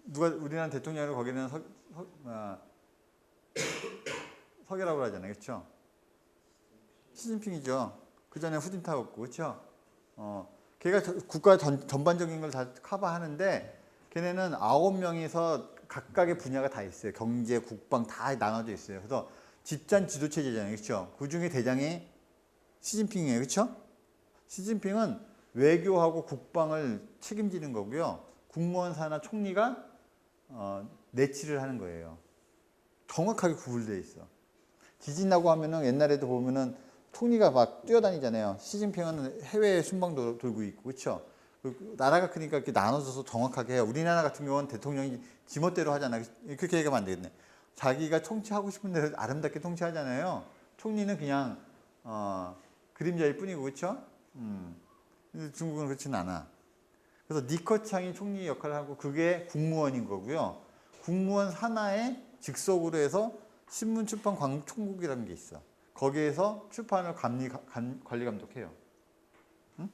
누가 우리나라 대통령을 거기는 서계라고 하잖아요. 그렇죠? 시진핑이죠. 그 전에 후진타오였고. 그렇죠? 걔가 국가 전반적인 걸 다 커버하는데 걔네는 9명이서 각각의 분야가 다 있어요. 경제, 국방 다 나눠져 있어요. 그래서 집단 지도체제잖아요. 그렇죠? 그중에 대장이 시진핑이에요. 그렇죠? 시진핑은 외교하고 국방을 책임지는 거고요. 국무원사나 총리가 내치를 하는 거예요. 정확하게 구분되어 있어. 지진 나고 하면은 옛날에도 보면은 총리가 막 뛰어다니잖아요. 시진핑은 해외에 순방 돌고 있고, 그렇죠? 나라가 크니까 이렇게 나눠져서 정확하게 해요. 우리나라 같은 경우는 대통령이 지멋대로 하잖아요. 그렇게 얘기하면 안 되겠네. 자기가 통치하고 싶은 대로 아름답게 통치하잖아요. 총리는 그냥 그림자일 뿐이고, 그렇죠? 근데 중국은 그렇지는 않아. 그래서 니커창이 총리 역할을 하고 그게 국무원인 거고요. 국무원 산하에 직속으로 해서 신문출판광총국이라는 게 있어. 거기에서 출판을 관리 감독해요. 응?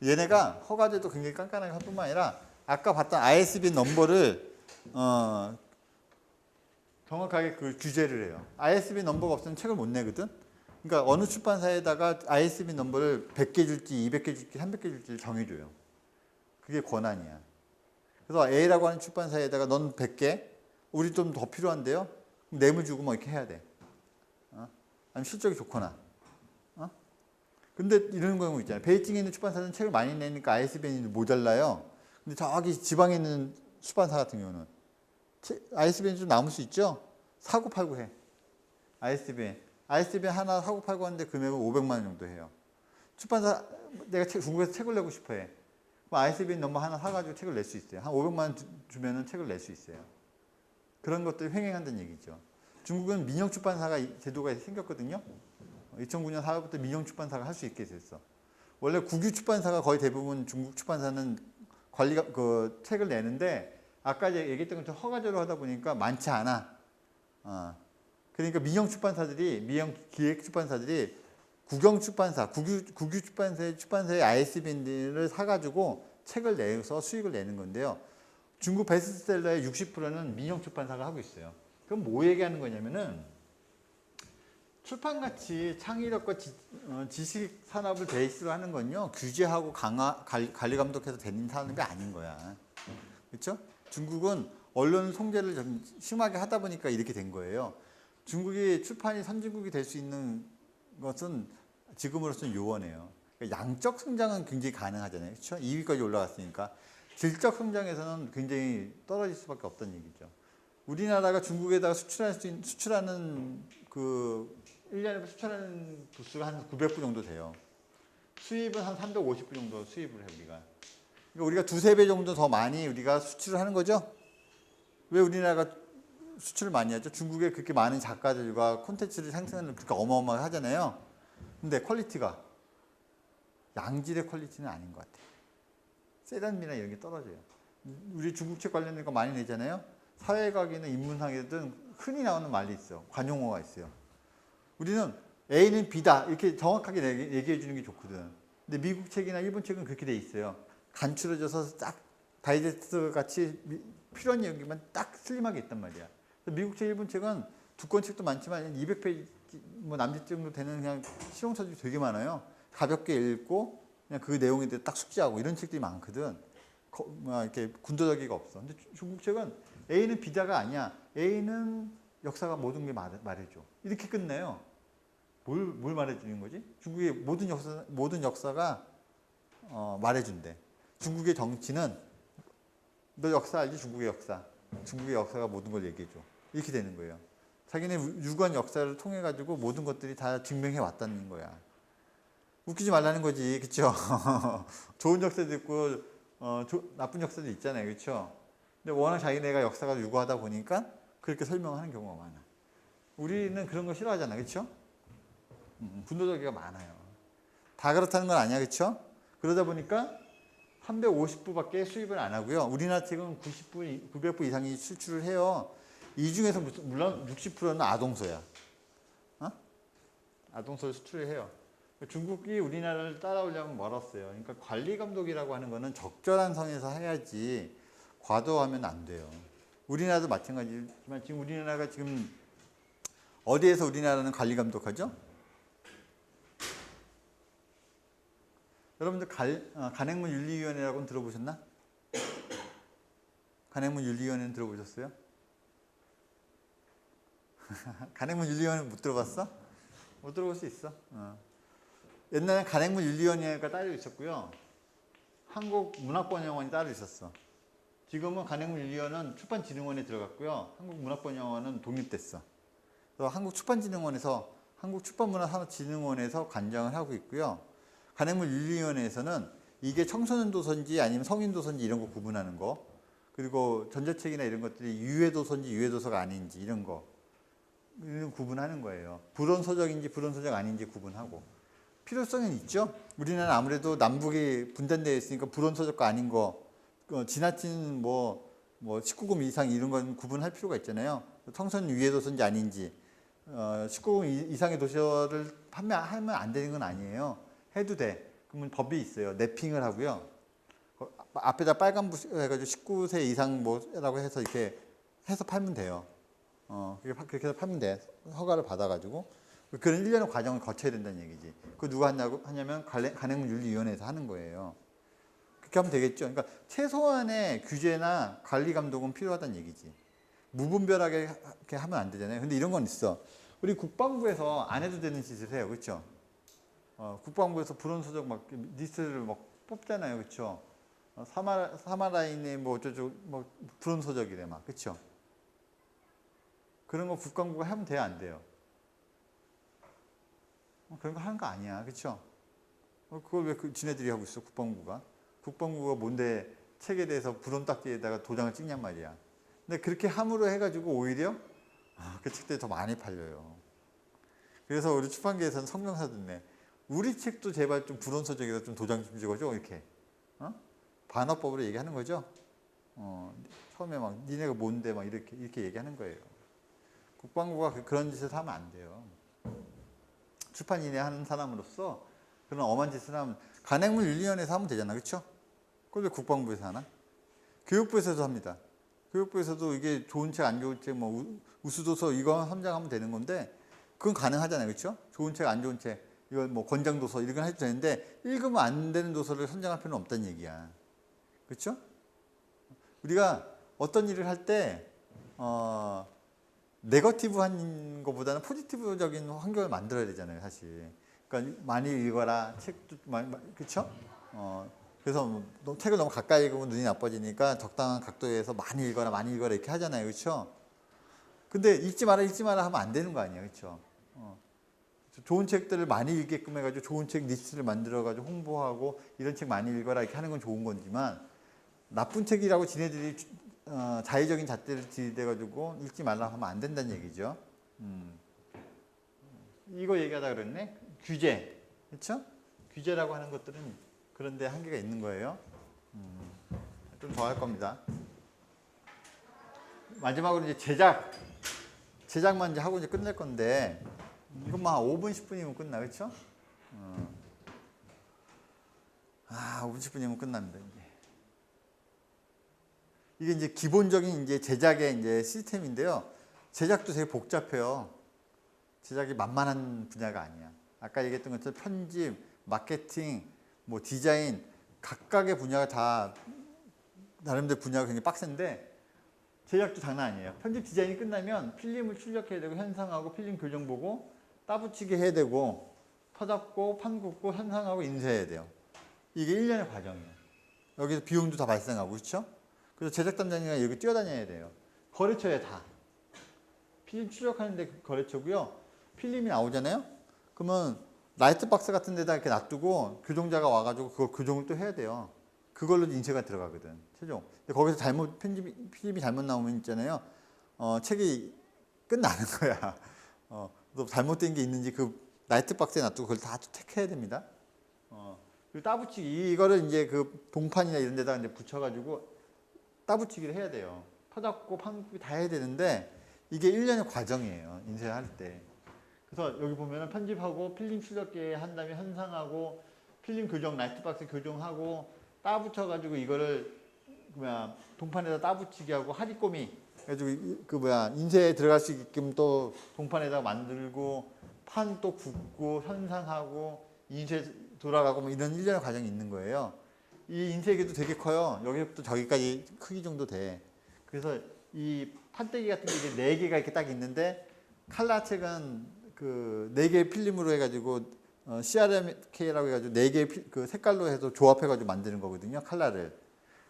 얘네가 허가제도 굉장히 깐깐하게 할 뿐만 아니라 아까 봤던 ISBN 넘버를 정확하게 그 규제를 해요. ISBN 넘버가 없으면 책을 못 내거든. 그러니까 어느 출판사에다가 ISBN 넘버를 100개 줄지 200개 줄지 300개 줄지 정해줘요. 그게 권한이야. 그래서 A라고 하는 출판사에다가 넌 100개, 우리 좀 더 필요한데요? 뇌물 주고 뭐 이렇게 해야 돼. 아니면 실적이 좋거나. 근데 이런 경우 있잖아요. 베이징에 있는 출판사는 책을 많이 내니까 ISBN이 모자라요. 근데 저기 지방에 있는 출판사 같은 경우는 ISBN이 좀 남을 수 있죠? 사고 팔고 해. ISBN 하나 사고 팔고 하는데 금액은 500만 원 정도 해요. 출판사 내가 중국에서 책을 내고 싶어 해. 그럼 ISBN 넘버 하나 사가지고 책을 낼 수 있어요. 한 500만 원 주면은 책을 낼 수 있어요. 그런 것들이 횡행한다는 얘기죠. 중국은 민영 출판사가 제도가 생겼거든요. 2009년 4월부터 민영 출판사가 할 수 있게 됐어. 원래 국유 출판사가 거의 대부분 중국 출판사는 관리가 그 책을 내는데 아까 얘기했던 것처럼 허가제로 하다 보니까 많지 않아. 그러니까 민영 출판사들이 민영 기획 출판사들이 국영 출판사, 국유 출판사의 ISBN을 사가지고 책을 내서 수익을 내는 건데요. 중국 베스트셀러의 60%는 민영 출판사가 하고 있어요. 그럼 뭐 얘기하는 거냐면은 출판가치 창의력과 지식 산업을 베이스로 하는 건요. 규제하고 관리 감독해서 되는 산업이 아닌 거야. 그렇죠? 중국은 언론 통제를 좀 심하게 하다 보니까 이렇게 된 거예요. 중국이 출판이 선진국이 될 수 있는 것은 지금으로서는 요원해요. 그러니까 양적 성장은 굉장히 가능하잖아요. 그렇죠? 2위까지 올라갔으니까. 질적 성장에서는 굉장히 떨어질 수밖에 없다는 얘기죠. 우리나라가 중국에다가 수출하는 그 1년에 수출하는 부수가 한 900부 정도 돼요. 수입은 한 350부 정도 수입을 해요, 우리가. 그러니까 우리가 두세 배 정도 더 많이 우리가 수출을 하는 거죠. 왜 우리나라가 수출을 많이 하죠? 중국에 그렇게 많은 작가들과 콘텐츠를 생산하는 그렇게 어마어마하게 하잖아요. 근데 퀄리티가 양질의 퀄리티는 아닌 것 같아요. 세련미나 이런 게 떨어져요. 우리 중국 책 관련된 거 많이 내잖아요. 사회과학이나 인문학이든 흔히 나오는 말이 있어. 관용어가 있어요. 우리는 A는 B다 이렇게 정확하게 얘기해 주는 게 좋거든. 근데 미국 책이나 일본 책은 그렇게 돼 있어요. 간추려져서 딱 다이제스트 같이 필요한 얘기만 딱 슬림하게 있단 말이야. 미국 책, 일본 책은 두꺼운 책도 많지만 200페이지 뭐 남짓 정도 되는 그냥 실용서적이 되게 많아요. 가볍게 읽고 그냥 그 내용에 대해 딱 숙지하고 이런 책들이 많거든. 이렇게 군더더기가 없어. 근데 중국 책은 A는 B다가 아니야. A는 역사가 모든 게 말해줘. 이렇게 끝내요. 뭘 말해주는 거지? 중국의 모든 역사가 말해준대. 중국의 정치는 너 역사 알지? 중국의 역사. 중국의 역사가 모든 걸 얘기해줘. 이렇게 되는 거예요. 자기네 유구한 역사를 통해 가지고 모든 것들이 다 증명해 왔다는 거야. 웃기지 말라는 거지, 그렇죠? 좋은 역사도 있고 나쁜 역사도 있잖아요, 그렇죠? 근데 워낙 자기네가 역사가 유구하다 보니까 그렇게 설명하는 경우가 많아. 우리는 그런 거 싫어하잖아, 그렇죠? 분노적이가 많아요. 다 그렇다는 건 아니야, 그렇죠? 그러다 보니까 350부밖에 수입을 안 하고요. 우리나라 책은 90부, 900부 이상이 수출을 해요. 이 중에서 물론 60%는 아동서야. 아동서를 수출을 해요. 중국이 우리나라를 따라오려면 멀었어요. 그러니까 관리 감독이라고 하는 거는 적절한 선에서 해야지 과도하면 안 돼요. 우리나라도 마찬가지지만 지금 우리나라가 지금 어디에서 우리나라는 관리 감독하죠? 여러분들 간행문 윤리위원회라고는 들어보셨나? 간행문 윤리위원회는 들어보셨어요? 간행문 윤리위원회 못 들어봤어? 못 들어볼 수 있어. 옛날에 간행문 윤리위원회가 따로 있었고요. 한국문학번영원이 따로 있었어. 지금은 간행문 윤리위원회는 출판진흥원에 들어갔고요. 한국문학번영원은 독립됐어. 그래서 한국출판진흥원에서 한국출판문화산업진흥원에서 관장을 하고 있고요. 간행문 윤리위원회에서는 이게 청소년 도서인지 아니면 성인 도서인지 이런 거 구분하는 거, 그리고 전자책이나 이런 것들이 유해도서인지 유해도서가 아닌지 이런 거 구분하는 거예요. 불온서적인지 불온서적 아닌지 구분하고. 필요성은 있죠. 우리나라는 아무래도 남북이 분단되어 있으니까 불온서적과 아닌 거, 지나친 뭐 19금 이상 이런 건 구분할 필요가 있잖아요. 청소년 유해도서인지 아닌지. 19금 이상의 도서를 판매하면 안 되는 건 아니에요. 해도 돼. 그러면 법이 있어요. 냅핑을 하고요. 앞에다 빨간 붓 해가지고 19세 이상 뭐라고 해서 이렇게 해서 팔면 돼요. 그렇게 해서 팔면 돼. 허가를 받아가지고. 그런 일련의 과정을 거쳐야 된다는 얘기지. 그거 누가 하냐면 간행문윤리위원회에서 하는 거예요. 그렇게 하면 되겠죠. 그러니까 최소한의 규제나 관리 감독은 필요하다는 얘기지. 무분별하게 이렇게 하면 안 되잖아요. 근데 이런 건 있어. 우리 국방부에서 안 해도 되는 짓을 해요. 그렇죠? 국방부에서 불온소적 막 리스트를 막 뽑잖아요, 그렇죠? 사마라인이 뭐 어쩌고 뭐 불온소적이래 막, 그렇죠? 그런 거 국방부가 하면 돼요, 안 돼요? 그런 거 하는 거 아니야, 그렇죠? 그걸 왜 지네들이 하고 있어, 국방부가? 국방부가 뭔데 책에 대해서 불온딱지에다가 도장을 찍냔 말이야. 근데 그렇게 함으로 해가지고 오히려 그 책들이 더 많이 팔려요. 그래서 우리 출판계에서는 성명서 듣네. 우리 책도 제발 좀 불온서적이라 좀 도장 좀 찍어줘, 이렇게. 반어법으로 얘기하는 거죠. 처음에 막 니네가 뭔데 막 이렇게 얘기하는 거예요. 국방부가 그런 짓을 하면 안 돼요. 출판 인해 하는 사람으로서 그런 엄한 짓을 하면 간행물윤리위원회에서 하면 되잖아, 그렇죠? 그걸 왜 국방부에서 하나? 교육부에서도 합니다. 교육부에서도 이게 좋은 책, 안 좋은 책, 뭐 우수도서 이거 선정하면 되는 건데 그건 가능하잖아요, 그렇죠? 좋은 책, 안 좋은 책, 이건 뭐 권장도서 이런 건 해도 되는데 읽으면 안 되는 도서를 선정할 필요는 없다는 얘기야, 그렇죠? 우리가 어떤 일을 할 때 네거티브한 것보다는 포지티브적인 환경을 만들어야 되잖아요, 사실. 그러니까 많이 읽어라, 책도 많이, 그렇죠? 그래서 책을 너무 가까이 읽으면 눈이 나빠지니까 적당한 각도에서 많이 읽어라 이렇게 하잖아요, 그렇죠? 근데 읽지 마라 하면 안 되는 거 아니에요, 그렇죠? 좋은 책들을 많이 읽게끔 해가지고 좋은 책 리스트를 만들어가지고 홍보하고 이런 책 많이 읽어라 이렇게 하는 건 좋은 거지만 나쁜 책이라고 지네들이 자의적인 잣대를 들이대가지고 읽지 말라 하면 안 된다는 얘기죠. 이거 얘기하다 그랬네. 규제, 그렇죠? 규제라고 하는 것들은 그런데 한계가 있는 거예요. 좀 더 할 겁니다. 마지막으로 이제 제작만 이제 하고 이제 끝낼 건데 이것만 한 5분 10분이면 끝나, 그렇죠? 5분 10분이면 끝납니다. 이게 이제 기본적인 이제 제작의 이제 시스템인데요. 제작도 되게 복잡해요. 제작이 만만한 분야가 아니야. 아까 얘기했던 것처럼 편집, 마케팅, 뭐 디자인 각각의 분야가 다 나름대로 분야가 굉장히 빡센데 제작도 장난 아니에요. 편집 디자인이 끝나면 필름을 출력해야 되고 현상하고 필름 교정 보고 따붙이게 해야 되고 터잡고 판 굽고 현상하고 인쇄해야 돼요. 이게 1년의 과정이에요. 여기서 비용도 다 발생하고, 그렇죠? 그래서 제작 담당자가 여기 뛰어다녀야 돼요. 거래처에 다. 필름 출력하는데 거래처고요. 필름이 나오잖아요. 그러면 라이트박스 같은 데다 이렇게 놔두고 교정자가 와가지고 그걸 교정을 또 해야 돼요. 그걸로 인쇄가 들어가거든, 최종. 근데 거기서 필름이 잘못 나오면 있잖아요. 책이 끝나는 거야. 또 잘못된 게 있는지 그 라이트박스에 놔두고 그걸 다 체크해야 됩니다. 그리고 따붙이기 이거를 이제 그 동판이나 이런 데다가 이제 붙여가지고 따붙이기를 해야 돼요. 터잡고 판굽기 다 해야 되는데 이게 1년의 과정이에요, 인쇄할 때. 그래서 여기 보면은 편집하고 필름 출력기에 한 다음에 현상하고 필름 교정, 라이트박스 교정하고 따붙여가지고 이거를 동판에다 따붙이게 하고 하리꼬미 그래가지고 인쇄에 들어갈 수 있게끔 또 동판에다 만들고 판 또 굽고 현상하고 인쇄 돌아가고 뭐 이런 1년의 과정이 있는 거예요. 이 인쇄기도 되게 커요. 여기부터 저기까지 크기 정도 돼. 그래서 이 판때기 같은 게 이제 4개가 이렇게 딱 있는데 칼라 책은 그 4개의 필름으로 해가지고 CRMK라고 해가지고 4개의 그 색깔로 해서 조합해가지고 만드는 거거든요, 칼라를.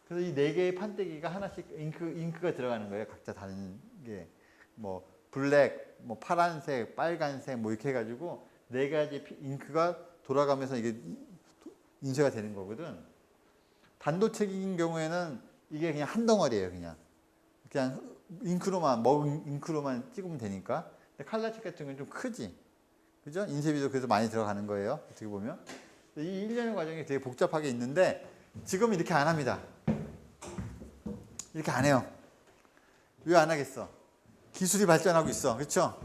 그래서 이 4개의 판때기가 하나씩 잉크가 들어가는 거예요. 각자 다른 게. 뭐 블랙, 뭐 파란색, 빨간색 뭐 이렇게 해가지고 4가지 잉크가 돌아가면서 이게 인쇄가 되는 거거든. 단도책인 경우에는 이게 그냥 한 덩어리예요, 그냥 잉크로만 먹은 잉크로만 찍으면 되니까. 근데 칼라책 같은 경우는 좀 크지, 그죠? 인쇄비도 그래서 많이 들어가는 거예요, 어떻게 보면. 이 1년의 과정이 되게 복잡하게 있는데 지금 이렇게 안 합니다. 이렇게 안 해요. 왜 안 하겠어? 기술이 발전하고 있어, 그렇죠?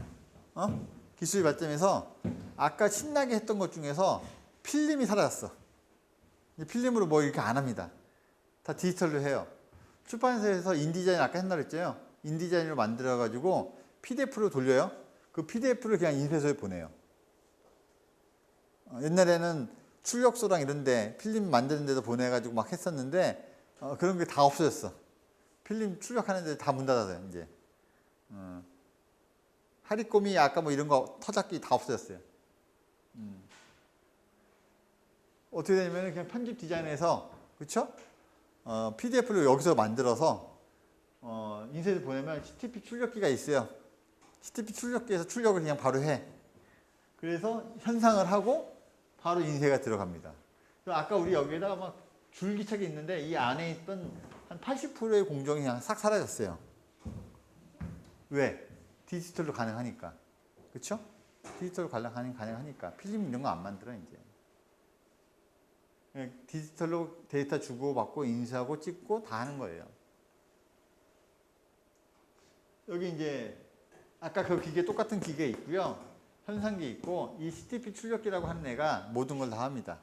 기술이 발전해서 아까 신나게 했던 것 중에서 필름이 사라졌어. 필름으로 뭐 이렇게 안 합니다. 다 디지털로 해요. 출판사에서 인디자인 아까 했나 그랬죠? 인디자인으로 만들어가지고 PDF로 돌려요. 그 PDF를 그냥 인쇄소에 보내요. 옛날에는 출력소랑 이런데 필름 만드는 데도 보내가지고 막 했었는데 그런 게 다 없어졌어. 필름 출력하는 데 다 문 닫아서요, 이제. 하리꼬미 아까 뭐 이런 거 터잡기 다 없어졌어요. 어떻게 되냐면 그냥 편집 디자인에서 그쵸? PDF를 여기서 만들어서 인쇄를 보내면 CTP 출력기가 있어요. CTP 출력기에서 출력을 그냥 바로 해. 그래서 현상을 하고 바로 인쇄가 들어갑니다. 아까 우리 여기에다가 막 줄기차게 있는데 이 안에 있던 한 80%의 공정이 그냥 싹 사라졌어요. 왜? 디지털로 가능하니까. 그쵸? 디지털로 가능하니까. 필름 이런 거 안 만들어 이제. 디지털로 데이터 주고받고 인쇄하고 찍고 다 하는 거예요. 여기 이제 아까 그 기계 똑같은 기계 있고요. 현상기 있고 이 CTP 출력기라고 하는 애가 모든 걸 다 합니다.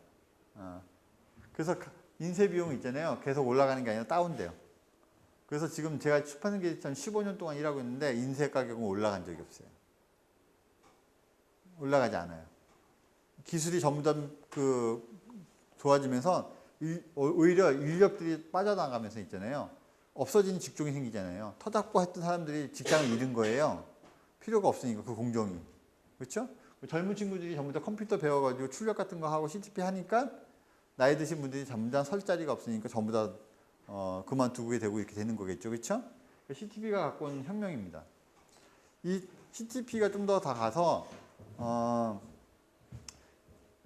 그래서 인쇄 비용 있잖아요. 계속 올라가는 게 아니라 다운돼요. 그래서 지금 제가 출판계 15년 동안 일하고 있는데 인쇄 가격은 올라간 적이 없어요. 올라가지 않아요. 기술이 전부 다 좋아지면서 오히려 인력들이 빠져나가면서 있잖아요. 없어지는 직종이 생기잖아요. 터잡고 했던 사람들이 직장을 잃은 거예요. 필요가 없으니까 그 공정이. 그렇죠? 젊은 친구들이 전부 다 컴퓨터 배워가지고 출력 같은 거 하고 CTP 하니까 나이 드신 분들이 전부 다 설 자리가 없으니까 전부 다 그만두게 되고 이렇게 되는 거겠죠. 그렇죠? CTP가 갖고 온 혁명입니다. 이 CTP가 좀 더 다 가서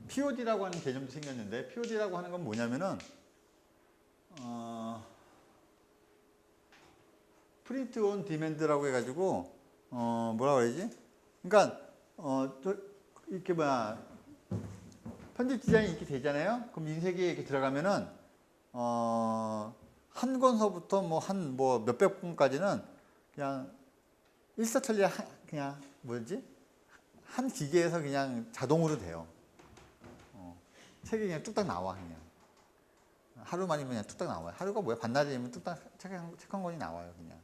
POD라고 하는 개념도 생겼는데 POD라고 하는 건 뭐냐면은 프린트 온 디맨드라고 해가지고 뭐라 그러지? 그러니까 이렇게 편집 디자인이 이렇게 되잖아요. 그럼 인쇄기에 이렇게 들어가면은 한 권서부터 뭐 몇백 권까지는 그냥 일사천리 그냥 한 기계에서 그냥 자동으로 돼요. 책이 그냥 뚝딱 나와 그냥. 하루만이면 그냥 뚝딱 나와요. 하루가 뭐야? 반나절이면 뚝딱 책 한 권이 나와요 그냥.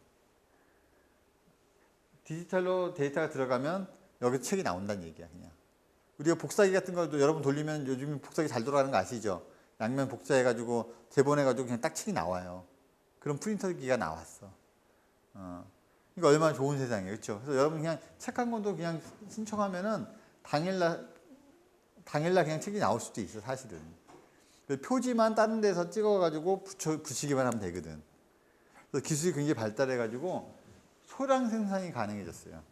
디지털로 데이터가 들어가면 여기 책이 나온다는 얘기야 그냥. 우리가 복사기 같은 것도 여러분 돌리면 요즘 복사기 잘 돌아가는 거 아시죠? 양면 복사해가지고 재본해가지고 그냥 딱 책이 나와요. 그런 프린터기가 나왔어. 그러니까 얼마나 좋은 세상이에요, 그렇죠? 그래서 여러분 그냥 책 한 권도 그냥 신청하면은 당일날 그냥 책이 나올 수도 있어 사실은. 표지만 다른 데서 찍어가지고 붙이기만 하면 되거든. 그래서 기술이 굉장히 발달해가지고 소량 생산이 가능해졌어요.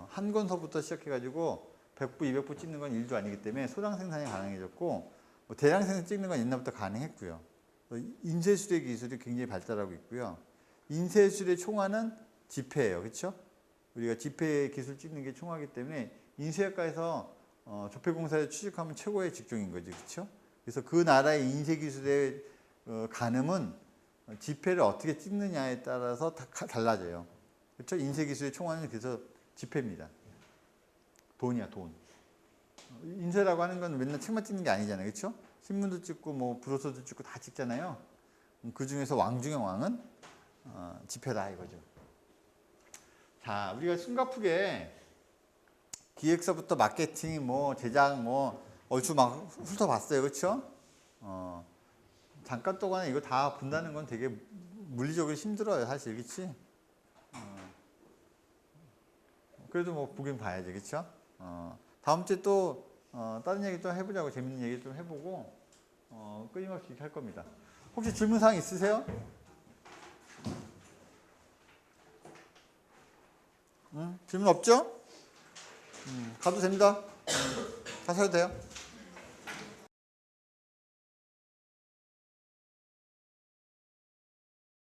한 권서부터 시작해가지고 100부, 200부 찍는 건 일도 아니기 때문에 소량 생산이 가능해졌고 대량 생산 찍는 건 옛날부터 가능했고요. 인쇄술의 기술이 굉장히 발달하고 있고요. 인쇄술의 총알은 지폐예요, 그렇죠? 우리가 지폐 기술 찍는 게 총알이기 때문에 인쇄학과에서 조폐공사에 취직하면 최고의 직종인 거죠, 그렇죠? 그래서 그 나라의 인쇄 기술의 가늠은 지폐를 어떻게 찍느냐에 따라서 다 달라져요. 그렇죠? 인쇄 기술의 총알은 그래서 지폐입니다. 돈이야, 돈. 인쇄라고 하는 건 맨날 책만 찍는 게 아니잖아요, 그렇죠? 신문도 찍고 뭐 브로셔도 찍고 다 찍잖아요. 그 중에서 왕 중의 왕은 지폐다 이거죠. 자, 우리가 숨가쁘게 기획서부터 마케팅, 뭐 제작, 뭐 얼추 막 훑어봤어요, 그렇죠? 잠깐 동안에 이거 다 본다는 건 되게 물리적으로 힘들어요, 사실, 그렇지? 그래도 뭐 보긴 봐야지, 그렇죠? 다음 주에 또 다른 얘기 좀 해보자고, 재밌는 얘기 좀 해보고 끊임없이 이렇게 할 겁니다. 혹시 질문사항 있으세요? 질문 없죠? 가도 됩니다. 가셔도 돼요.